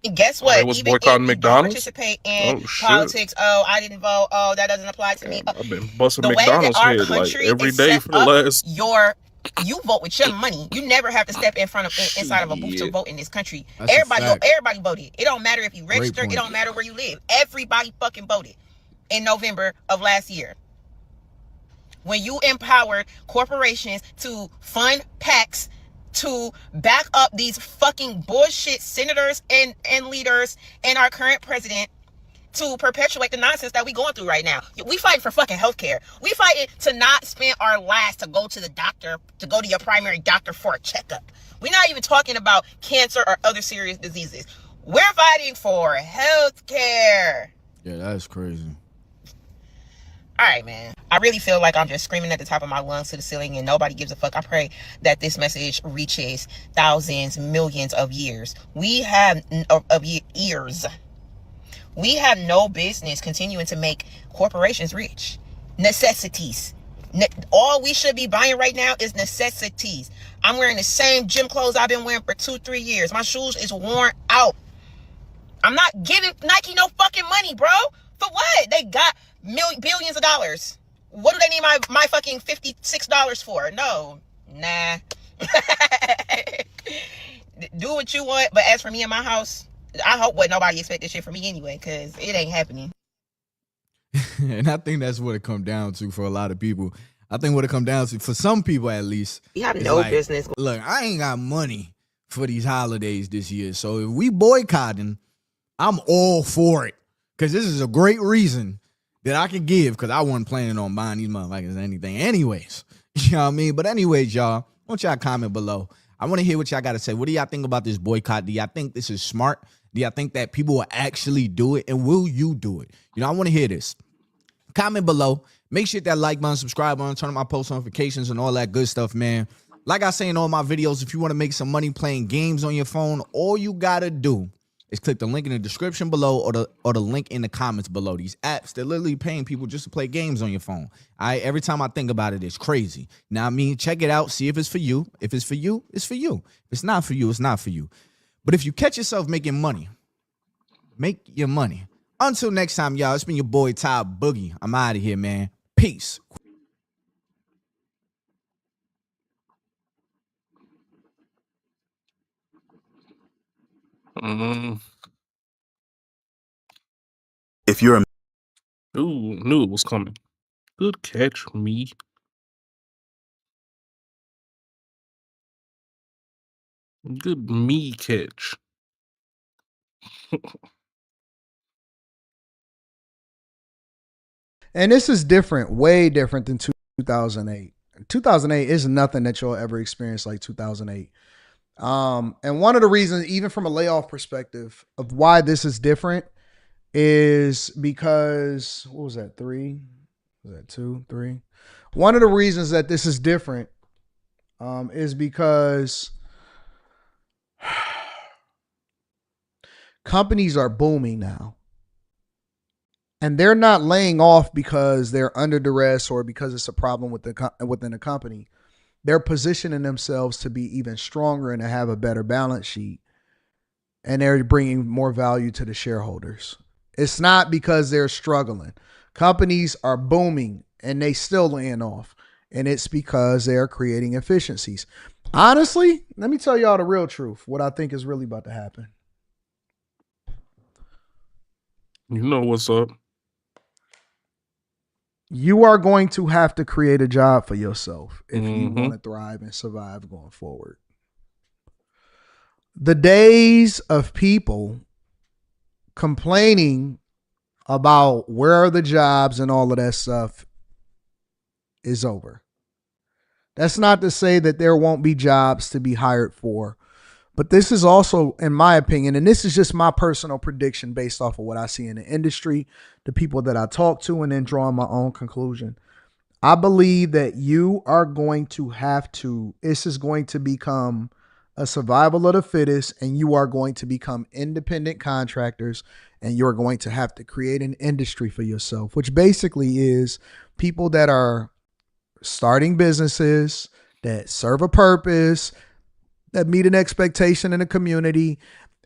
S3: And guess what?
S1: They was boycotting McDonald's.
S3: Participate in politics. Oh, I didn't vote. Oh, that doesn't apply to me.
S1: I've been busting McDonald's head like every day for the last.
S3: You vote with your money. You never have to step inside of a booth to vote in this country. Everybody voted. It don't matter if you register. It don't matter where you live. Everybody fucking voted in November of last year. When you empowered corporations to fund PACs to back up these fucking bullshit senators and leaders and our current president to perpetuate the nonsense that we going through right now. We fighting for fucking healthcare. We fighting to not spend our last to go to the doctor, to go to your primary doctor for a checkup. We're not even talking about cancer or other serious diseases. We're fighting for healthcare.
S11: Yeah, that's crazy.
S3: All right, man. I really feel like I'm just screaming at the top of my lungs to the ceiling and nobody gives a fuck. I pray that this message reaches thousands, millions of years. We have years. We have no business continuing to make corporations rich. Necessities. All we should be buying right now is necessities. I'm wearing the same gym clothes I've been wearing for 2-3 years. My shoes is worn out. I'm not giving Nike no fucking money, bro. For what? They got billions of dollars. What do they need my fucking $56 for? No. Nah. Do what you want, but as for me and my house, I hope nobody expect this shit from me anyway, because it ain't happening.
S11: And I think that's what it come down to for a lot of people. I think what it come down to, for some people at least,
S3: we have no business.
S11: Look, I ain't got money for these holidays this year, so if we boycotting, I'm all for it, because this is a great reason that I can give, because I wasn't planning on buying these motherfuckers anything anyways. You know what I mean? But anyways, y'all, why don't y'all comment below? I want to hear what y'all got to say. What do y'all think about this boycott? Do y'all think this is smart? Do y'all think that people will actually do it? And will you do it? You know, I want to hear this. Comment below. Make sure that like button, subscribe button, turn on my post notifications and all that good stuff, man. Like I say in all my videos, if you want to make some money playing games on your phone, all you got to do is click the link in the description below or the link in the comments below. These apps, they're literally paying people just to play games on your phone. Every time I think about it, it's crazy. Now, I mean, check it out. See if it's for you. If it's for you, it's for you. If it's not for you, it's not for you. But if you catch yourself making money, make your money. Until next time, y'all, it's been your boy, Ty Boogie. I'm out of here, man. Peace.
S1: If you're knew it was coming. Good catch, me. Good me catch.
S6: And this is different, way different than 2008. 2008 is nothing that you'll ever experience like 2008. And one of the reasons, even from a layoff perspective, of why this is different is because, what was that, 3? Was that 2, 3? One of the reasons that this is different is because companies are booming now. And they're not laying off because they're under duress or because it's a problem within the company. They're positioning themselves to be even stronger and to have a better balance sheet. And they're bringing more value to the shareholders. It's not because they're struggling. Companies are booming and they still laying off. And it's because they're creating efficiencies. Honestly, let me tell y'all the real truth, what I think is really about to happen.
S1: You know what's up.
S6: You are going to have to create a job for yourself if you want to thrive and survive going forward. The days of people complaining about where are the jobs and all of that stuff is over. That's not to say that there won't be jobs to be hired for, but this is also, in my opinion, and this is just my personal prediction based off of what I see in the industry, the people that I talk to, and then drawing my own conclusion. I believe that you are going to have to, this is going to become a survival of the fittest, and you are going to become independent contractors, and you're going to have to create an industry for yourself, which basically is people that are starting businesses that serve a purpose, that meet an expectation in the community,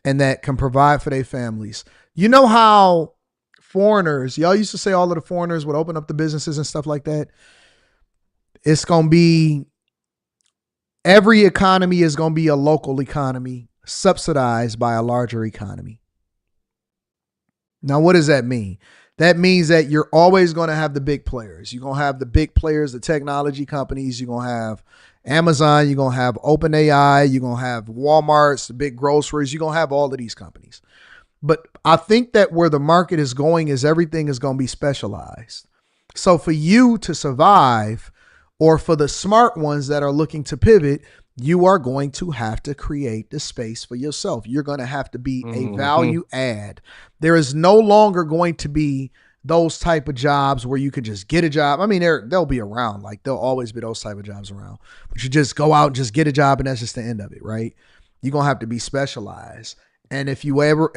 S6: and that can provide for their families. You know how foreigners, y'all used to say all of the foreigners would open up the businesses and stuff like that? It's going to be, every economy is going to be a local economy subsidized by a larger economy. Now, what does that mean? That means that you're always going to have the big players. You're going to have the big players, the technology companies. You're going to have Amazon. You're going to have OpenAI. You're going to have Walmart's, the big groceries. You're going to have all of these companies. But I think that where the market is going is everything is going to be specialized. So for you to survive, or for the smart ones that are looking to pivot, you are going to have to create the space for yourself. You're going to have to be a value add. There is no longer going to be those type of jobs where you can just get a job. I mean, they'll be around. Like, there'll always be those type of jobs around. But you just go out and just get a job, and that's just the end of it, right? You're going to have to be specialized. And if you ever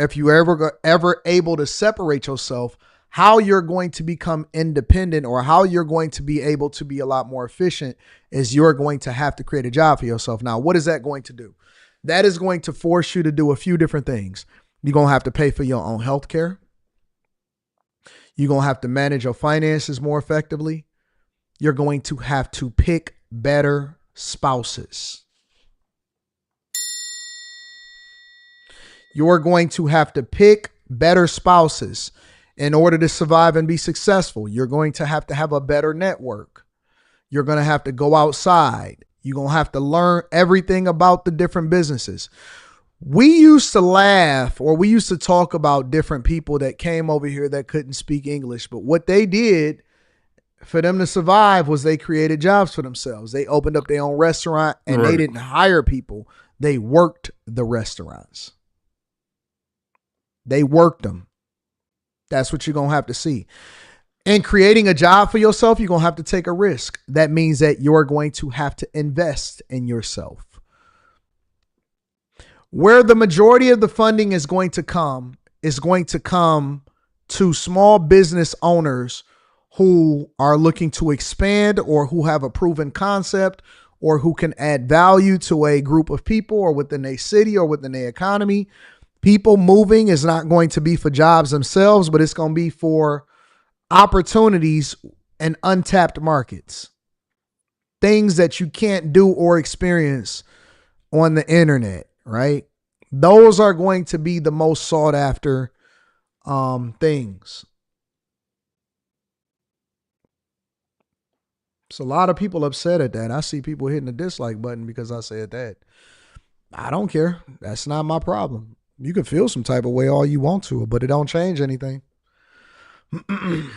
S6: able to separate yourself, how you're going to become independent, or how you're going to be able to be a lot more efficient, is you're going to have to create a job for yourself. Now, what is that going to do? That is going to force you to do a few different things. You're going to have to pay for your own health care. You're going to have to manage your finances more effectively. You're going to have to pick better spouses. You're going to have to pick better spouses in order to survive and be successful. You're going to have a better network. You're going to have to go outside. You're going to have to learn everything about the different businesses. We used to laugh, or we used to talk about different people that came over here that couldn't speak English. But what they did for them to survive was they created jobs for themselves. They opened up their own restaurant, and they didn't hire people. They worked the restaurants. They worked them. That's what you're going to have to see. In creating a job for yourself, you're going to have to take a risk. That means that you're going to have to invest in yourself. Where the majority of the funding is going to come to small business owners who are looking to expand, or who have a proven concept, or who can add value to a group of people, or within a city, or within the economy. People moving is not going to be for jobs themselves, but it's going to be for opportunities and untapped markets. Things that you can't do or experience on the internet, right? Those are going to be the most sought after things. So a lot of people upset at that. I see people hitting the dislike button because I said that. I don't care. That's not my problem. You can feel some type of way all you want to, but it don't change anything. It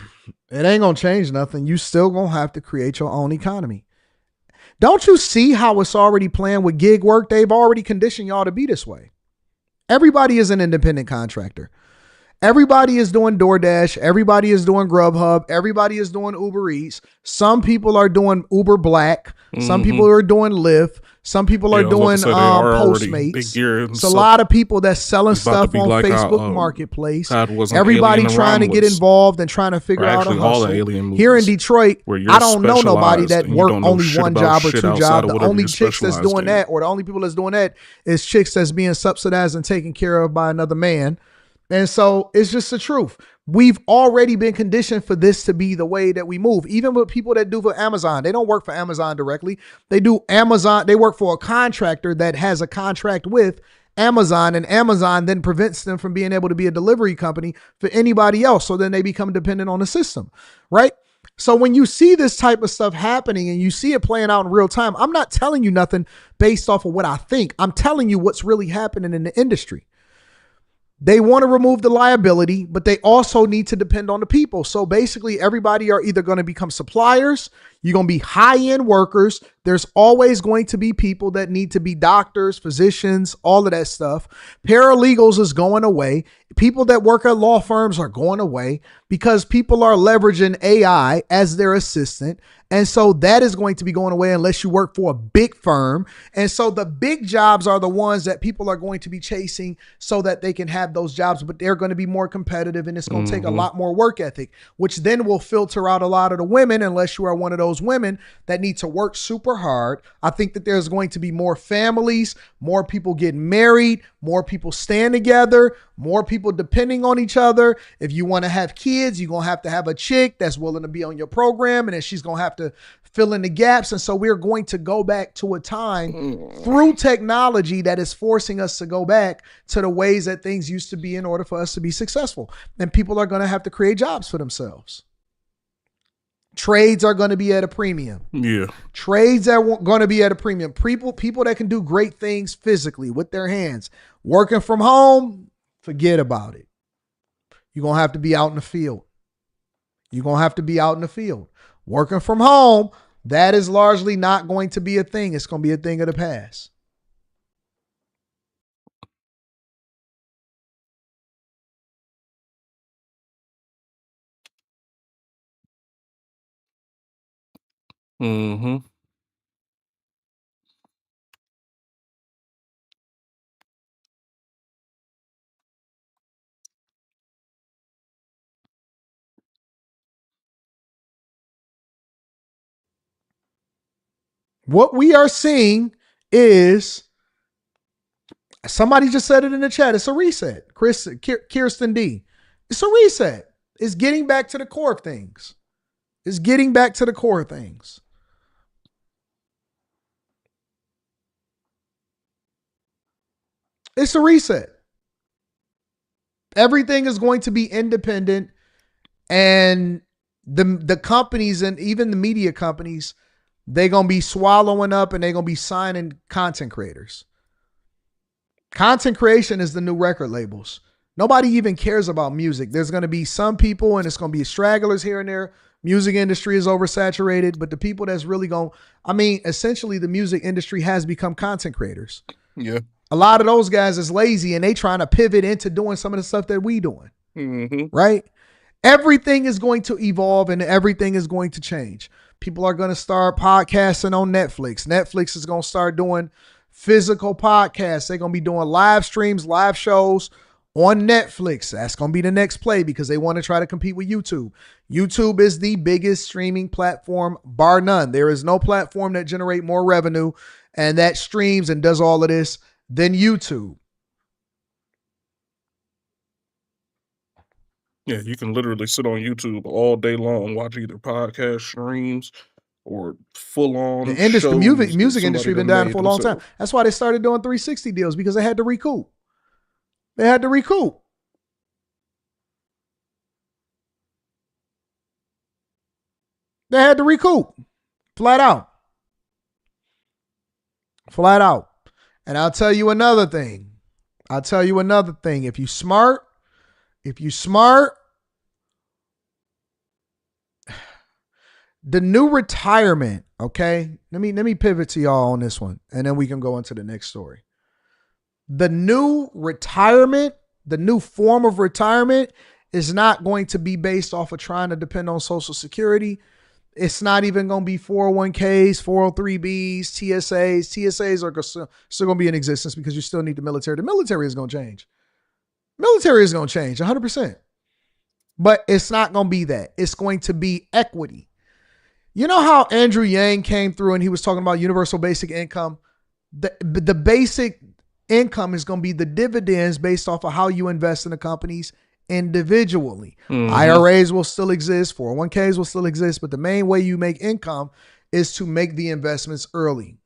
S6: ain't going to change nothing. You still going to have to create your own economy. Don't you see how it's already playing with gig work? They've already conditioned y'all to be this way. Everybody is an independent contractor. Everybody is doing DoorDash. Everybody is doing Grubhub. Everybody is doing Uber Eats. Some people are doing Uber Black. Some people are doing Lyft. Some people are doing Postmates. It's a lot of people that's selling stuff on Facebook Marketplace. Everybody trying to get involved and trying to figure out a hustle. Here in Detroit, I don't know nobody that work only one job or two jobs. The only chicks that's doing that, or the only people that's doing that, is chicks that's being subsidized and taken care of by another man. And so it's just the truth. We've already been conditioned for this to be the way that we move. Even with people that do for Amazon, they don't work for Amazon directly. They do Amazon. They work for a contractor that has a contract with Amazon, and Amazon then prevents them from being able to be a delivery company for anybody else. So then they become dependent on the system, right? So when you see this type of stuff happening and you see it playing out in real time, I'm not telling you nothing based off of what I think. I'm telling you what's really happening in the industry. They want to remove the liability, but they also need to depend on the people. So basically, everybody are either going to become suppliers, you're going to be high-end workers. There's always going to be people that need to be doctors, physicians, all of that stuff. Paralegals is going away. People that work at law firms are going away because people are leveraging AI as their assistant. And so that is going to be going away unless you work for a big firm. And so the big jobs are the ones that people are going to be chasing so that they can have those jobs, but they're going to be more competitive and it's going to take a lot more work ethic, which then will filter out a lot of the women unless you are one of those women that need to work super hard. I think that there's going to be more families, more people getting married, more people staying together, more people depending on each other. If you want to have kids, you're going to have a chick that's willing to be on your program, and then she's going to have to fill in the gaps. And so we're going to go back to a time through technology that is forcing us to go back to the ways that things used to be in order for us to be successful. And people are going to have to create jobs for themselves. Trades are going to be at a premium.
S1: Yeah.
S6: Trades are going to be at a premium. People that can do great things physically with their hands. Working from home, forget about it. You're going to have to be out in the field. You're going to have to be out in the field. Working from home, that is largely not going to be a thing. It's going to be a thing of the past.
S1: Mm-hmm.
S6: What we are seeing is, somebody just said it in the chat, it's a reset. Kirsten D. It's a reset. It's getting back to the core of things. It's getting back to the core of things. It's a reset. Everything is going to be independent, and the companies and even the media companies, they're going to be swallowing up and they're going to be signing content creators. Content creation is the new record labels. Nobody even cares about music. There's going to be some people, and it's going to be stragglers here and there. Music industry is oversaturated, but the people that's really essentially the music industry has become content creators.
S1: Yeah.
S6: A lot of those guys is lazy and they trying to pivot into doing some of the stuff that we doing.
S1: Mm-hmm.
S6: Right? Everything is going to evolve and everything is going to change. People are going to start podcasting on Netflix. Netflix is going to start doing physical podcasts. They're going to be doing live streams, live shows on Netflix. That's going to be the next play because they want to try to compete with YouTube. YouTube is the biggest streaming platform, bar none. There is no platform that generates more revenue and that streams and does all of this than YouTube.
S1: Yeah, you can literally sit on YouTube all day long, watch either podcast streams or full-on
S6: the industry,
S1: shows
S6: music industry been down for a long time. That's why they started doing 360 deals, because they had to recoup. They had to recoup. They had to recoup. Flat out. Flat out. And I'll tell you another thing. If you smart, the new retirement, okay? Let me pivot to y'all on this one, and then we can go into the next story. The new retirement The new form of retirement is not going to be based off of trying to depend on Social Security. It's not even going to be 401ks, 403bs, TSAs. TSAs are still going to be in existence because you still need the military. The military is going to change. Military is going to change 100%. But it's not going to be that. It's going to be equity. You know how Andrew Yang came through and he was talking about universal basic income? The basic income is going to be the dividends based off of how you invest in the companies individually. IRAs will still exist, 401ks will still exist, but the main way you make income is to make the investments early.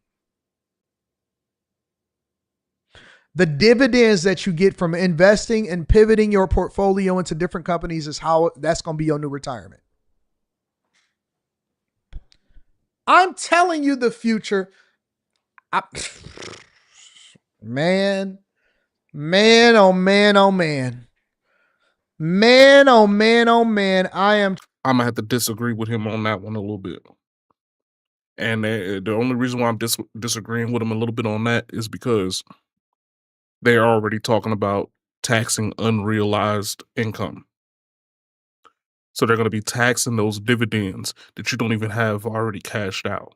S6: The dividends that you get from investing and pivoting your portfolio into different companies is how that's going to be your new retirement. I'm telling you the future. Man, oh man, oh man. Man, oh man, oh man. I'm
S1: going to have to disagree with him on that one a little bit. And the only reason why I'm disagreeing with him a little bit on that is because they're already talking about taxing unrealized income. So they're going to be taxing those dividends that you don't even have already cashed out,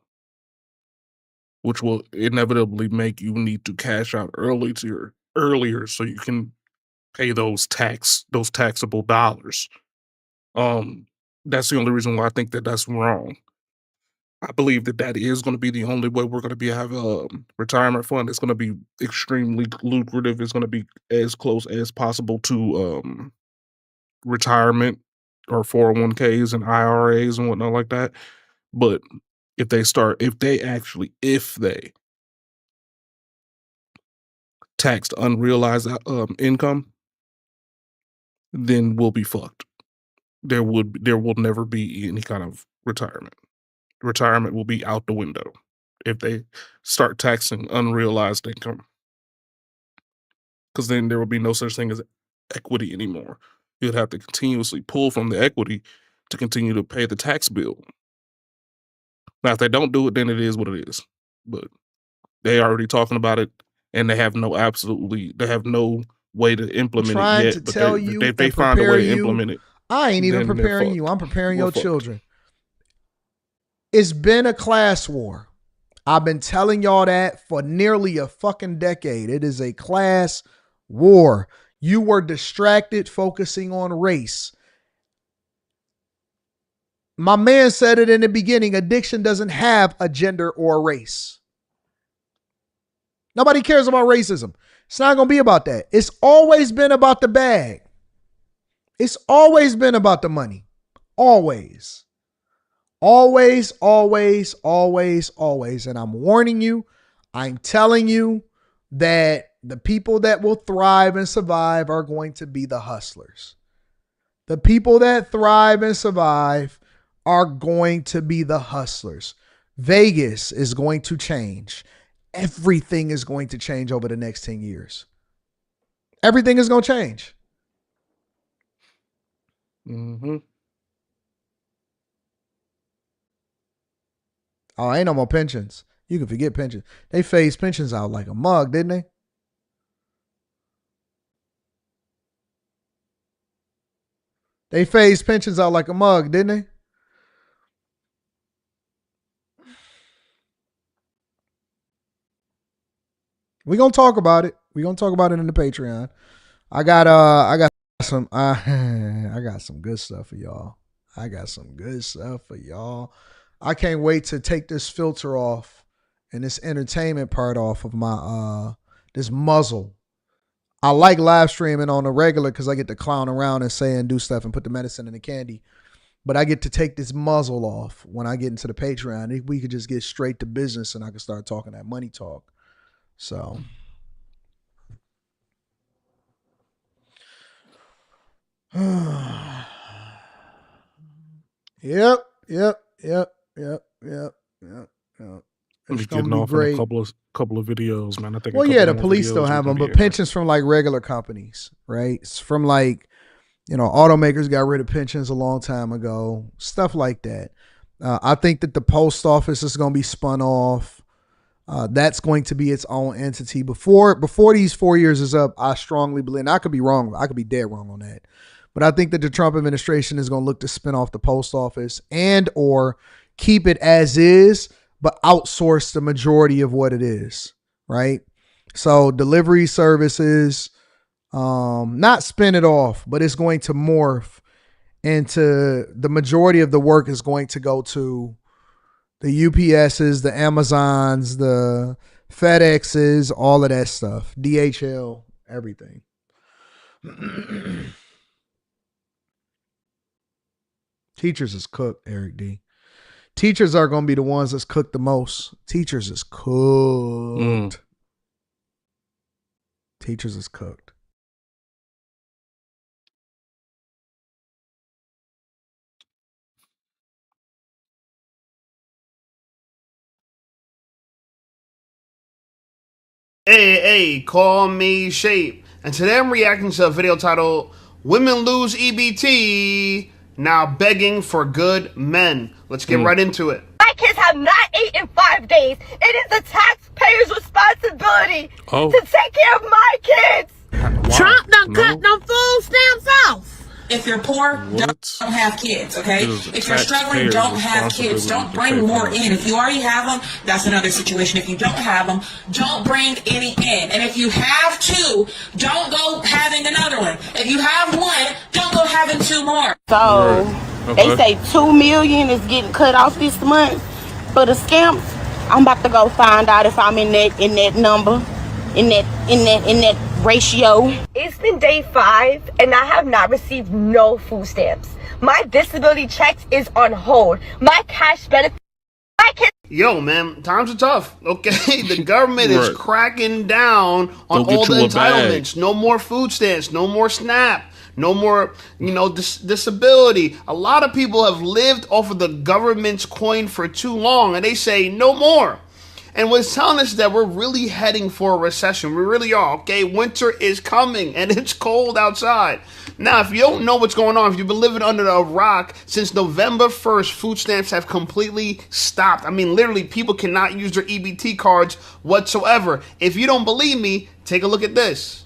S1: which will inevitably make you need to cash out earlier so you can pay those taxable dollars. That's the only reason why I think that that's wrong. I believe that is going to be the only way we're going to have a retirement fund. It's going to be extremely lucrative. It's going to be as close as possible to retirement or 401ks and IRAs and whatnot like that. But if they taxed unrealized income, then we'll be fucked. There will never be any kind of retirement. Retirement will be out the window if they start taxing unrealized income, because then there will be no such thing as equity anymore. You'd have to continuously pull from the equity to continue to pay the tax bill. Now, if they don't do it, then it is what it is. But they already talking about it, and they have no way to implement it yet. But they find a way to implement it.
S6: I ain't even preparing you. I'm preparing your children. It's been a class war. I've been telling y'all that for nearly a fucking decade. It is a class war. You were distracted focusing on race. My man said it in the beginning. Addiction doesn't have a gender or a race. Nobody cares about racism. It's not going to be about that. It's always been about the bag. It's always been about the money. Always. Always, always, always, always. And I'm warning you, I'm telling you that the people that will thrive and survive are going to be the hustlers. The people that thrive and survive are going to be the hustlers. Vegas is going to change. Everything is going to change over the next 10 years. Everything is going to change.
S1: Mm-hmm.
S6: Oh, ain't no more pensions. You can forget pensions. They phased pensions out like a mug, didn't they? They phased pensions out like a mug, didn't they? We're going to talk about it. We're going to talk about it in the Patreon. I got some good stuff for y'all. I can't wait to take this filter off and this entertainment part off of my this muzzle. I like live streaming on the regular because I get to clown around and say and do stuff and put the medicine in the candy. But I get to take this muzzle off when I get into the Patreon. If we could just get straight to business and I can start talking that money talk. So Yep.
S1: It's getting off in a couple of videos, man. I think.
S6: Well, yeah, the police still have them, but pensions from like regular companies, right? It's from like, automakers got rid of pensions a long time ago, stuff like that. I think that the post office is going to be spun off. That's going to be its own entity. Before these 4 years is up, I strongly believe, and I could be wrong, I could be dead wrong on that, but I think that the Trump administration is going to look to spin off the post office and or keep it as is, but outsource the majority of what it is, right? So delivery services, not spin it off, but it's going to morph into the majority of the work is going to go to the UPSs, the Amazons, the FedExes, all of that stuff, DHL, everything. Teachers is cooked, Eric D. Teachers are going to be the ones that's cooked the most. Teachers is cooked. Teachers is cooked.
S14: Hey, call me Shape. And today I'm reacting to a video titled, Women Lose EBT, Now Begging for Good Men. Let's get right into it.
S18: My kids have not eaten in 5 days. It is the taxpayer's responsibility to take care of my kids.
S9: Trump done cut them food stamps off.
S20: If you're poor, don't have kids, okay? If you're struggling, don't have kids. Don't bring more in. If you already have them, that's another situation. If you don't have them, don't bring any in. And if you have two, don't go having another one. If you have one, don't go having two more.
S3: So they say 2 million is getting cut off this month for the scamps. I'm about to go find out if I'm in that number, in that ratio.
S18: It's been day 5 and I have not received no food stamps. My disability checks is on hold. My cash benefit.
S14: Yo, man, times are tough. Okay, the government is cracking down on all the entitlements. No more food stamps. No more SNAP. No more, disability. A lot of people have lived off of the government's coin for too long, and they say no more. And what's telling us that we're really heading for a recession. We really are, okay? Winter is coming, and it's cold outside. Now, if you don't know what's going on, if you've been living under a rock, since November 1st, food stamps have completely stopped. I mean, literally, people cannot use their EBT cards whatsoever. If you don't believe me, take a look at this.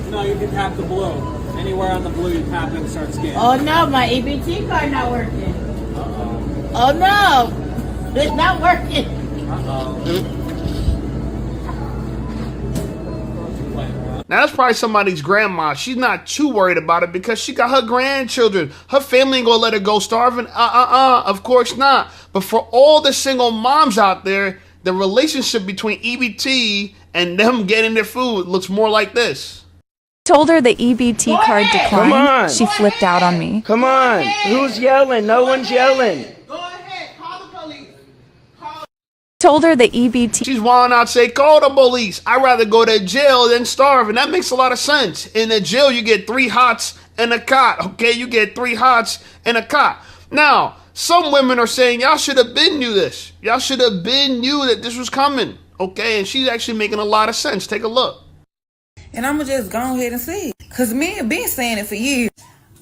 S22: No, you can tap the blue. Anywhere on the blue, you tap and start scanning.
S9: Oh no, my EBT card not working. Oh no. It's not working.
S14: Now, that's probably somebody's grandma. She's not too worried about it because she got her grandchildren. Her family ain't gonna let her go starving. Of course not. But for all the single moms out there, the relationship between EBT and them getting their food looks more like this.
S24: Told her the EBT card declined.
S25: Come on.
S24: She flipped out on me.
S25: Come on. Who's yelling? No one's yelling.
S24: Told her the EBT.
S14: She's wilding out, say, call the police. I'd rather go to jail than starve. And that makes a lot of sense. In the jail, you get 3 hots and a cot. Okay, you get 3 hots and a cot. Now, some women are saying, y'all should have been knew this. Y'all should have been knew that this was coming. Okay, and she's actually making a lot of sense. Take a look.
S17: And I'm going to just go ahead and say it. Because men have been saying it for years.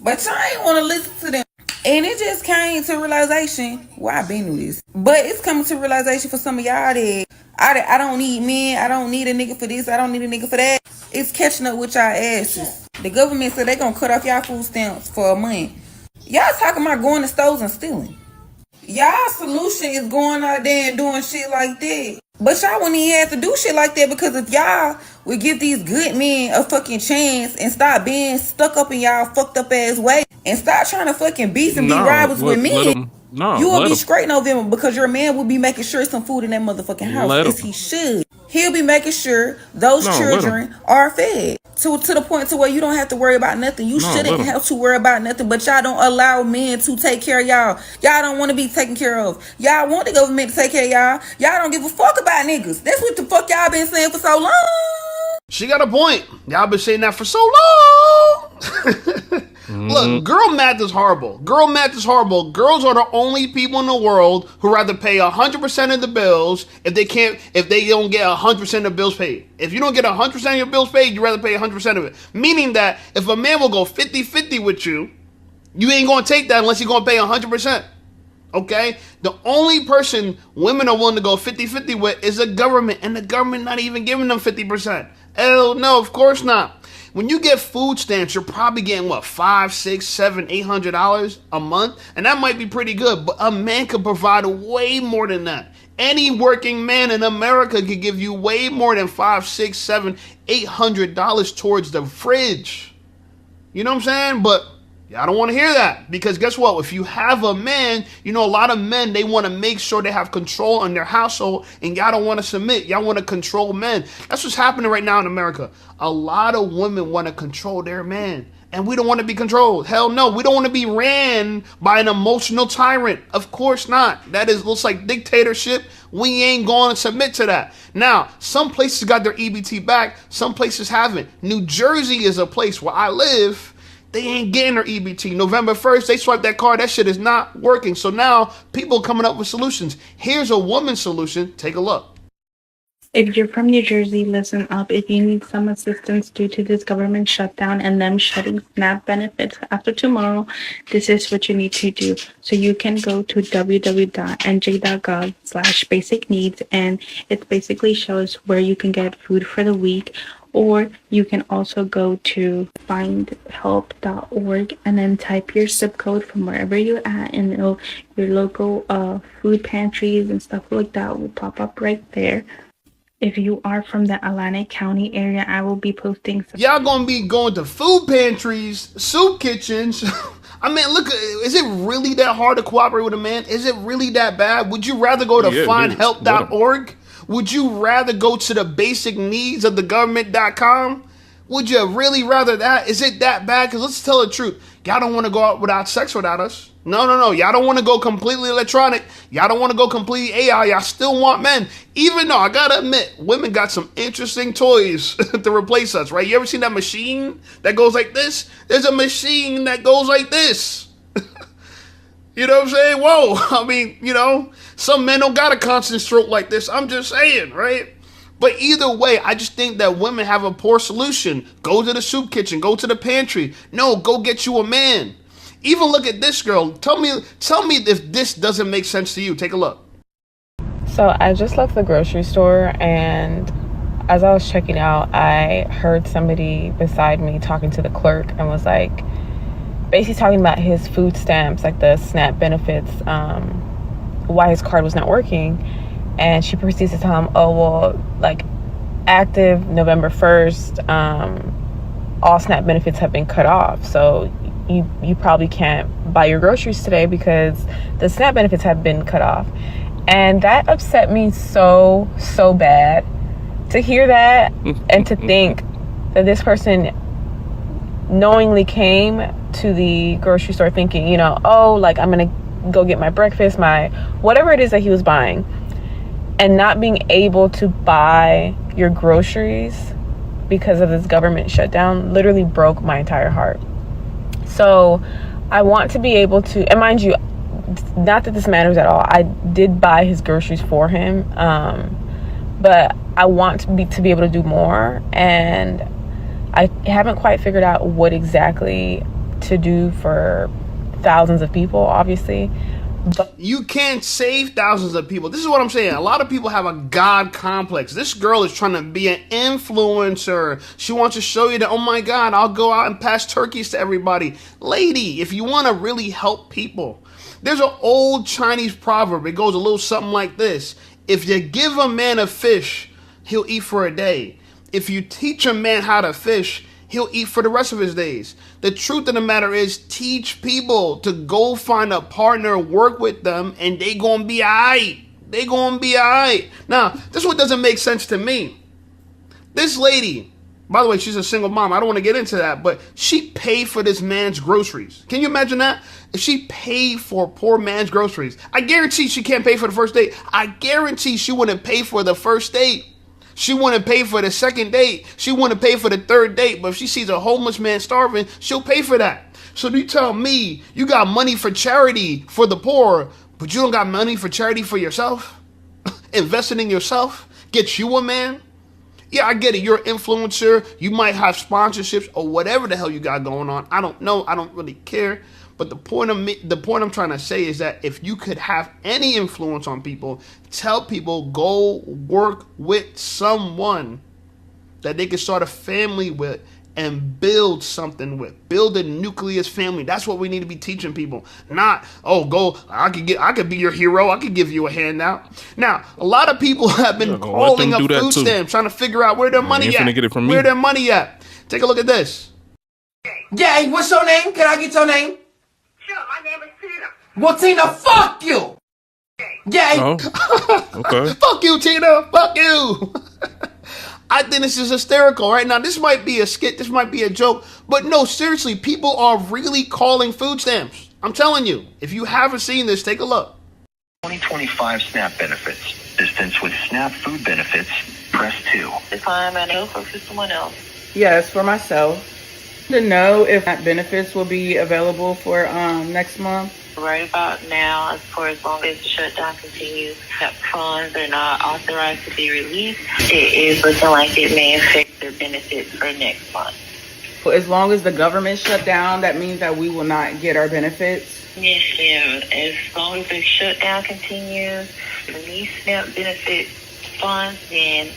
S17: But y'all ain't want to listen to them. And it just came to realization, well, I been knew this. But it's coming to realization for some of y'all that I don't need men. I don't need a nigga for this. I don't need a nigga for that. It's catching up with y'all asses. The government said they going to cut off y'all food stamps for a month. Y'all talking about going to stores and stealing. Y'all solution is going out there and doing shit like that. But y'all wouldn't even have to do shit like that, because if y'all would give these good men a fucking chance and stop being stuck up in y'all fucked up ass way and stop trying to fucking beef and be rivals with men, you will be straight November, because your man will be making sure some food in that motherfucking house, as he should. He'll be making sure those children are fed to the point to where you don't have to worry about nothing. You shouldn't have to worry about nothing, but y'all don't allow men to take care of y'all. Y'all don't want to be taken care of. Y'all want the government to take care of y'all. Y'all don't give a fuck about niggas. That's what the fuck y'all been saying for so long.
S14: She got a point. Y'all been saying that for so long. Look, girl math is horrible. Girl math is horrible. Girls are the only people in the world who rather pay 100% of the bills if they don't get 100% of the bills paid. If you don't get 100% of your bills paid, you'd rather pay 100% of it. Meaning that if a man will go 50-50 with you, you ain't gonna take that unless you're gonna pay 100%. Okay? The only person women are willing to go 50-50 with is the government, and the government not even giving them 50%. Hell no, of course not. When you get food stamps, you're probably getting what, $500, $600, $700, $800 a month, and that might be pretty good. But a man could provide way more than that. Any working man in America could give you way more than $500, $600, $700, $800 towards the fridge. You know what I'm saying? But y'all don't want to hear that, because guess what? If you have a man, you know, a lot of men, they want to make sure they have control on their household, and y'all don't want to submit. Y'all want to control men. That's what's happening right now in America. A lot of women want to control their man, and we don't want to be controlled. Hell no, we don't want to be ran by an emotional tyrant. Of course not. That looks like dictatorship. We ain't going to submit to that. Now, some places got their EBT back. Some places haven't. New Jersey is a place where I live. They ain't getting their EBT. November 1st, they swiped that card. That shit is not working. So now people coming up with solutions. Here's a woman's solution. Take a look.
S4: If you're from New Jersey, listen up. If you need some assistance due to this government shutdown and them shutting SNAP benefits after tomorrow, this is what you need to do. So you can go to www.nj.gov/basic needs, and it basically shows where you can get food for the week. Or you can also go to findhelp.org and then type your zip code from wherever you're at, and your local food pantries and stuff like that will pop up right there. If you are from the Atlantic County area, I will be posting
S14: y'all gonna be going to food pantries, soup kitchens. I mean, look, is it really that hard to cooperate with a man? Is it really that bad? Would you rather go to findhelp.org? Would you rather go to the basic needs of the government.com? Would you really rather that? Is it that bad? Because let's tell the truth. Y'all don't want to go out without sex without us. No. Y'all don't want to go completely electronic. Y'all don't want to go completely AI. Y'all still want men. Even though, I got to admit, women got some interesting toys to replace us, right? You ever seen that machine that goes like this? There's a machine that goes like this. You know what I'm saying? Whoa. I mean, you know, some men don't got a constant stroke like this. I'm just saying, right? But either way, I just think that women have a poor solution. Go to the soup kitchen. Go to the pantry. No, go get you a man. Even look at this girl. Tell me if this doesn't make sense to you. Take a look.
S3: So I just left the grocery store, and as I was checking out, I heard somebody beside me talking to the clerk and was like, basically talking about his food stamps, like the SNAP benefits, why his card was not working. And she proceeds to tell him, oh, well, like, active November 1st, all SNAP benefits have been cut off. So you probably can't buy your groceries today because the SNAP benefits have been cut off. And that upset me so bad to hear that and to think that this person knowingly came to the grocery store thinking, you know, oh, like, I'm going to go get my breakfast, my whatever it is that he was buying. And not being able to buy your groceries because of this government shutdown literally broke my entire heart. So I want to be able to, and mind you, not that this matters at all, I did buy his groceries for him, but I want to be able to do more, and I haven't quite figured out what exactly to do for thousands of people, obviously. But
S14: you can't save thousands of people. This is what I'm saying. A lot of people have a God complex. This girl is trying to be an influencer. She wants to show you that, oh my God, I'll go out and pass turkeys to everybody. Lady, if you want to really help people, there's an old Chinese proverb. It goes a little something like this. If you give a man a fish, he'll eat for a day. If you teach a man how to fish, he'll eat for the rest of his days. The truth of the matter is, teach people to go find a partner, work with them, and they gonna be all right. They gonna be all right. Now, this one doesn't make sense to me. This lady, by the way, she's a single mom. I don't want to get into that, but she paid for this man's groceries. Can you imagine that? If she paid for a poor man's groceries, I guarantee she can't pay for the first date. I guarantee she wouldn't pay for the first date. She wouldn't pay for the second date. She wouldn't pay for the third date. But if she sees a homeless man starving, she'll pay for that. So you tell me you got money for charity for the poor, but you don't got money for charity for yourself? Investing in yourself? Get you a man? Yeah, I get it. You're an influencer. You might have sponsorships or whatever the hell you got going on. I don't know. I don't really care. But the point I'm trying to say is that if you could have any influence on people, tell people go work with someone that they can start a family with and build something with. Build a nucleus family. That's what we need to be teaching people. Not, I could be your hero. I could give you a handout. Now, a lot of people have been calling up food stamps, trying to figure out where their money at. Where their money at. Take a look at this.
S5: Yeah, what's your name? Can I get your name?
S7: Sure, my name is Tina.
S5: Well, Tina, fuck you. Yeah.
S1: Okay.
S14: Fuck you, Tina. Fuck you. I think this is hysterical right now. This might be a skit. This might be a joke. But no, seriously, people are really calling food stamps. I'm telling you. If you haven't seen this, take a look.
S8: 2025 SNAP benefits. Distance with SNAP food benefits. Press 2.
S12: If I'm an elf or for someone else.
S15: Yes, for myself. To know if that benefits will be available for next month.
S12: Right about now, as long as the shutdown continues, that funds are not authorized to be released, it is looking like it may affect their benefits for next month.
S15: As long as the government shut down, that means that we will not get our benefits?
S12: Yes, ma'am. As long as the shutdown continues, release SNAP benefit funds, then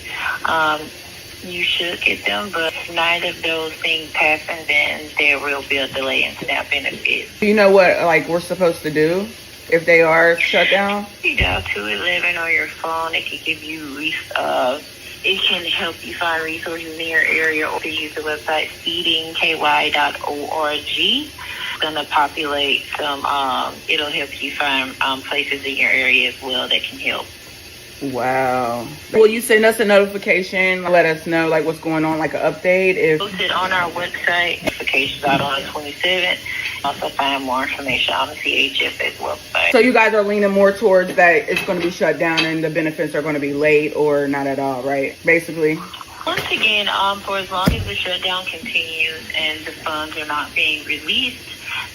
S12: you should get them, but if neither of those things happen, then there will be a delay in SNAP benefits.
S15: Do you know what we're supposed to do if they are shut down?
S12: You dial 211 on your phone. It can give you it can help you find resources in your area, or you use the website feedingky.org. It's going to populate some, it'll help you find places in your area as well that can help.
S15: Wow. Will you send us a notification? Let us know like what's going on, like an update? If
S12: posted on our website, notifications out on the 27th. Also find more information on the CHFS website.
S15: So you guys are leaning more towards that it's going to be shut down and the benefits are going to be late or not at all, right? Basically.
S12: Once again, for as long as the shutdown continues and the funds are not being released,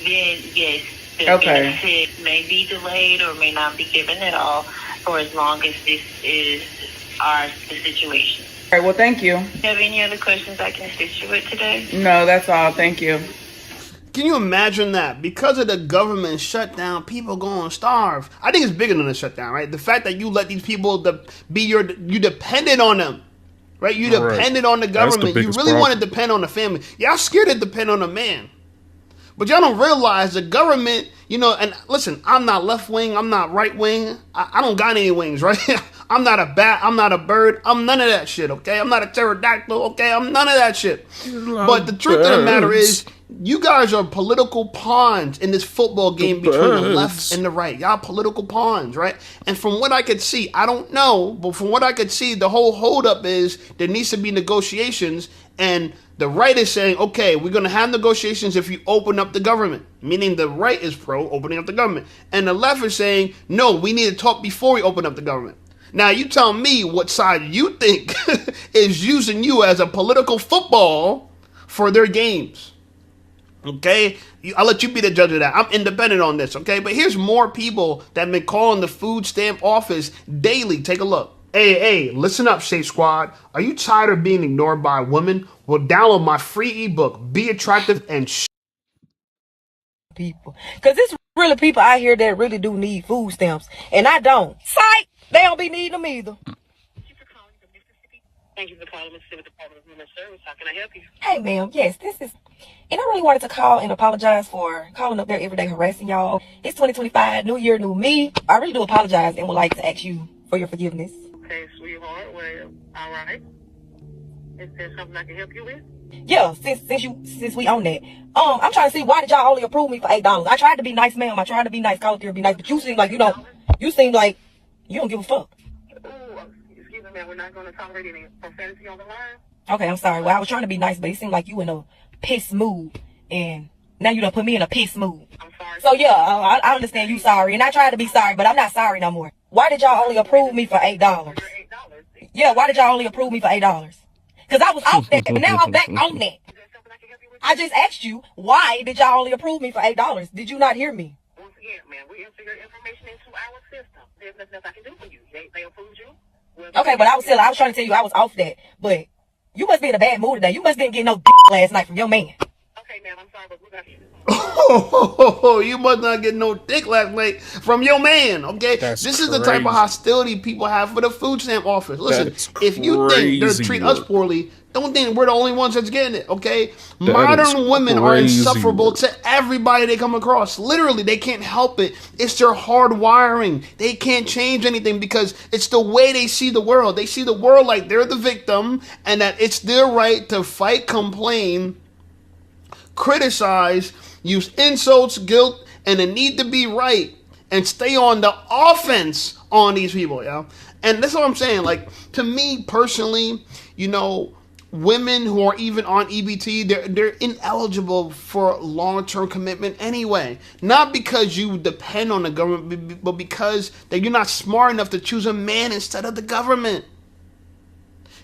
S12: then yes, the benefit may be delayed or may not be given at all for as long as this is the situation.
S15: All right, well, thank you.
S12: Do you have any other questions I can assist you with today?
S15: No, that's all. Thank you.
S14: Can you imagine that? Because of the government shutdown, people going to starve. I think it's bigger than a shutdown, right? The fact that you let these people you dependent on them, right? You dependent on the government. You really want to depend on the family. Y'all scared to depend on a man. But y'all don't realize the government, and listen, I'm not left wing, I'm not right wing, I don't got any wings, right? I'm not a bat, I'm not a bird, I'm none of that shit, okay? I'm not a pterodactyl, okay? I'm none of that shit. But the truth of the matter is, you guys are political pawns in this football game between the left and the right. Y'all political pawns, right? And from what I could see, I don't know, but from what I could see, the whole holdup is there needs to be negotiations, and the right is saying, okay, we're going to have negotiations if you open up the government, meaning the right is pro opening up the government. And the left is saying, no, we need to talk before we open up the government. Now, you tell me what side you think is using you as a political football for their games. Okay? I'll let you be the judge of that. I'm independent on this, okay? But here's more people that have been calling the food stamp office daily. Take a look. Hey, listen up, Shape Squad. Are you tired of being ignored by women? Well, download my free ebook, Be Attractive and
S3: People. Because it's really people out here that really do need food stamps. And I don't. Psych! They don't be needing them either.
S7: Thank you for calling Mississippi Department of Human Service. How can I help you?
S3: Hey, ma'am. Yes, this is... And I really wanted to call and apologize for calling up there every day harassing y'all. It's 2025, new year, new me. I really do apologize and would like to ask you for your forgiveness.
S7: Okay, sweetheart. Well, all right. Is there something I can help you with?
S3: Yeah, since we own that. I'm trying to see, why did y'all only approve me for $8? I tried to be nice, ma'am. I tried to be nice, call it here, be nice, but you seem like you don't give a fuck.
S7: Excuse me, ma'am. We're not going to tolerate any profanity on the line.
S3: Okay, I'm sorry. Well, I was trying to be nice, but it seemed like you in a piss mood, and now you done put me in a piss mood.
S7: I'm sorry.
S3: So yeah, I understand you sorry, and I tried to be sorry, but I'm not sorry no more. Why did y'all only approve me for $8? Yeah, why did y'all only approve me for $8? Because I was off that, but now I'm back on that. I just asked you, why did y'all only approve me for $8? Did you not hear me?
S7: Once again, ma'am, we enter your information into our system. There's nothing else I can do for you. They approved you.
S3: Okay, but I was trying to tell you I was off that, but you must be in a bad mood today. You must didn't get no last night from your man.
S7: Okay, ma'am, I'm sorry, but we got you.
S14: Oh, you must not get no dick last night from your man, okay? This is the type of hostility people have for the food stamp office. Listen, if you think they're treating us poorly, don't think we're the only ones that's getting it, okay? Modern women are insufferable to everybody they come across. Literally, they can't help it. It's their hard wiring. They can't change anything because it's the way they see the world. They see the world like they're the victim and that it's their right to fight, complain, criticize, use insults, guilt, and the need to be right, and stay on the offense on these people, yeah. And that's what I'm saying. Like, to me personally, you know, women who are even on EBT, they're ineligible for long-term commitment anyway. Not because you depend on the government, but because that you're not smart enough to choose a man instead of the government.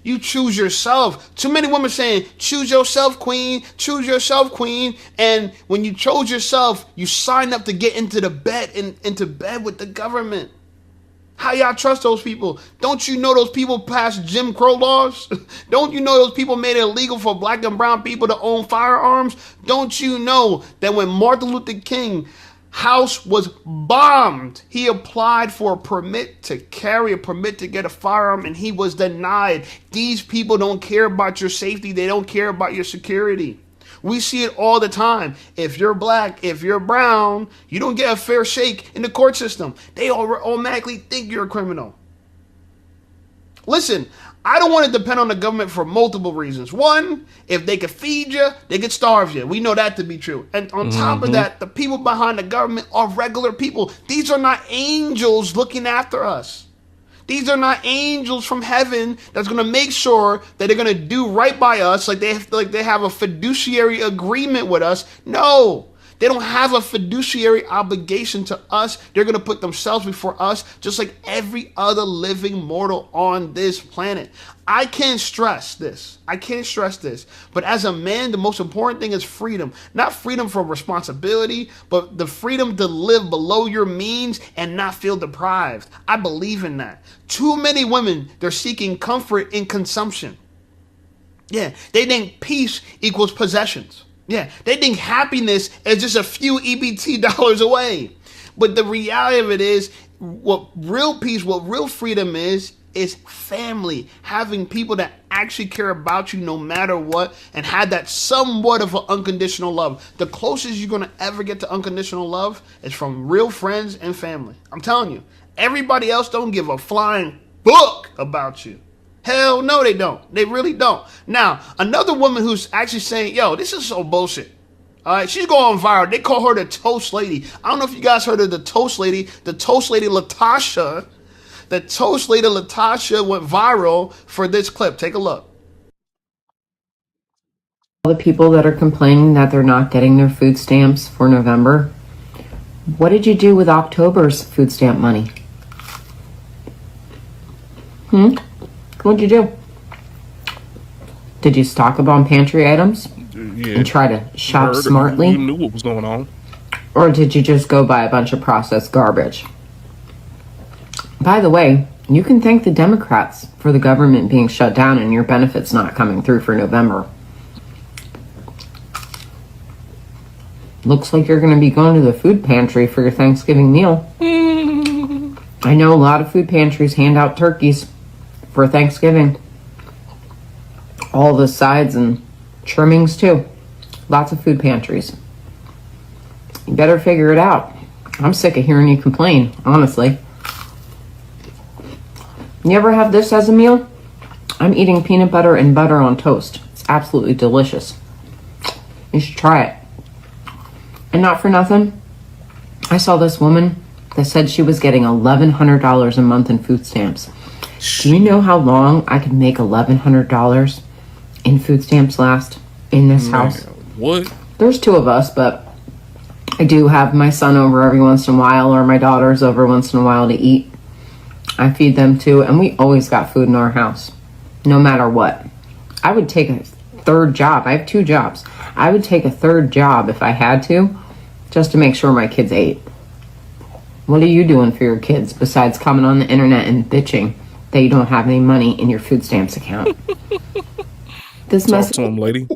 S14: You choose yourself. Too many women saying, choose yourself, queen, choose yourself, queen. And when you chose yourself, you signed up to get into the bed into bed with the government. How y'all trust those people? Don't you know those people passed Jim Crow laws? Don't you know those people made it illegal for black and brown people to own firearms? Don't you know that when Martin Luther King house was bombed, he applied for a permit to carry, a permit to get a firearm, and he was denied? These people don't care about your safety. They don't care about your security. We see it all the time. If you're black, if you're brown, you don't get a fair shake in the court system. They automatically think you're a criminal. Listen, I don't want to depend on the government for multiple reasons. One, if they could feed you, they could starve you. We know that to be true. And on top of that, the people behind the government are regular people. These are not angels looking after us. These are not angels from heaven that's going to make sure that they're going to do right by us, like they have a fiduciary agreement with us. No, they don't have a fiduciary obligation to us. They're going to put themselves before us, just like every other living mortal on this planet. I can't stress this. But as a man, the most important thing is freedom. Not freedom from responsibility, but the freedom to live below your means and not feel deprived. I believe in that. Too many women, they're seeking comfort in consumption. Yeah, they think peace equals possessions. Yeah, they think happiness is just a few EBT dollars away. But the reality of it is, what real peace, what real freedom is family. Having people that actually care about you no matter what, and have that somewhat of an unconditional love. The closest you're going to ever get to unconditional love is from real friends and family. I'm telling you, everybody else don't give a flying book about you. Hell no, they don't. They really don't. Now, another woman who's actually saying, yo, this is so bullshit. All right, she's going viral. They call her the Toast Lady. I don't know if you guys heard of the Toast Lady. The Toast Lady Latasha. The Toast Lady Latasha went viral for this clip. Take a look.
S10: All the people that are complaining that they're not getting their food stamps for November, what did you do with October's food stamp money? What'd you do? Did you stock up on pantry items and try to shop smartly?
S1: You knew what was going on.
S10: Or did you just go buy a bunch of processed garbage? By the way, you can thank the Democrats for the government being shut down and your benefits not coming through for November. Looks like you're going to be going to the food pantry for your Thanksgiving meal. I know a lot of food pantries hand out turkeys for Thanksgiving. All the sides and trimmings too. Lots of food pantries. You better figure it out. I'm sick of hearing you complain, honestly. You ever have this as a meal? I'm eating peanut butter and butter on toast. It's absolutely delicious. You should try it. And not for nothing, I saw this woman that said she was getting $1,100 a month in food stamps. Do you know how long I could make $1,100 in food stamps last in this house?
S1: What?
S10: There's two of us, but I do have my son over every once in a while, or my daughters over once in a while to eat. I feed them too, and we always got food in our house, no matter what. I would take a third job. I have 2 jobs. I would take a third job if I had to, just to make sure my kids ate. What are you doing for your kids besides coming on the internet and bitching that you don't have any money in your food stamps account?
S1: Talk to him, lady.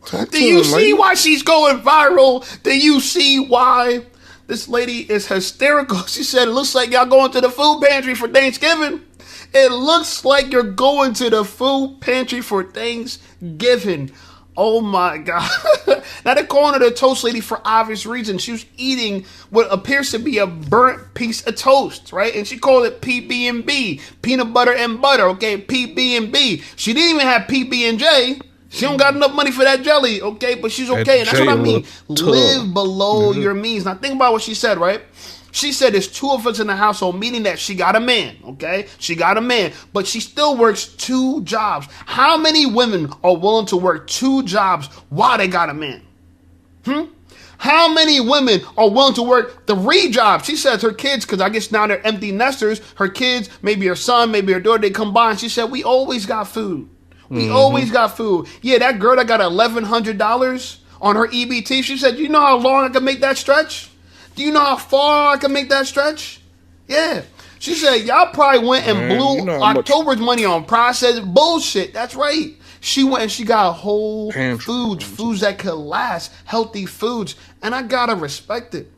S14: Do you see why she's going viral? Do you see why this lady is hysterical? She said, it looks like y'all going to the food pantry for Thanksgiving. It looks like you're going to the food pantry for Thanksgiving. Oh my God. Now they're calling her the toast lady for obvious reasons. She was eating what appears to be a burnt piece of toast, right? And she called it PB&B, peanut butter and butter, okay? PB&B. She didn't even have PB&J. She don't got enough money for that jelly, okay? But she's okay. And that's what I mean. Live below your means. Now think about what she said, right? She said there's 2 of us in the household, meaning that she got a man, okay? She got a man, but she still works 2 jobs. How many women are willing to work 2 jobs while they got a man? How many women are willing to work 3 jobs? She says her kids, because I guess now they're empty nesters, her kids, maybe her son, maybe her daughter, they come by and she said, we always got food. We always got food. Yeah, that girl that got $1,100 on her EBT, she said, you know how long I can make that stretch? Do you know how far I can make that stretch? Yeah. She said, y'all probably went and blew October's money on processed bullshit. That's right. She went and she got whole foods that could last, healthy foods. And I gotta respect it.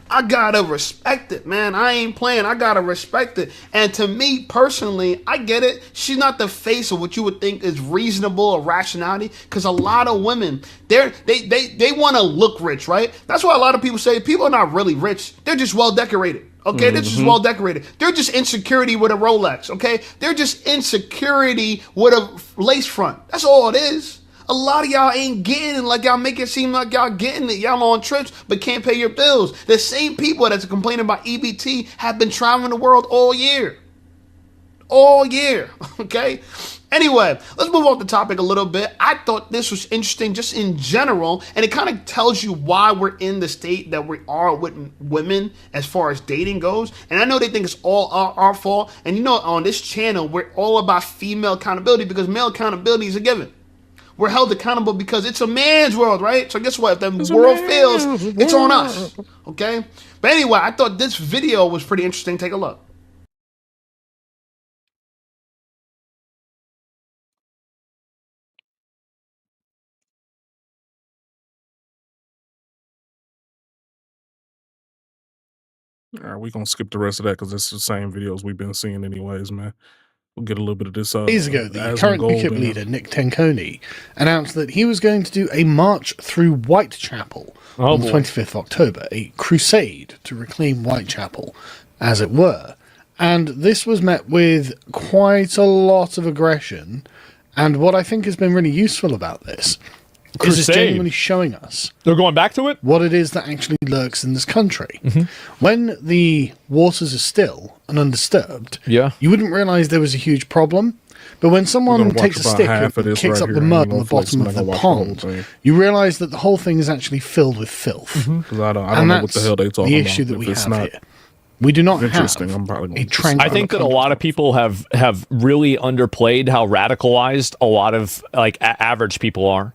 S14: I gotta respect it, man. I ain't playing. I gotta respect it. And to me personally, I get it. She's not the face of what you would think is reasonable or rationality. Because a lot of women, they want to look rich, right? That's why a lot of people say people are not really rich. They're just well decorated. Okay, they're just well decorated. They're just insecurity with a Rolex. Okay, they're just insecurity with a lace front. That's all it is. A lot of y'all ain't getting it, like y'all make it seem like y'all getting it. Y'all on trips but can't pay your bills. The same people that's complaining about EBT have been traveling the world all year. All year, okay? Anyway, let's move off the topic a little bit. I thought this was interesting just in general, and it kind of tells you why we're in the state that we are with women as far as dating goes. And I know they think it's all our fault. And you know, on this channel, we're all about female accountability because male accountability is a given. We're held accountable because it's a man's world, right? So guess what? If the world fails, it's on us, okay? But anyway, I thought this video was pretty interesting. Take a look.
S1: All right, we're going to skip the rest of that because it's the same videos we've been seeing anyways, man. We'll get a little bit of this.
S2: Days ago, the current UKIP leader, Nick Tenconi, announced that he was going to do a march through Whitechapel on the 25th of October, a crusade to reclaim Whitechapel, as it were. And this was met with quite a lot of aggression. And what I think has been really useful about this is it's genuinely showing us
S13: they're going back to it,
S2: what it is that actually lurks in this country. When the waters are still and undisturbed, you wouldn't realize there was a huge problem. But when someone takes a stick and kicks up the mud on the bottom of the pond, you realize that the whole thing is actually filled with filth.
S1: I don't know what the hell they talking about.
S2: The issue that we have here. We do not have a tranquil.
S13: I think that a lot of people have really underplayed how radicalized a lot of like average people are.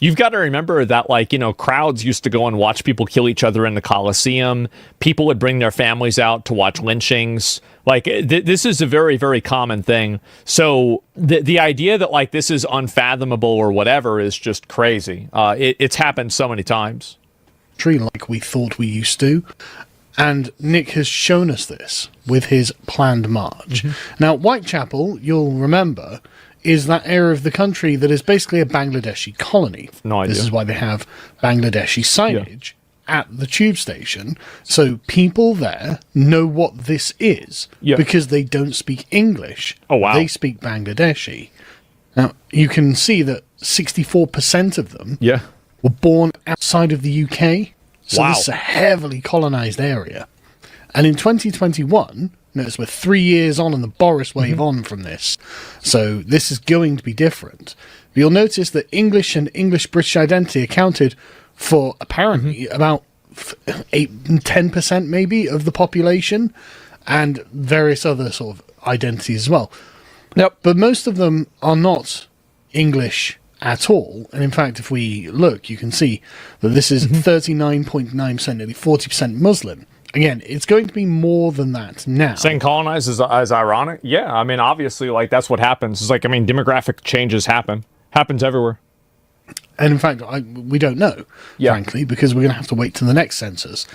S13: You've got to remember that, like, you know, crowds used to go and watch people kill each other in the Coliseum. People would bring their families out to watch lynchings. Like, this is a very, very common thing. So the idea that, like, this is unfathomable or whatever is just crazy. It's happened so many times.
S2: Like we thought we used to. And Nick has shown us this with his planned march. Now, Whitechapel, you'll remember, is that area of the country that is basically a Bangladeshi colony.
S13: No idea.
S2: This is why they have Bangladeshi signage at the tube station. So people there know what this is because they don't speak English.
S13: Oh, wow.
S2: They speak Bangladeshi. Now, you can see that 64% of them were born outside of the UK. So this is a heavily colonized area. And in 2021... notice we're 3 years on and the Boris wave on from this. So this is going to be different. But you'll notice that English and English-British identity accounted for apparently about 10% maybe of the population and various other sort of identities as well. But most of them are not English at all. And in fact, if we look, you can see that this is 39.9%, nearly 40% Muslim. Again, it's going to be more than that now.
S13: Saying colonized is ironic? Yeah, I mean, obviously, like, that's what happens. It's like, I mean, demographic changes happen. Happens everywhere.
S2: And in fact, we don't know, frankly, because we're going to have to wait till the next census.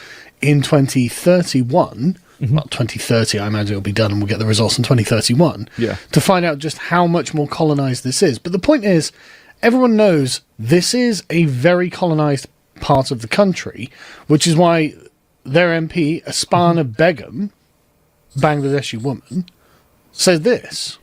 S2: In 2031, well, 2030, I imagine it'll be done and we'll get the results in 2031, to find out just how much more colonized this is. But the point is, everyone knows this is a very colonized part of the country, which is why their MP, Aspana Begum, Bangladeshi woman, says this.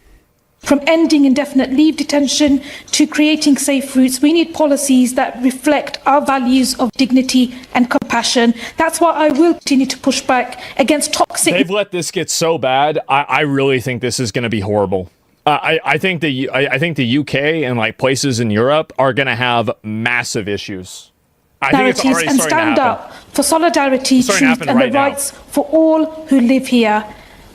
S11: From ending indefinite leave detention to creating safe routes, we need policies that reflect our values of dignity and compassion. That's why I will continue to push back against toxic...
S13: They've let this get so bad, I really think this is going to be horrible. I think the UK and like places in Europe are going to have massive issues. I think it's already
S11: and
S13: starting
S11: stand
S13: to happen.
S11: up for solidarity, truth, and the rights for all who live here.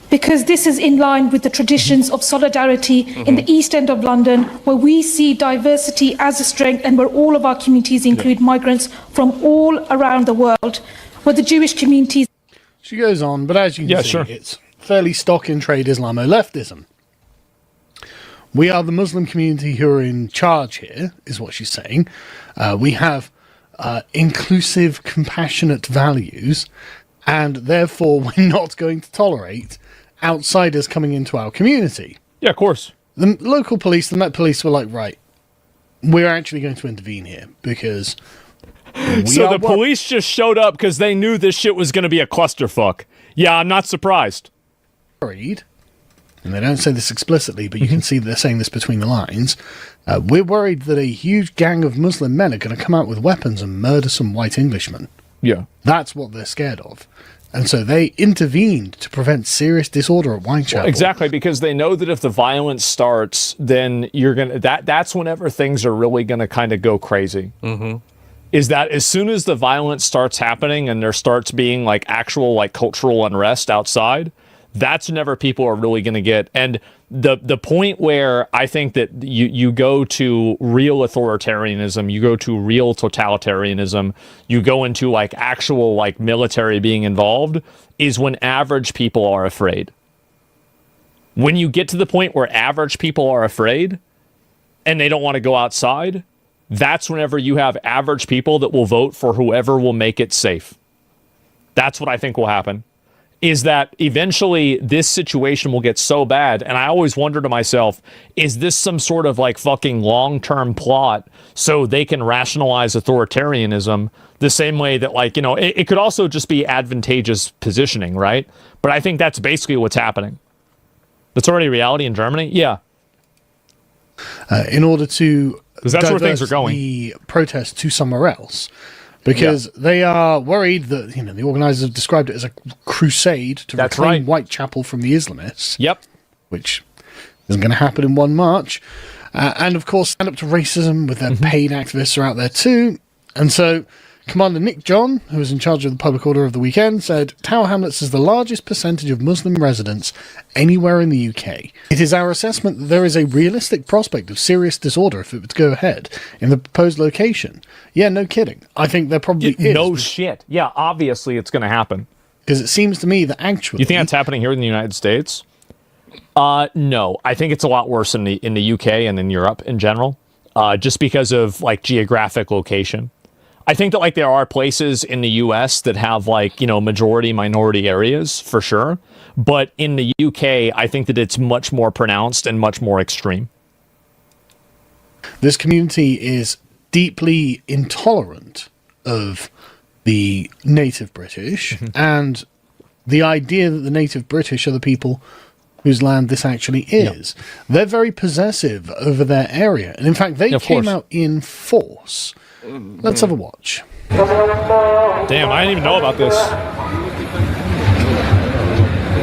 S11: Because this is in line with the traditions of solidarity in the East End of London, where we see diversity as a strength and where all of our communities include migrants from all around the world, where the Jewish communities...
S2: She goes on, but as you can see, it's fairly stock in trade Islamo-leftism. We are the Muslim community who are in charge here, is what she's saying. We have inclusive, compassionate values, and therefore we're not going to tolerate outsiders coming into our community.
S13: Yeah, of course.
S2: The local police, the Met Police were like, right, we're actually going to intervene here because...
S13: So the police just showed up because they knew this shit was going to be a clusterfuck. Yeah, I'm not surprised.
S2: Worried, and they don't say this explicitly, but you can see they're saying this between the lines. We're worried that a huge gang of Muslim men are going to come out with weapons and murder some white Englishmen.
S13: Yeah.
S2: That's what they're scared of. And so they intervened to prevent serious disorder at Whitechapel.
S13: Well, exactly, because they know that if the violence starts, then you're going to... That's whenever things are really going to kind of go crazy. Is that as soon as the violence starts happening and there starts being like actual like cultural unrest outside, that's whenever people are really going to get... And the point where I think that you go to real authoritarianism, you go to real totalitarianism, you go into like actual like military being involved, is when average people are afraid. When you get to the point where average people are afraid and they don't want to go outside, that's whenever you have average people that will vote for whoever will make it safe. That's what I think will happen. Is that eventually this situation will get so bad, and I always wonder to myself, is this some sort of like fucking long-term plot so they can rationalize authoritarianism the same way that like, you know, it could also just be advantageous positioning, right? But I think that's basically what's happening. That's already reality in Germany? Yeah.
S2: In order to...
S13: Because that's where things are going.
S2: The protest to somewhere else. Because they are worried that, you know, the organisers have described it as a crusade to reclaim Whitechapel from the Islamists.
S13: Yep.
S2: Which isn't going to happen in one march. And, of course, stand up to racism with their paid activists are out there too. And so Commander Nick John, who was in charge of the public order of the weekend, said Tower Hamlets is the largest percentage of Muslim residents anywhere in the UK. It is our assessment that there is a realistic prospect of serious disorder if it would go ahead in the proposed location. Yeah, no kidding. I think there probably is.
S13: No shit. Yeah, obviously it's going to happen.
S2: Because it seems to me that actually...
S13: You think that's happening here in the United States? No. I think it's a lot worse in the UK and in Europe in general, just because of like geographic location. I think that like there are places in the US that have like, you know, majority minority areas for sure. But in the UK, I think that it's much more pronounced and much more extreme.
S2: This community is deeply intolerant of the native British and the idea that the native British are the people whose land this actually is. They're very possessive over their area. And in fact, they came out in force. Let's have a watch.
S13: Damn, I didn't even know about this.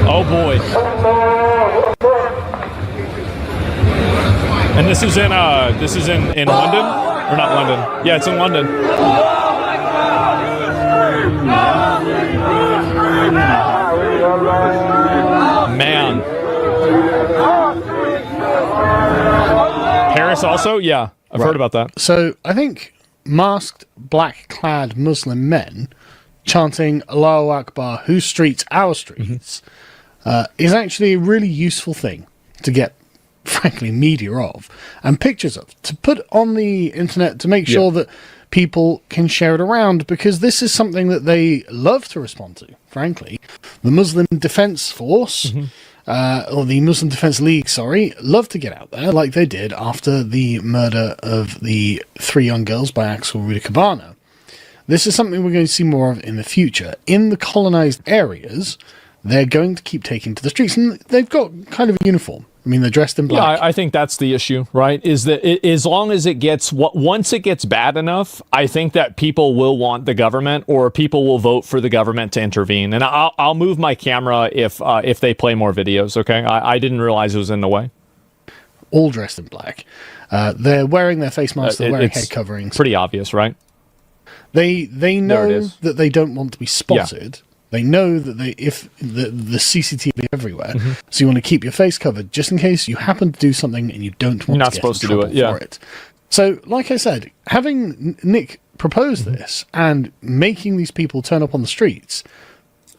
S13: Oh boy. And this is in London? Or not London? Yeah, it's in London. Man. Paris also? Yeah, I've heard about that.
S2: So I think masked, black-clad Muslim men chanting Allahu Akbar, whose streets, our streets, is actually a really useful thing to get frankly, media of and pictures of to put on the internet to make sure that people can share it around, because this is something that they love to respond to, frankly. The Muslim Defense Force, or the Muslim Defense League, love to get out there like they did after the murder of the 3 young girls by Axel Rudicabana. This is something we're going to see more of in the future. In the colonized areas, they're going to keep taking to the streets, and they've got kind of a uniform. I mean, they're dressed in black.
S13: Yeah, I think that's the issue, right? Is that as long as it gets, once it gets bad enough, I think that people will want the government, or people will vote for the government to intervene. And I'll move my camera if they play more videos, okay? I didn't realize it was in the way.
S2: All dressed in black. They're wearing their face masks, they're wearing head coverings.
S13: Pretty obvious, right?
S2: They know that they don't want to be spotted. Yeah. They know that if the CCTV everywhere, so you want to keep your face covered just in case you happen to do something and you don't want to get in trouble for it. So, like I said, having Nick propose this and making these people turn up on the streets,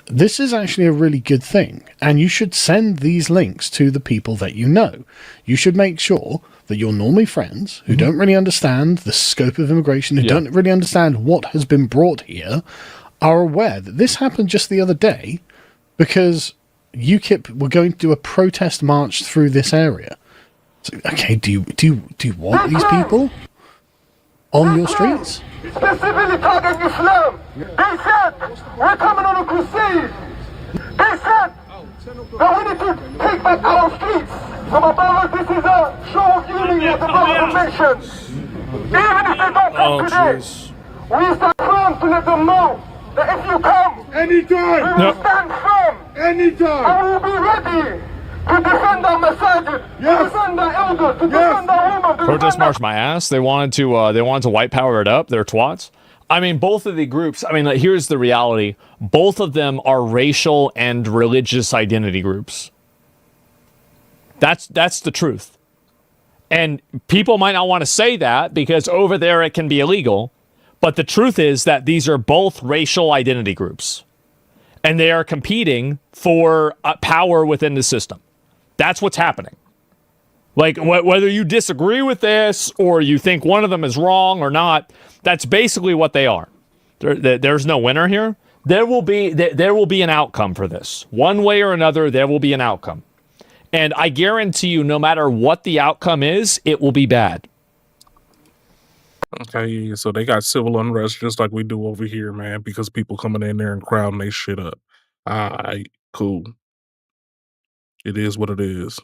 S2: this is actually a really good thing. And you should send these links to the people that you know. You should make sure that your normally friends who don't really understand the scope of immigration, who don't really understand what has been brought here, are aware that this happened just the other day because UKIP were going to do a protest march through this area. So, okay, do you want these people on your streets?
S6: Specifically targeting Islam. They said we're coming on a crusade. They said that we need to take back our streets. So my brother, this is a show of unity as the brother mentioned. Even if they don't come today, we stand firm to let them know that if you come, anytime, we will stand firm, anytime, and we will be ready to defend our masajid, to defend our elders, to defend our women.
S13: Protest march my ass. They wanted to white power it up. They're twats. I mean, both of the groups. I mean, like, here's the reality: both of them are racial and religious identity groups. That's the truth. And people might not want to say that because over there it can be illegal. But the truth is that these are both racial identity groups, and they are competing for power within the system. That's what's happening. Like, whether you disagree with this or you think one of them is wrong or not, that's basically what they are. There's no winner here. There will be an outcome for this. One way or another, there will be an outcome. And I guarantee you, no matter what the outcome is, it will be bad.
S1: Okay, so they got civil unrest just like we do over here, man, because people coming in there and crowding they shit up. Alright, cool. It is what it is.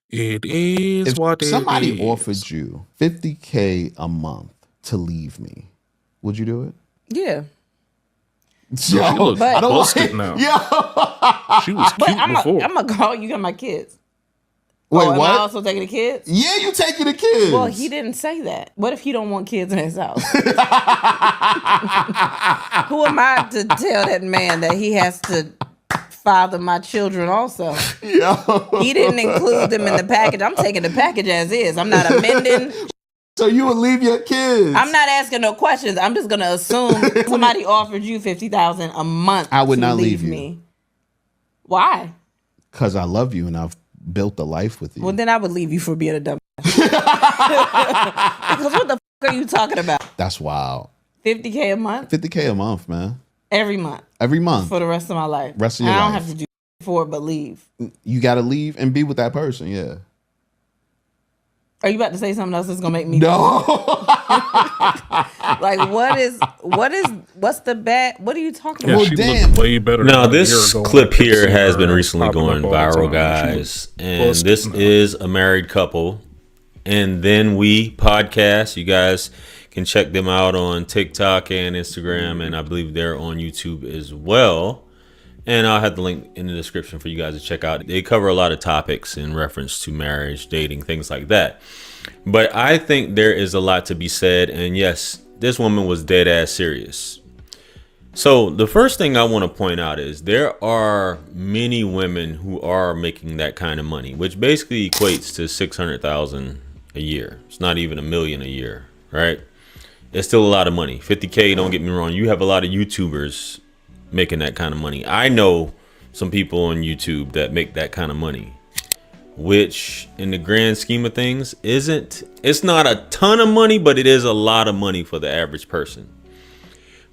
S1: It is what it is.
S16: If somebody offered you $50K a month to leave me, would you do it?
S17: Yeah.
S1: She looks busted now. She was cute before.
S17: I'm gonna call you got my kids.
S16: Wait,
S17: am
S16: what?
S17: I also taking the kids?
S16: Yeah, you taking the kids.
S17: Well, he didn't say that. What if he don't want kids in his house? Who am I to tell that man that he has to father my children also? He didn't include them in the package. I'm taking the package as is. I'm not amending.
S16: So you would leave your kids?
S17: I'm not asking no questions. I'm just gonna assume somebody offered you $50,000 a month.
S16: I would not leave
S17: me.
S16: you.
S17: Why?
S16: Because I love you and I've built a life with you.
S17: Well, then I would leave you for being a dumb. Because what the fuck are you talking about?
S16: That's wild.
S17: $50K a month?
S16: $50K a month, man.
S17: Every month.
S16: Every month.
S17: For the rest of my life.
S16: Rest of your life.
S17: I don't have to do for it but leave.
S16: You got to leave and be with that person, yeah.
S17: Are you about to say something else that's gonna make me
S16: no?
S17: Like what's the bad? What are you talking
S1: Yeah,
S17: about?
S1: she looked way better.
S19: Now,
S1: than a
S19: this
S1: year ago
S19: clip
S1: when I
S19: here
S1: seen
S19: has
S1: her
S19: been recently
S1: popping
S19: going
S1: up all the
S19: viral,
S1: time.
S19: guys.
S1: She
S19: And
S1: busted
S19: this
S1: now.
S19: is a married couple. And Then We podcast. You guys can check them out on TikTok and Instagram. And I believe they're on YouTube as well. And I'll have the link in the description for you guys to check out. They cover a lot of topics in reference to marriage, dating, things like that. But I think there is a lot to be said. And yes, this woman was dead ass serious. So the first thing I want to point out is there are many women who are making that kind of money, which basically equates to $600,000 a year. It's not even $1 million a year, right? It's still a lot of money. 50K, don't get me wrong. You have a lot of YouTubers making that kind of money. I know some people on YouTube that make that kind of money. which in the grand scheme of things it's not a ton of money, but it is a lot of money for the average person.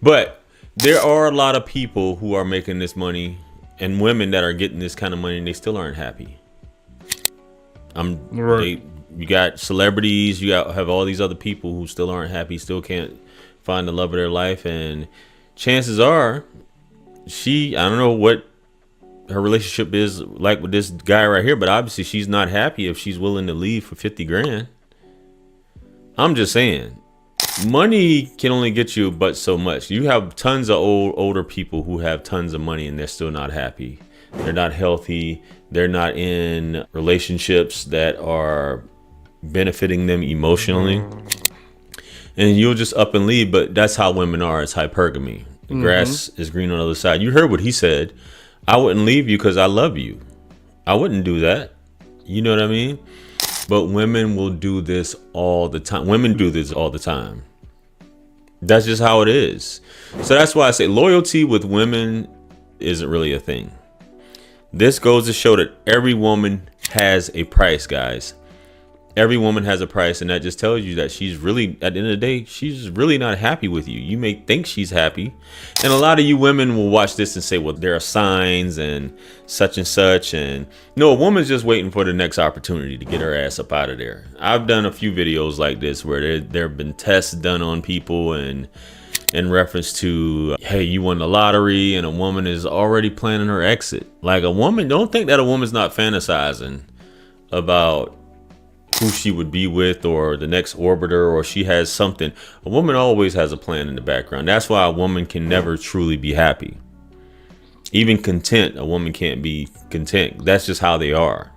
S19: But there are a lot of people who are making this money and women that are getting this kind of money and they still aren't happy. You got celebrities, have all these other people who still aren't happy, still can't find the love of their life, and chances are I don't know what her relationship is like with this guy right here, but obviously she's not happy if she's willing to leave for 50 grand. I'm just saying, money can only get you but so much. You have tons of older people who have tons of money and they're still not happy. They're not healthy. They're not in relationships that are benefiting them emotionally. And you'll just up and leave, but that's how women are. It's hypergamy. The grass is green on the other side. You heard what he said. I wouldn't leave you because I love you. I wouldn't do that. You know what I mean? But women will do this all the time. Women do this all the time. That's just how it is. So that's why I say loyalty with women isn't really a thing. This goes to show that every woman has a price, guys. Every woman has a price, and that just tells you that she's really, at the end of the day, she's really not happy with you. You may think she's happy, and a lot of you women will watch this and say, well, there are signs and such, and no, a woman's just waiting for the next opportunity to get her ass up out of there. I've done a few videos like this where there have been tests done on people and in reference to, hey, you won the lottery, and a woman is already planning her exit. Like, a woman, don't think that a woman's not fantasizing about who she would be with or the next orbiter, or she has something. A woman always has a plan in the background. That's why a woman can never truly be happy. Even content, a woman can't be content. That's just how they are.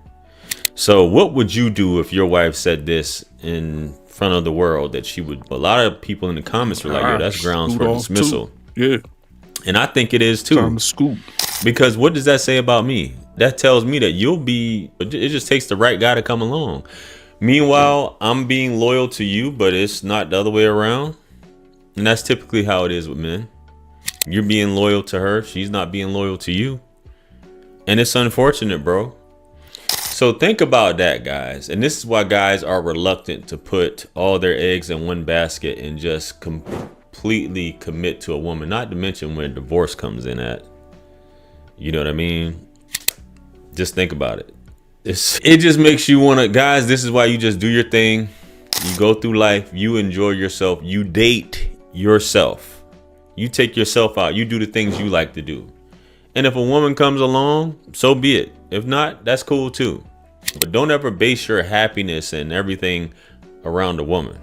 S19: So what would you do if your wife said this in front of the world, that she would? A lot of people in the comments were like, yo, that's grounds for dismissal.
S1: Yeah.
S19: And I think it is too.
S1: Time to scoop.
S19: Because what does that say about me? That tells me that it just takes the right guy to come along. Meanwhile, I'm being loyal to you, but it's not the other way around. And that's typically how it is with men. You're being loyal to her. She's not being loyal to you. And it's unfortunate, bro. So think about that, guys. And this is why guys are reluctant to put all their eggs in one basket and just completely commit to a woman. Not to mention when divorce comes in at. You know what I mean? Just think about it. It just makes you want to, guys, this is why you just do your thing. You go through life, you enjoy yourself, you date yourself, you take yourself out, you do the things you like to do. And if a woman comes along, so be it. If not, that's cool too. But don't ever base your happiness and everything around a woman.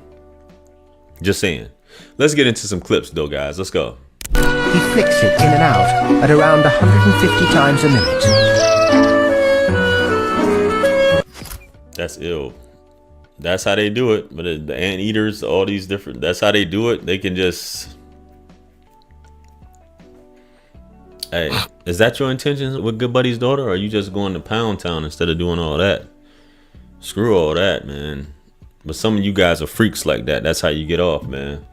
S19: Just saying. Let's get into some clips though, guys. Let's go.
S18: He flicks it in and out at around 150 times a minute.
S19: That's ill. That's how they do it. But the anteaters, all these different, that's how they do it. They can just, hey, is that your intention with Good Buddy's daughter? Or are you just going to Pound Town instead of doing all that? Screw all that, man. But some of you guys are freaks like that. That's how you get off, man.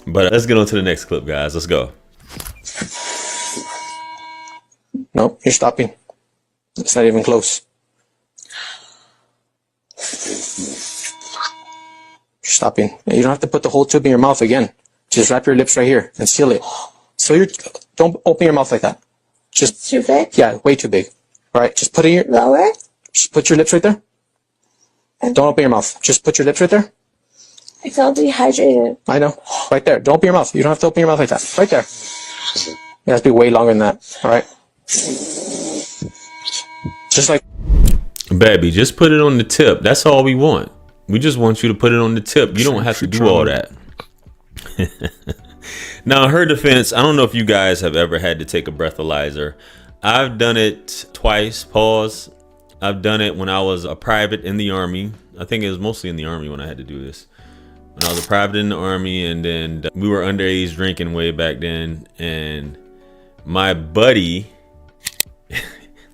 S19: But let's get on to the next clip, guys. Let's go.
S20: Nope, you're stopping. It's not even close. Stopping. You don't have to put the whole tube in your mouth again. Just wrap your lips right here and seal it. So don't open your mouth like that. Just too big? Yeah, way too big. All right, just put it in your lower. Just put your lips right there. Don't open your mouth. Just put your lips right there.
S21: I feel dehydrated.
S20: I know. Right there. Don't open your mouth. You don't have to open your mouth like that. Right there. It has to be way longer than that. All right. Just like.
S19: Baby, just put it on the tip. That's all we want. We just want you to put it on the tip. You don't have to do all that. Now, in her defense, I don't know if you guys have ever had to take a breathalyzer. I've done it twice. Pause. I've done it when I was a private in the Army. I think it was mostly in the Army when I had to do this. When I was a private in the Army, and then we were underage drinking way back then. And my buddy,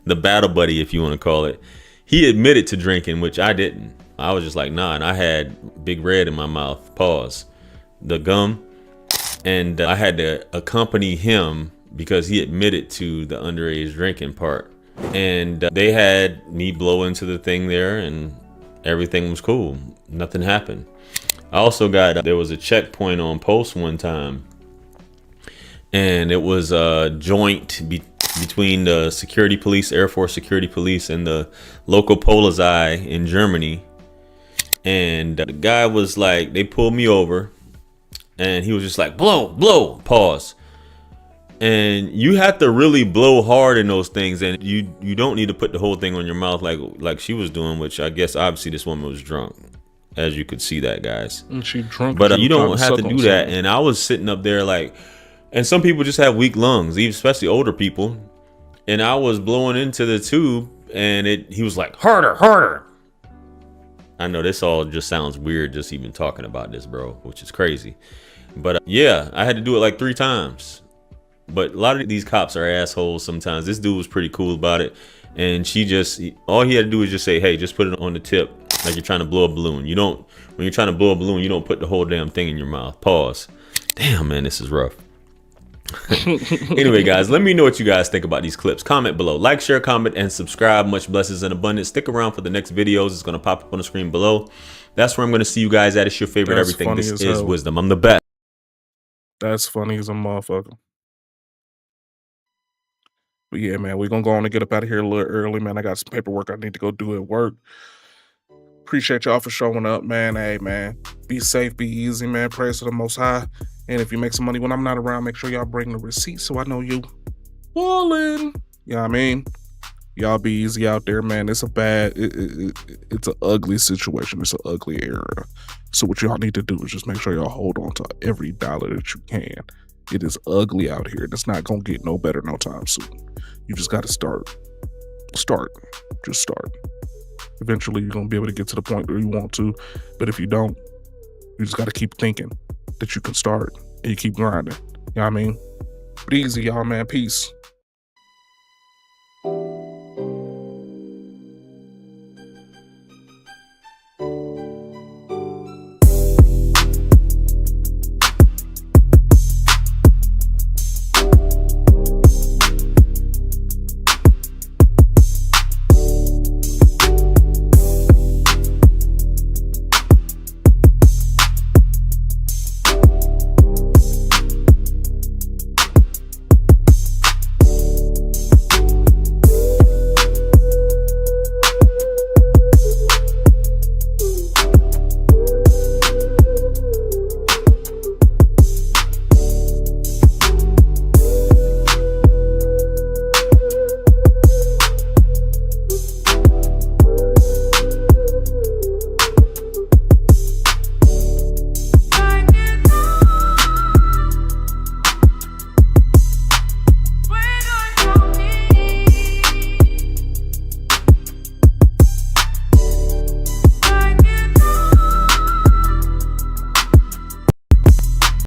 S19: the battle buddy, if you want to call it, he admitted to drinking, which I didn't. I was just like, nah, and I had Big Red in my mouth, pause, the gum, and I had to accompany him because he admitted to the underage drinking part. And they had me blow into the thing there, and everything was cool. Nothing happened. I also got, there was a checkpoint on post one time, and it was a joint between the security police, Air Force security police, and the local Polizei in Germany. And the guy was like, they pulled me over, and he was just like, blow, pause. And you have to really blow hard in those things, and you don't need to put the whole thing on your mouth like she was doing, which I guess obviously this woman was drunk, as you could see that, guys.
S1: And she drunk,
S19: but you don't have to do that. And I was sitting up there like, and some people just have weak lungs, especially older people. And I was blowing into the tube, and he was like, harder. I know this all just sounds weird, just even talking about this, bro, which is crazy. But yeah, I had to do it like 3 times. But a lot of these cops are assholes sometimes. This dude was pretty cool about it. And all he had to do was just say, hey, just put it on the tip like you're trying to blow a balloon. When you're trying to blow a balloon, you don't put the whole damn thing in your mouth. Pause. Damn, man, this is rough. Anyway, guys, let me know what you guys think about these clips. Comment below. Like, share, comment, and subscribe. Much blessings and abundance. Stick around for the next videos. It's going to pop up on the screen below. That's where I'm going to see you guys at. It's your favorite everything. This is Wisdom. I'm the best.
S1: That's funny as a motherfucker. But yeah, man, we're going to go on and get up out of here a little early, man. I got some paperwork I need to go do at work. Appreciate y'all for showing up, man. Hey, man, be safe, be easy, man. Praise to the Most High. And if you make some money when I'm not around, make sure y'all bring the receipt so I know you ballin'. You know what I mean? Y'all be easy out there, man. It's it's an ugly situation. It's an ugly era. So what y'all need to do is just make sure y'all hold on to every dollar that you can. It is ugly out here. It's not going to get no better no time soon. You just got to start. Just start. Eventually, you're going to be able to get to the point where you want to. But if you don't, you just got to keep thinking that you can start and you keep grinding. You know what I mean? But easy, y'all, man. Peace.